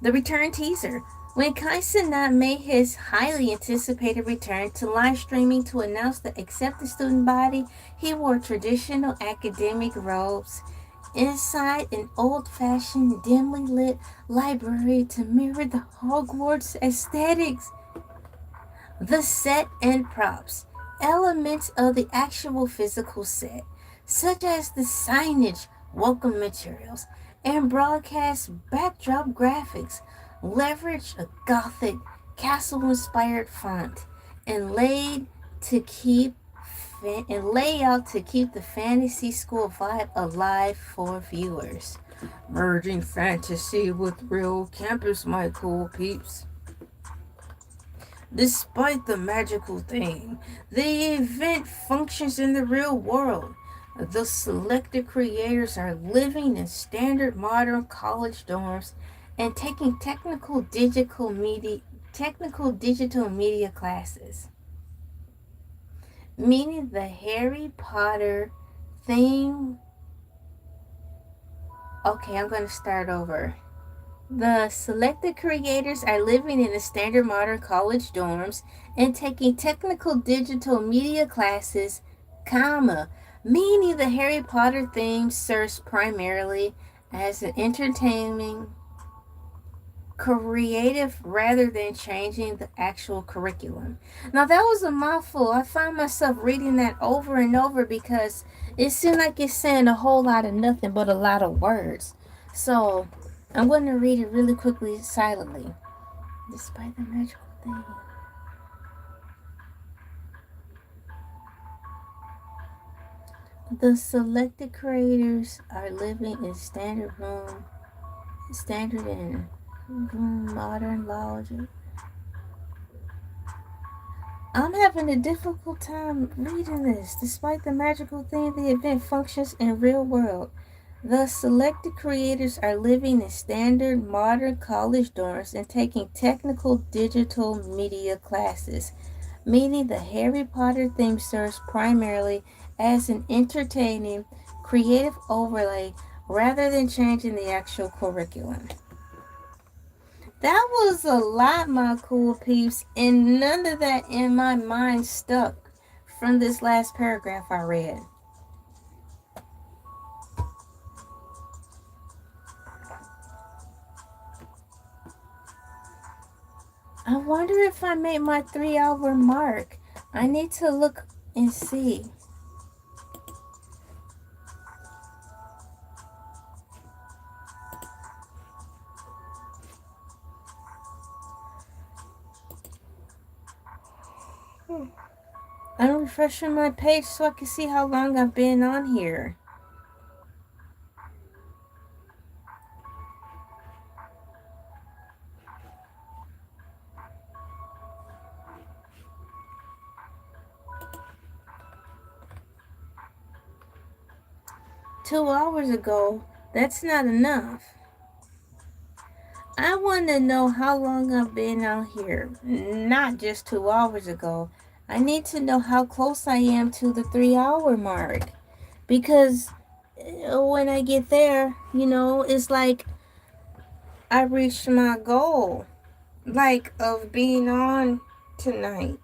The return teaser. When Cenat made his highly anticipated return to live streaming to announce the accepted student body, he wore traditional academic robes inside an old-fashioned, dimly lit library to mirror the Hogwarts aesthetics. The set and props. Elements of the actual physical set, such as the signage, welcome materials, and broadcast backdrop graphics, leverage a gothic, castle-inspired font and layout to keep the fantasy school vibe alive for viewers. Merging fantasy with real campus, my cool peeps. Despite the magical theme, the event functions in the real world. The selected creators are living in standard modern college dorms and taking technical digital media classes. Meaning the Harry Potter theme. Okay, I'm going to start over. The selected creators are living in the standard modern college dorms and taking technical digital media classes, meaning the Harry Potter theme serves primarily as an entertaining, creative rather than changing the actual curriculum. Now that was a mouthful. I find myself reading that over and over because it seemed like it's saying a whole lot of nothing but a lot of words. So I'm going to read it really quickly, silently. Despite the magical thing. The selected creators are living in standard and room modern logic. I'm having a difficult time reading this. Despite the magical theme, the event functions in real world. The selected creators are living in standard modern college dorms and taking technical digital media classes, meaning the Harry Potter theme serves primarily as an entertaining, creative overlay rather than changing the actual curriculum. That was a lot, my cool peeps, and none of that in my mind stuck from this last paragraph I read. I wonder if I made my 3-hour mark. I need to look and see. I'm refreshing my page so I can see how long I've been on here. $2 ago, that's not enough. I want to know how long I've been on here, not just 2 hours ago. I need to know how close I am to the 3-hour mark. Because when I get there, it's like I reached my goal, like of being on tonight.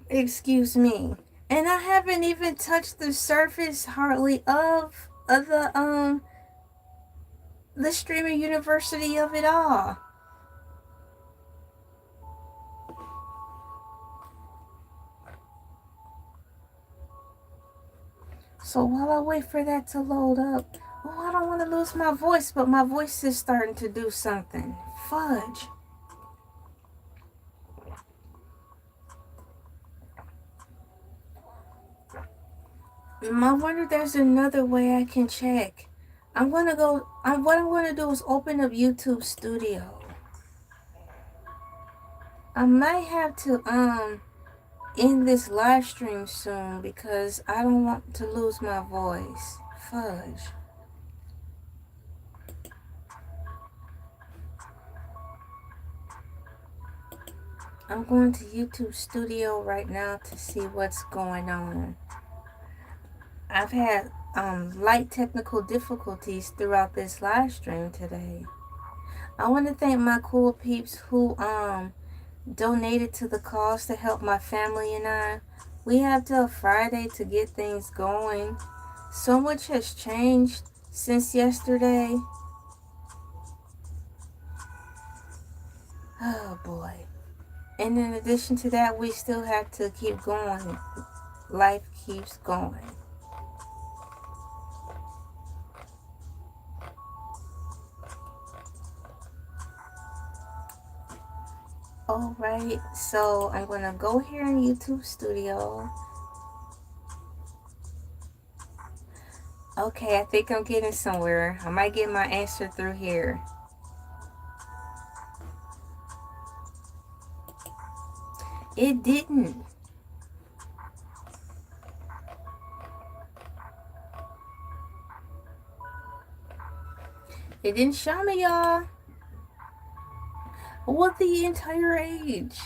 Excuse me. And I haven't even touched the surface hardly of the streamer university of it all. So while I wait for that to load up, I don't want to lose my voice, but my voice is starting to do something. Fudge. I wonder if there's another way I can check. What I'm going to do is open up YouTube Studio. I might have to end this live stream soon because I don't want to lose my voice. Fudge. I'm going to YouTube Studio right now to see what's going on. I've had light technical difficulties throughout this live stream today. I want to thank my cool peeps who donated to the cause to help my family and I. We have till Friday to get things going. So much has changed since yesterday. Oh boy. And in addition to that, we still have to keep going. Life keeps going. Alright, so I'm going to go here in YouTube Studio. Okay, I think I'm getting somewhere. I might get my answer through here. It didn't. It didn't show me, y'all. What the entire age?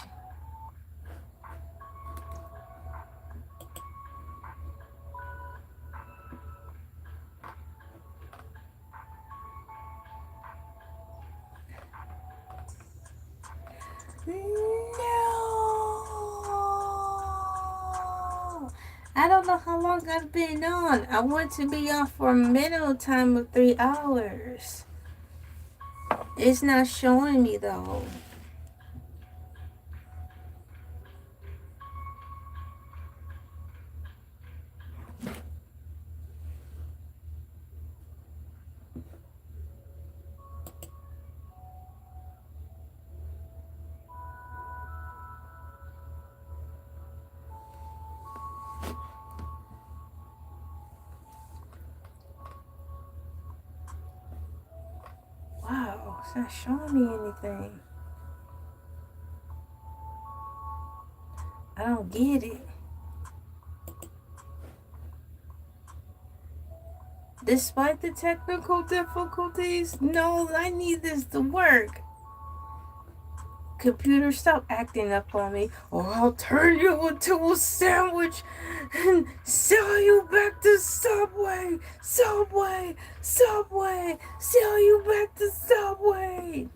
No. I don't know how long I've been on. I want to be on for a minimum time of 3 hours. It's not showing me though. Wow, it's not showing me anything. I don't get it. Despite the technical difficulties, no, I need this to work. Computer, stop acting up on me, or I'll turn you into a sandwich and sell you back to Subway. Subway, Subway, sell you back to Subway.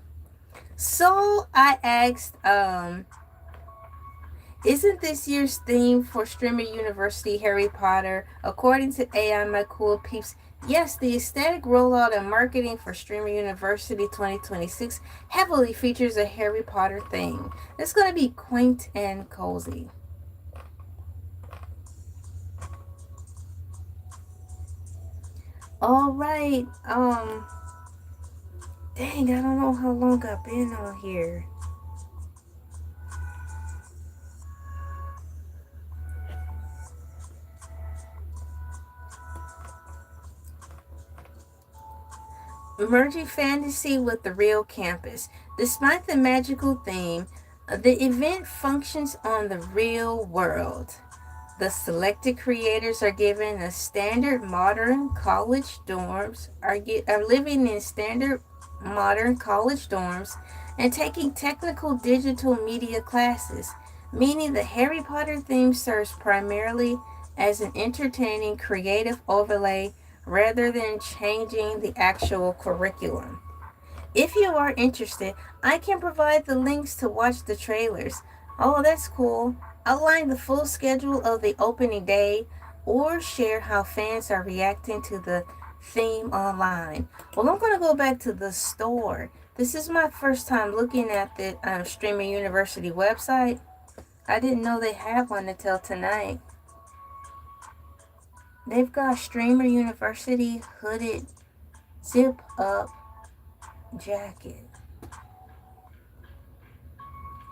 So I asked, isn't this year's theme for Streamer University Harry Potter? According to AI, My Cool Peeps, Yes, the aesthetic rollout and marketing for Streamer University 2026 heavily features a Harry Potter theme. It's going to be quaint and cozy. All right. Dang, I don't know how long I've been on here. Merging fantasy with the real campus. Despite the magical theme, the event functions on the real world. The selected creators are given a standard modern college dorms, are living in standard modern college dorms, and taking technical digital media classes, meaning the Harry Potter theme serves primarily as an entertaining creative overlay rather than changing the actual curriculum. If you are interested, I can provide the links to watch the trailers. Oh, that's cool. Outline the full schedule of the opening day or share how fans are reacting to the theme online. Well, I'm going to go back to the store. This is my first time looking at the Streaming University website. I didn't know they had one until tonight. They've got Streamer University hooded zip up jacket.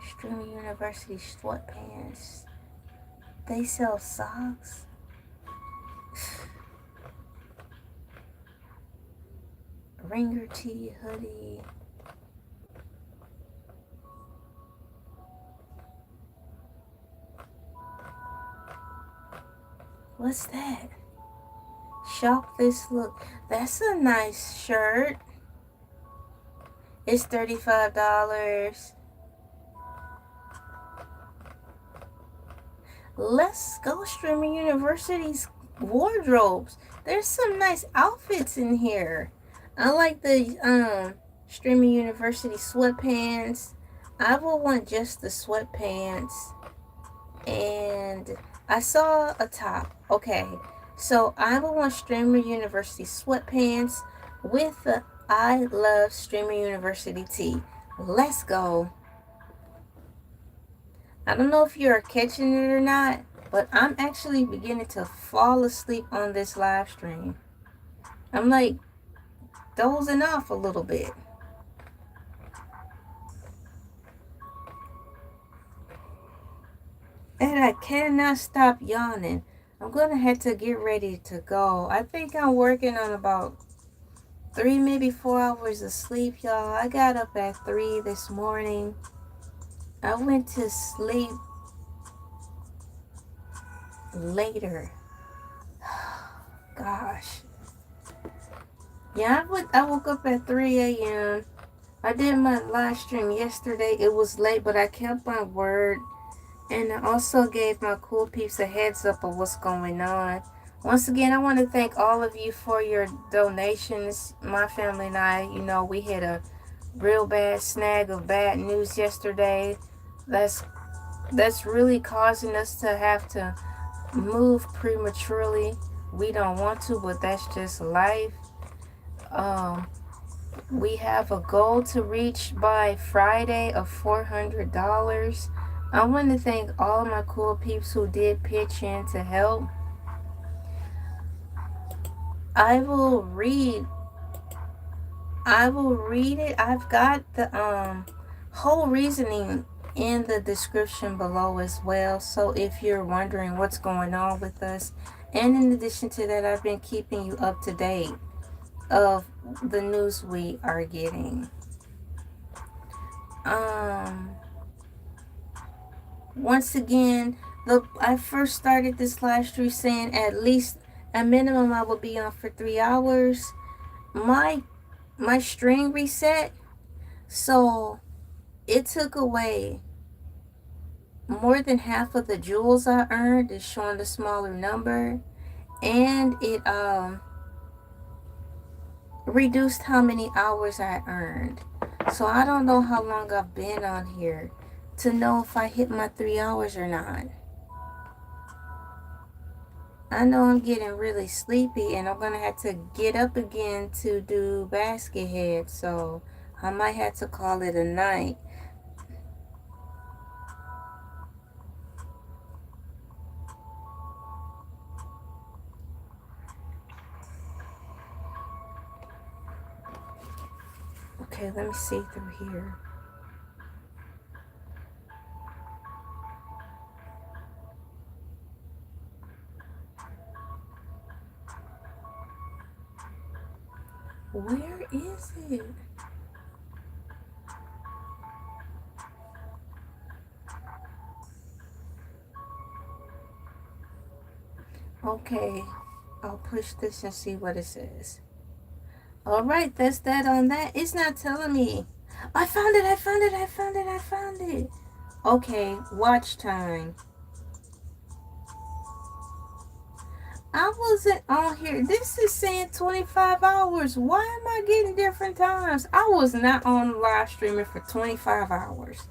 Streamer University sweatpants. They sell socks. Ringer tee, hoodie. What's that? Shop this look. That's a nice shirt. It's $35. Let's go, Streamer University's wardrobes. There's some nice outfits in here. I like the Streamer University sweatpants. I will want just the sweatpants. And I saw a top. Okay, so I will want Streamer University sweatpants with the I Love Streamer University tee. Let's go. I don't know if you're catching it or not, but I'm actually beginning to fall asleep on this live stream. I'm like dozing off a little bit. And I cannot stop yawning. I'm going to have to get ready to go. I think I'm working on about 3, maybe 4 hours of sleep, y'all. I got up at 3 this morning. I went to sleep later. Gosh. Yeah, I woke up at 3 a.m. I did my live stream yesterday. It was late, but I kept my word. And I also gave my cool peeps a heads up of what's going on. Once again, I want to thank all of you for your donations. My family and I, we had a real bad snag of bad news yesterday. That's really causing us to have to move prematurely. We don't want to, but that's just life. We have a goal to reach by Friday of $400. I want to thank all my cool peeps who did pitch in to help. I will read it. I've got the whole reasoning in the description below as well. So if you're wondering what's going on with us, and in addition to that, I've been keeping you up to date of the news we are getting. Once again, I first started this live stream saying at least a minimum I will be on for 3 hours. My string reset, so it took away more than half of the jewels I earned. It's showing a smaller number, and it reduced how many hours I earned. So I don't know how long I've been on here to know if I hit my 3 hours or not. I know I'm getting really sleepy and I'm going to have to get up again to do basket head. So I might have to call it a night. Okay, let me see through here. Where is it? Okay, I'll push this and see what it says. All right, that's that on that. It's not telling me. I found it, I found it, I found it, I found it. Okay, watch time. I wasn't on here. This is saying 25 hours. Why am I getting different times? I was not on live streaming for 25 hours.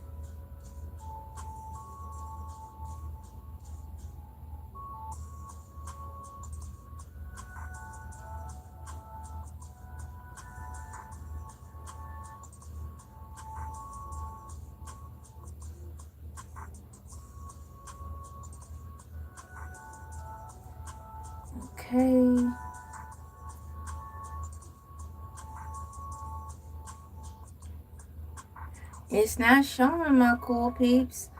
Okay. It's not showing, my cool peeps.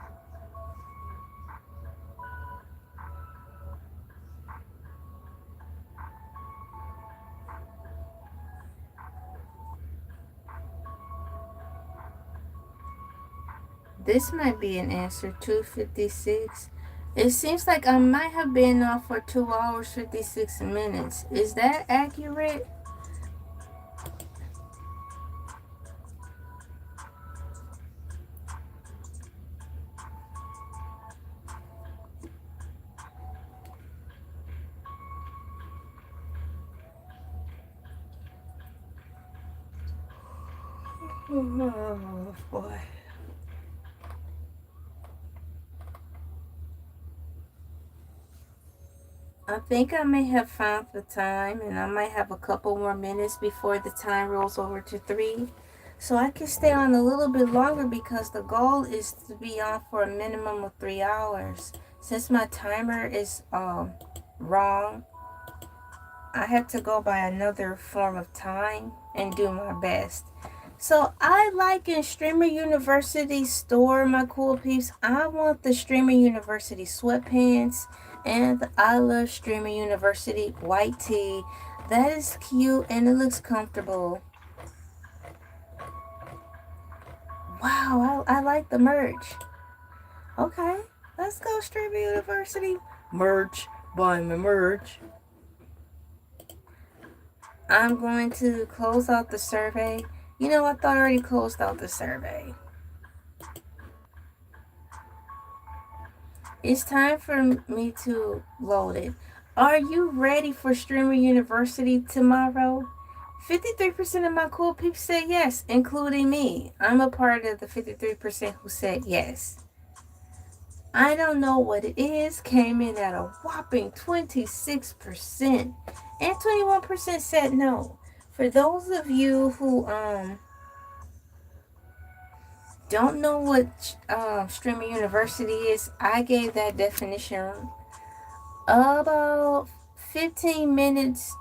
This might be an answer, 2:56. It seems like I might have been off for 2 hours, 56 minutes. Is that accurate? Oh, boy. I think I may have found the time, and I might have a couple more minutes before the time rolls over to 3. So I can stay on a little bit longer because the goal is to be on for a minimum of 3 hours. Since my timer is wrong, I have to go by another form of time and do my best. So I like in Streamer University store, my cool peeps. I want the Streamer University sweatpants and the I Love Streamer University white tee. That is cute and it looks comfortable. Wow, I like the merch. Okay, let's go Streamer University. Merch, buy my merch. I'm going to close out the survey. You know, I thought I already closed out the survey. It's time for me to load it. Are you ready for Streamer University tomorrow? 53% of my cool peeps said yes, including me. I'm a part of the 53% who said yes. I don't know what it is. Came in at a whopping 26%. And 21% said no. For those of you who don't know what Streamer University is, I gave that definition about 15 minutes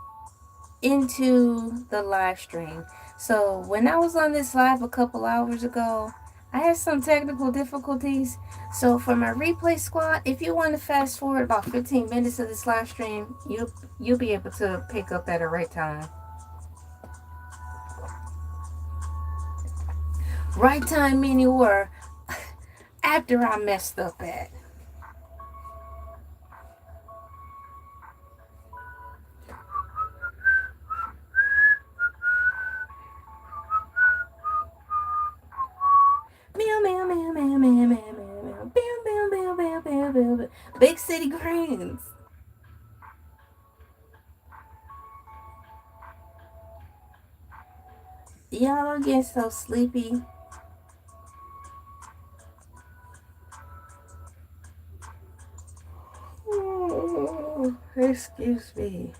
into the live stream. So when I was on this live a couple hours ago, I had some technical difficulties. So for my replay squad, if you want to fast forward about 15 minutes of this live stream, you'll be able to pick up at the right time. Right time meaning where after I messed up at. Meow, meow, meow, meow, meow, meow, meow, meow, meow, meow, meow, meow, meow, meow. Big City Greens. Y'all are getting so sleepy. Excuse me.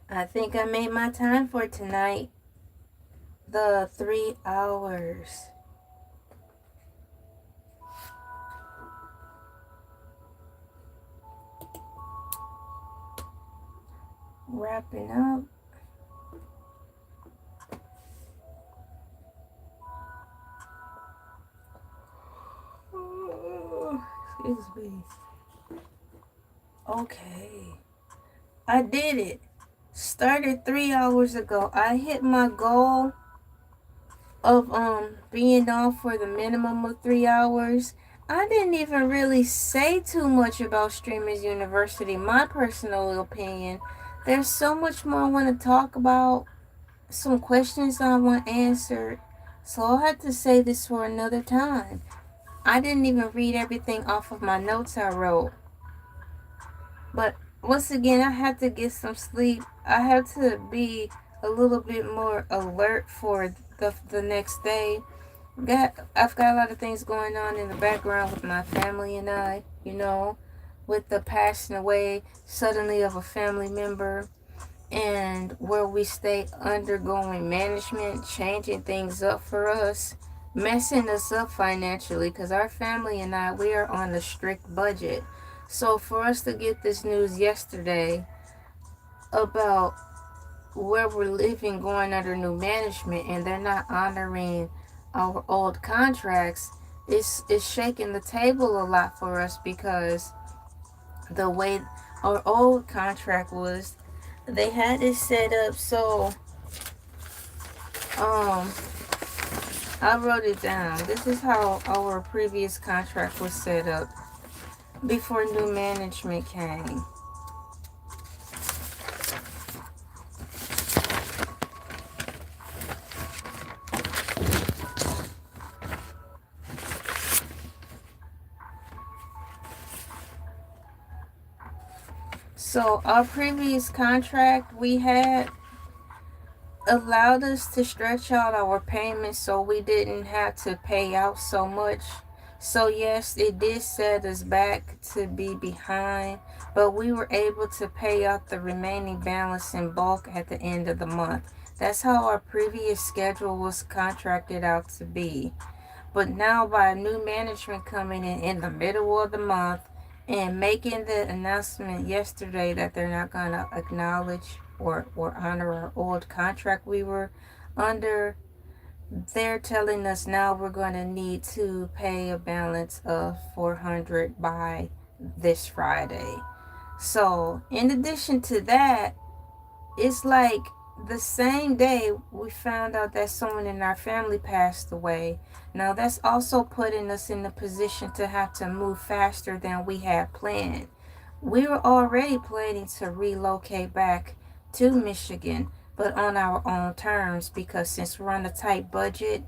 I think I made my time for tonight. The 3 hours. Wrapping up. Excuse me. Okay. I did it. Started 3 hours ago. I hit my goal of being off for the minimum of 3 hours. I didn't even really say too much about Streamers University, my personal opinion. There's so much more I want to talk about, some questions I want answered. So I'll have to say this for another time. I didn't even read everything off of my notes I wrote. But once again, I have to get some sleep. I have to be a little bit more alert for the next day. I've got a lot of things going on in the background with my family and I, with the passing away suddenly of a family member, and where we stay undergoing management, changing things up for us, messing us up financially, because our family and I, we are on a strict budget. So for us to get this news yesterday about where we're living going under new management and they're not honoring our old contracts, it's shaking the table a lot for us, because the way our old contract was, they had it set up so I wrote it down. This is how our previous contract was set up before new management came. So our previous contract we had allowed us to stretch out our payments so we didn't have to pay out so much. So yes, it did set us back to be behind, but we were able to pay out the remaining balance in bulk at the end of the month. That's how our previous schedule was contracted out to be. But now, by new management coming in the middle of the month and making the announcement yesterday that they're not going to acknowledge or honor our old contract we were under, they're telling us now we're going to need to pay a balance of $400 by this Friday. So in addition to that, it's like the same day we found out that someone in our family passed away. Now that's also putting us in a position to have to move faster than we had planned. We were already planning to relocate back to Michigan, but on our own terms, because since we're on a tight budget,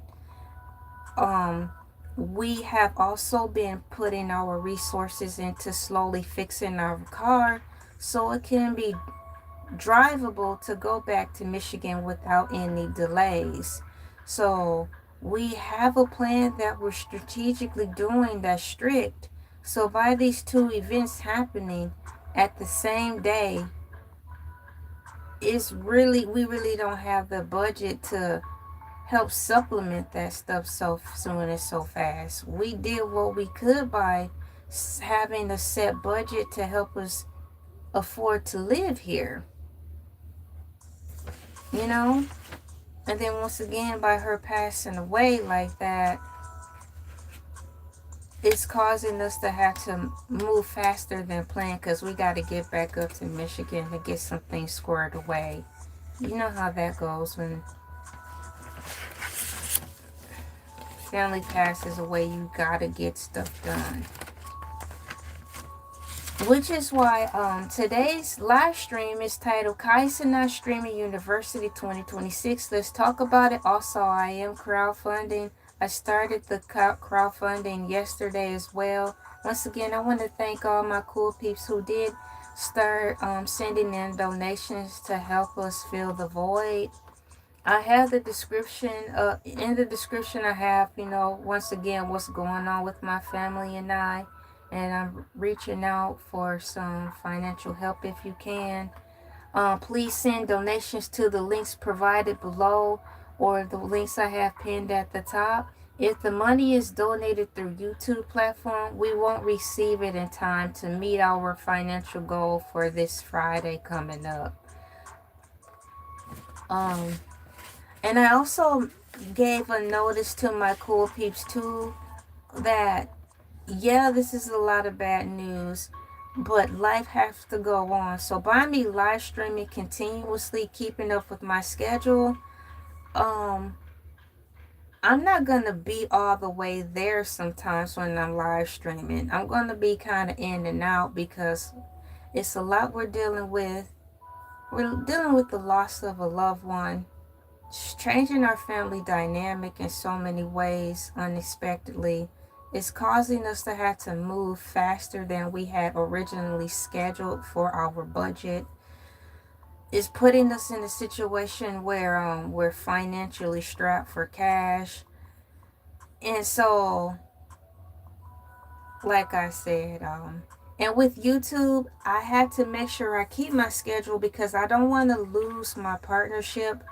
we have also been putting our resources into slowly fixing our car so it can be drivable to go back to Michigan without any delays. So we have a plan that we're strategically doing that's strict. So by these two events happening at the same day, we really don't have the budget to help supplement that stuff so soon and so fast. We did what we could by having a set budget to help us afford to live here. And then once again, by her passing away like that, it's causing us to have to move faster than planned, because we got to get back up to Michigan to get some things squared away. You know how that goes when family passes away. You got to get stuff done. Which is why today's live stream is titled Cenat Streaming University 2026. Let's talk about it. Also, I am crowdfunding. I started the crowdfunding yesterday as well. Once again, I want to thank all my cool peeps who did start sending in donations to help us fill the void. I have the description. In the description, I have, once again, what's going on with my family and I. And I'm reaching out for some financial help if you can. Please send donations to the links provided below or the links I have pinned at the top. If the money is donated through YouTube platform, we won't receive it in time to meet our financial goal for this Friday coming up. And I also gave a notice to my cool peeps too that, yeah, this is a lot of bad news, but life has to go on. So by me live streaming continuously, keeping up with my schedule, I'm not gonna be all the way there sometimes when I'm live streaming. I'm gonna be kind of in and out because it's a lot we're dealing with. We're dealing with the loss of a loved one, changing our family dynamic in so many ways unexpectedly. It's causing us to have to move faster than we had originally scheduled for our budget. It's putting us in a situation where we're financially strapped for cash. And so, like I said, and with YouTube, I had to make sure I keep my schedule because I don't want to lose my partnership,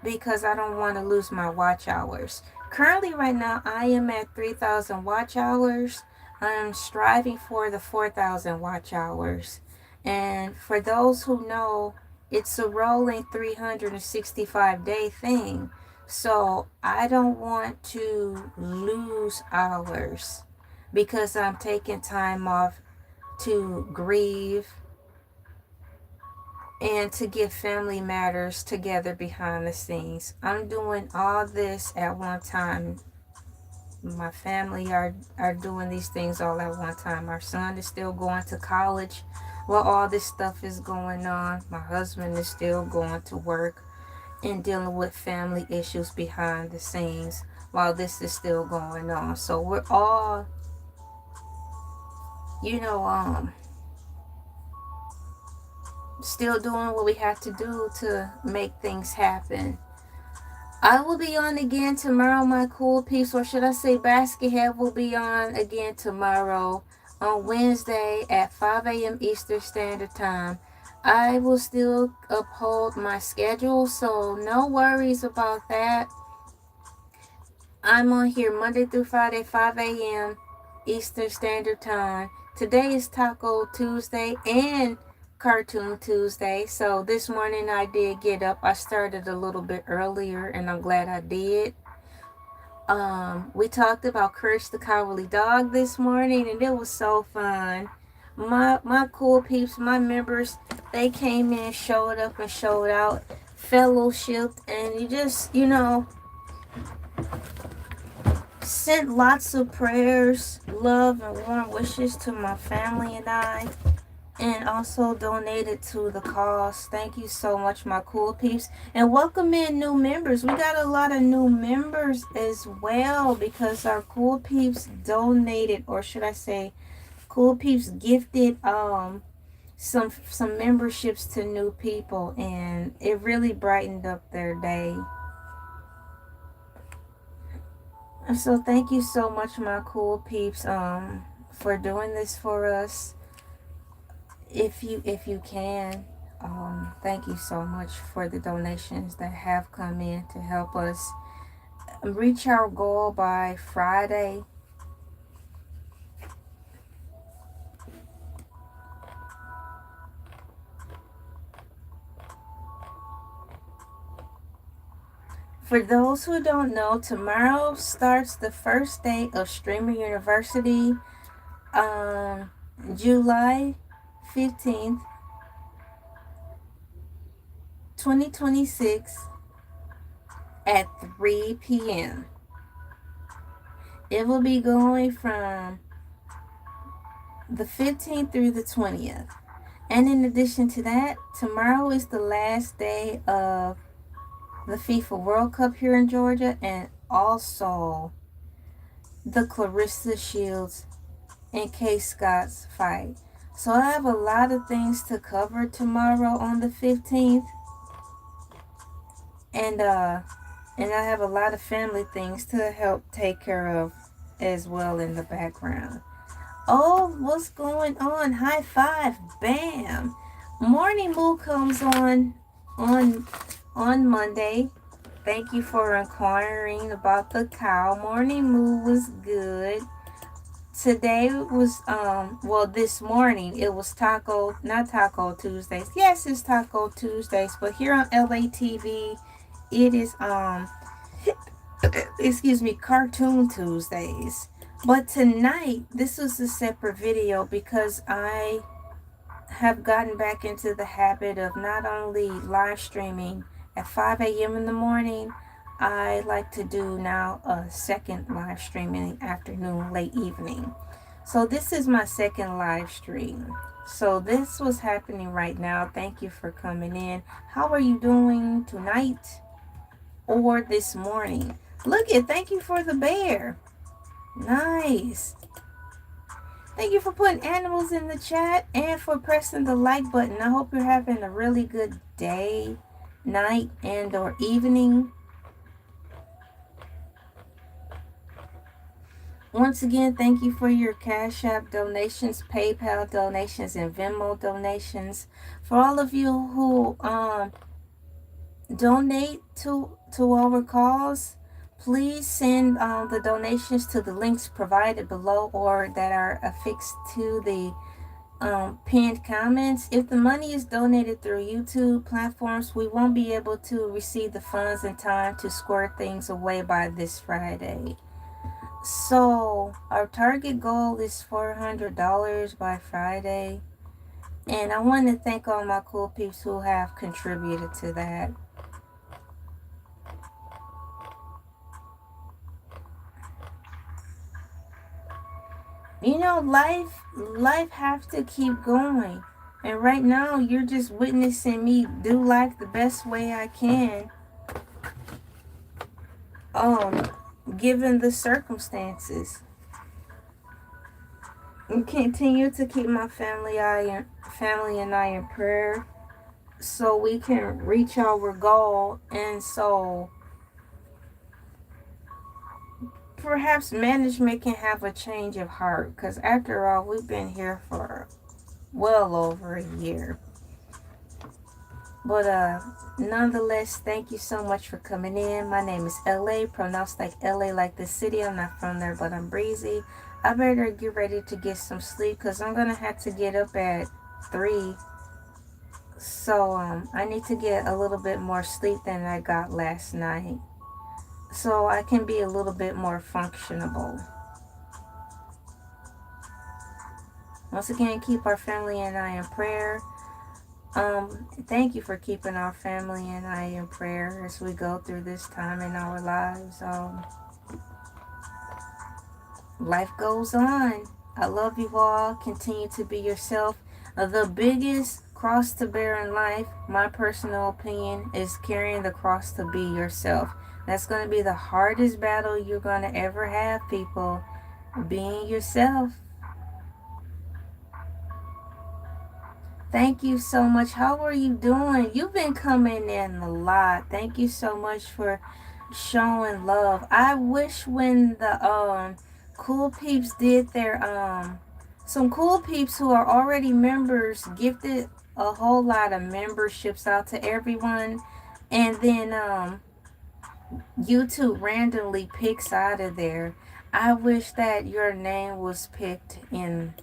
because I don't want to lose my watch hours. Currently, right now, I am at 3,000 watch hours. I'm striving for the 4,000 watch hours. And for those who know, it's a rolling 365-day thing. So I don't want to lose hours because I'm taking time off to grieve and to get family matters together behind the scenes. I'm doing all this at one time. My family are doing these things all at one time. Our son is still going to college while all this stuff is going on. My husband is still going to work and dealing with family issues behind the scenes while this is still going on. So we're all, still doing what we have to do to make things happen. I will be on again tomorrow, my cool peeps, or should I say Basket Head will be on again tomorrow on Wednesday at 5 a.m. Eastern Standard Time. I will still uphold my schedule, so no worries about that. I'm on here Monday through Friday, 5 a.m. Eastern Standard Time. Today is Taco Tuesday and Cartoon Tuesday. So this morning I did get up. I started a little bit earlier and I'm glad I did. We talked about Courage the Cowardly Dog this morning and it was so fun. My cool peeps, my members, they came in, showed up and showed out, fellowshipped, and you just, sent lots of prayers, love, and warm wishes to my family and I, and also donated to the cause. Thank you so much, my cool peeps, and welcome in new members. We got a lot of new members as well because our cool peeps donated, or should I say, cool peeps gifted some memberships to new people, and it really brightened up their day. So thank you so much, my cool peeps, for doing this for us. If you can, thank you so much for the donations that have come in to help us reach our goal by Friday. For those who don't know, tomorrow starts the first day of Streamer University, July 15th, 2026 at 3 p.m. It will be going from the 15th through the 20th. And in addition to that, tomorrow is the last day of the FIFA World Cup here in Georgia, and also the Clarissa Shields and Kay Scott's fight. So I have a lot of things to cover tomorrow on the 15th. And I have a lot of family things to help take care of as well in the background. Oh, what's going on? High five. Bam. Morning Moo comes on on Monday. Thank you for inquiring about the cow. Morning Moo was good. Today was well, this morning it was not Taco Tuesdays. Yes, it's Taco Tuesdays, but here on LATV it is excuse me, Cartoon Tuesdays. But tonight, this was a separate video because I have gotten back into the habit of not only live streaming at 5 a.m. in the morning, I like to do now a second live stream in the afternoon, late evening. So this is my second live stream. So this was happening right now. Thank you for coming in. How are you doing tonight or this morning? Look it, thank you for the bear. Nice. Thank you for putting animals in the chat and for pressing the like button. I hope you're having a really good day, night, and or evening. Once again, thank you for your Cash App donations, PayPal donations, and Venmo donations. For all of you who donate to our cause, please send the donations to the links provided below or that are affixed to the pinned comments. If the money is donated through YouTube platforms, we won't be able to receive the funds in time to square things away by this Friday. So our target goal is $400 by Friday. And I want to thank all my cool peeps who have contributed to that. You know, life has to keep going. And right now, you're just witnessing me do life the best way I can. Given the circumstances. And continue to keep my family and I in prayer so we can reach our goal, and so perhaps management can have a change of heart, because after all, we've been here for well over a year. But nonetheless, thank you so much for coming in. My name is Elay, pronounced like LA, like the city. I'm not from there, but I'm breezy. I better get ready to get some sleep because I'm gonna have to get up at 3. So I need to get a little bit more sleep than I got last night, so I can be a little bit more functionable. Once again, keep our family and I in prayer. Thank you for keeping our family and I in prayer as we go through this time in our lives. Life goes on. I love you all. Continue to be yourself. The biggest cross to bear in life, my personal opinion, is carrying the cross to be yourself. That's going to be the hardest battle you're going to ever have, people. Being yourself. Thank you so much. How are you doing? You've been coming in a lot. Thank you so much for showing love. I wish when the Cool Peeps did their some Cool Peeps who are already members gifted a whole lot of memberships out to everyone, and then YouTube randomly picks out of there. I wish that your name was picked in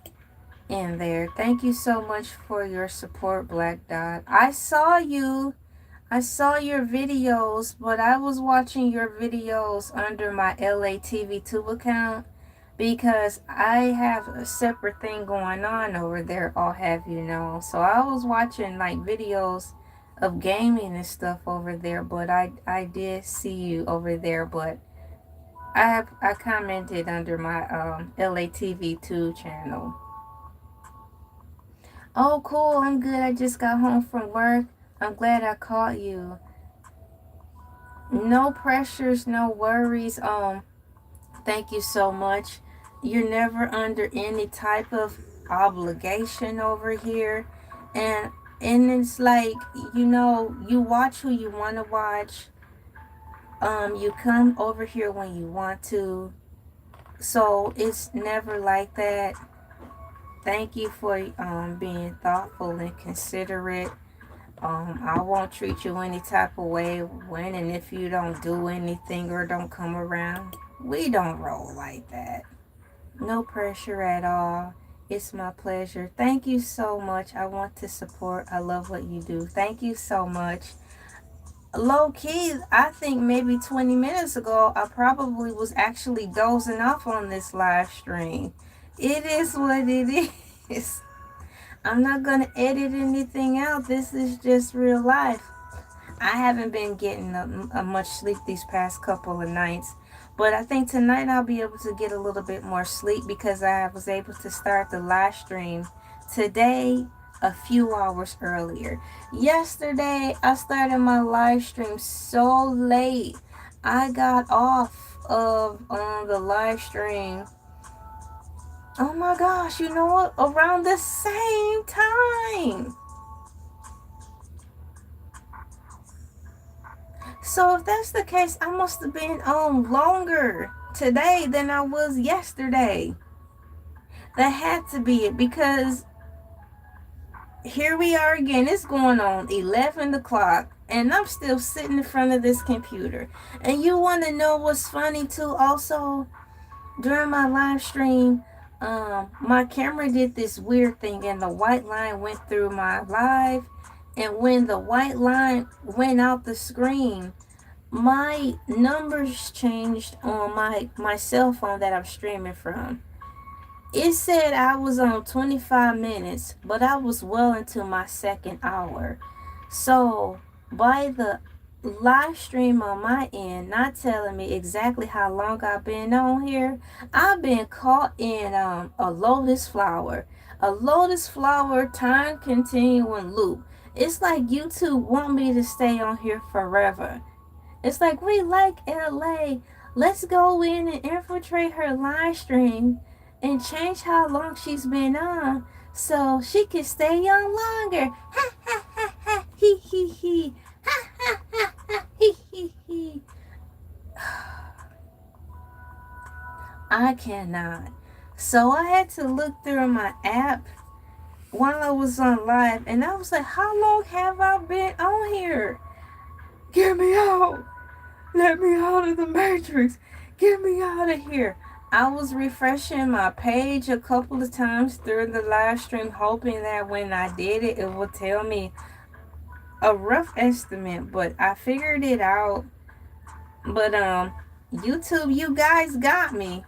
there. Thank you so much for your support, Black Dot. I saw your videos, but I was watching your videos under my elaytv 2 account because I have a separate thing going on over there, I'll have you know. So I was watching like videos of gaming and stuff over there, but I did see you over there, but I commented under my elaytv 2 channel. Oh, cool. I'm good. I just got home from work. I'm glad I caught you. No pressures, no worries. Thank you so much. You're never under any type of obligation over here. And it's like, you watch who you want to watch. You come over here when you want to. So it's never like that. Thank you for being thoughtful and considerate. I won't treat you any type of way when and if you don't do anything or don't come around. We don't roll like that. No pressure at all. It's my pleasure. Thank you so much. I want to support. I love what you do. Thank you so much. Low key, I think maybe 20 minutes ago, I probably was actually dozing off on this live stream. It is what it is. I'm not going to edit anything out. This is just real life. I haven't been getting a much sleep these past couple of nights. But I think tonight I'll be able to get a little bit more sleep because I was able to start the live stream today a few hours earlier. Yesterday, I started my live stream so late. I got off of the live stream. Oh my gosh, you know what? Around the same time. So if that's the case, I must have been on longer today than I was yesterday. That had to be it because here we are again. It's going on 11 o'clock and I'm still sitting in front of this computer. And you want to know what's funny too also? During my live stream, my camera did this weird thing and the white line went through my live. And when the white line went out the screen, my numbers changed on my cell phone that I'm streaming from. It said I was on 25 minutes, but I was well into my second hour. So by the live stream on my end not telling me exactly how long I've been on here, I've been caught in a lotus flower. A lotus flower time continuing loop. It's like YouTube want me to stay on here forever. It's like, we like Elay. Let's go in and infiltrate her live stream and change how long she's been on so she can stay on longer. Ha ha ha ha. Hee hee hee. Ha ha ha ha. Hee hee hee. I cannot. So I had to look through my app while I was on live and I was like, how long have I been on here? Get me out. Let me out of the matrix. Get me out of here. I was refreshing my page a couple of times during the live stream, hoping that when I did it, it would tell me a rough estimate. But I figured it out. But YouTube, you guys got me.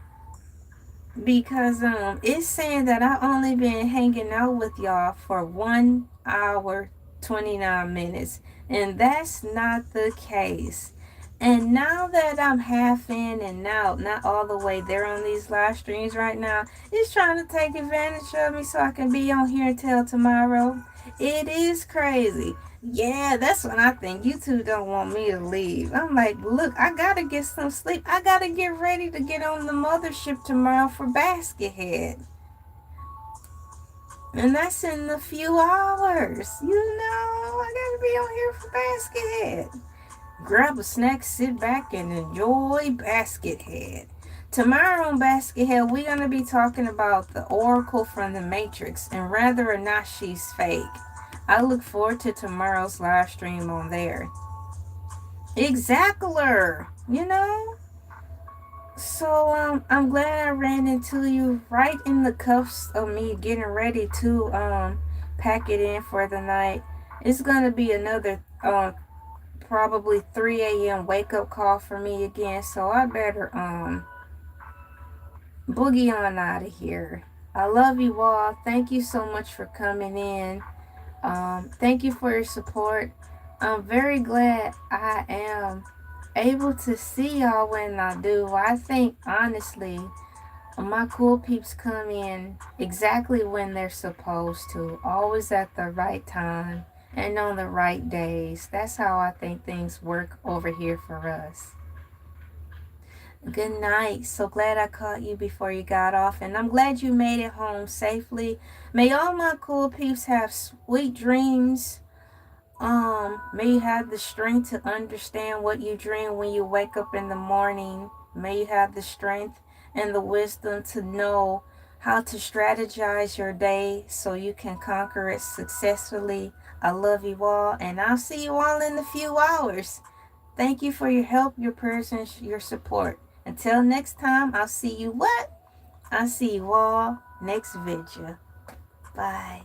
Because it's saying that I only been hanging out with y'all for 1 hour, 29 minutes. And that's not the case. And now that I'm half in and out, not all the way there on these live streams right now, it's trying to take advantage of me so I can be on here until tomorrow. It is crazy. Yeah, that's when I think YouTube don't want me to leave. I'm like, look, I gotta get some sleep. I gotta get ready to get on the mothership tomorrow for Basket Head. And that's in a few hours. You know, I gotta be on here for Basket Head. Grab a snack, sit back, and enjoy Basket Head. Tomorrow on Basket Head, we're going to be talking about the Oracle from the Matrix and whether or not she's fake. I look forward to tomorrow's live stream on there. Exactly, you know? So, I'm glad I ran into you right in the cuffs of me getting ready to pack it in for the night. It's going to be another probably 3 a.m. wake up call for me again, so I better boogie on out of here. I love you all. Thank you so much for coming in. Thank you for your support. I'm very glad I am able to see y'all when I do. I think honestly my cool peeps come in exactly when they're supposed to, always at the right time and on the right days. That's how I think things work over here for us. Good night. So glad I caught you before you got off, and I'm glad you made it home safely. May all my cool peeps have sweet dreams. May you have the strength to understand what you dream when you wake up in the morning. May you have the strength and the wisdom to know how to strategize your day so you can conquer it successfully. I love you all, and I'll see you all in a few hours. Thank you for your help, your prayers, and your support. Until next time, I'll see you what? I'll see you all next video. Bye.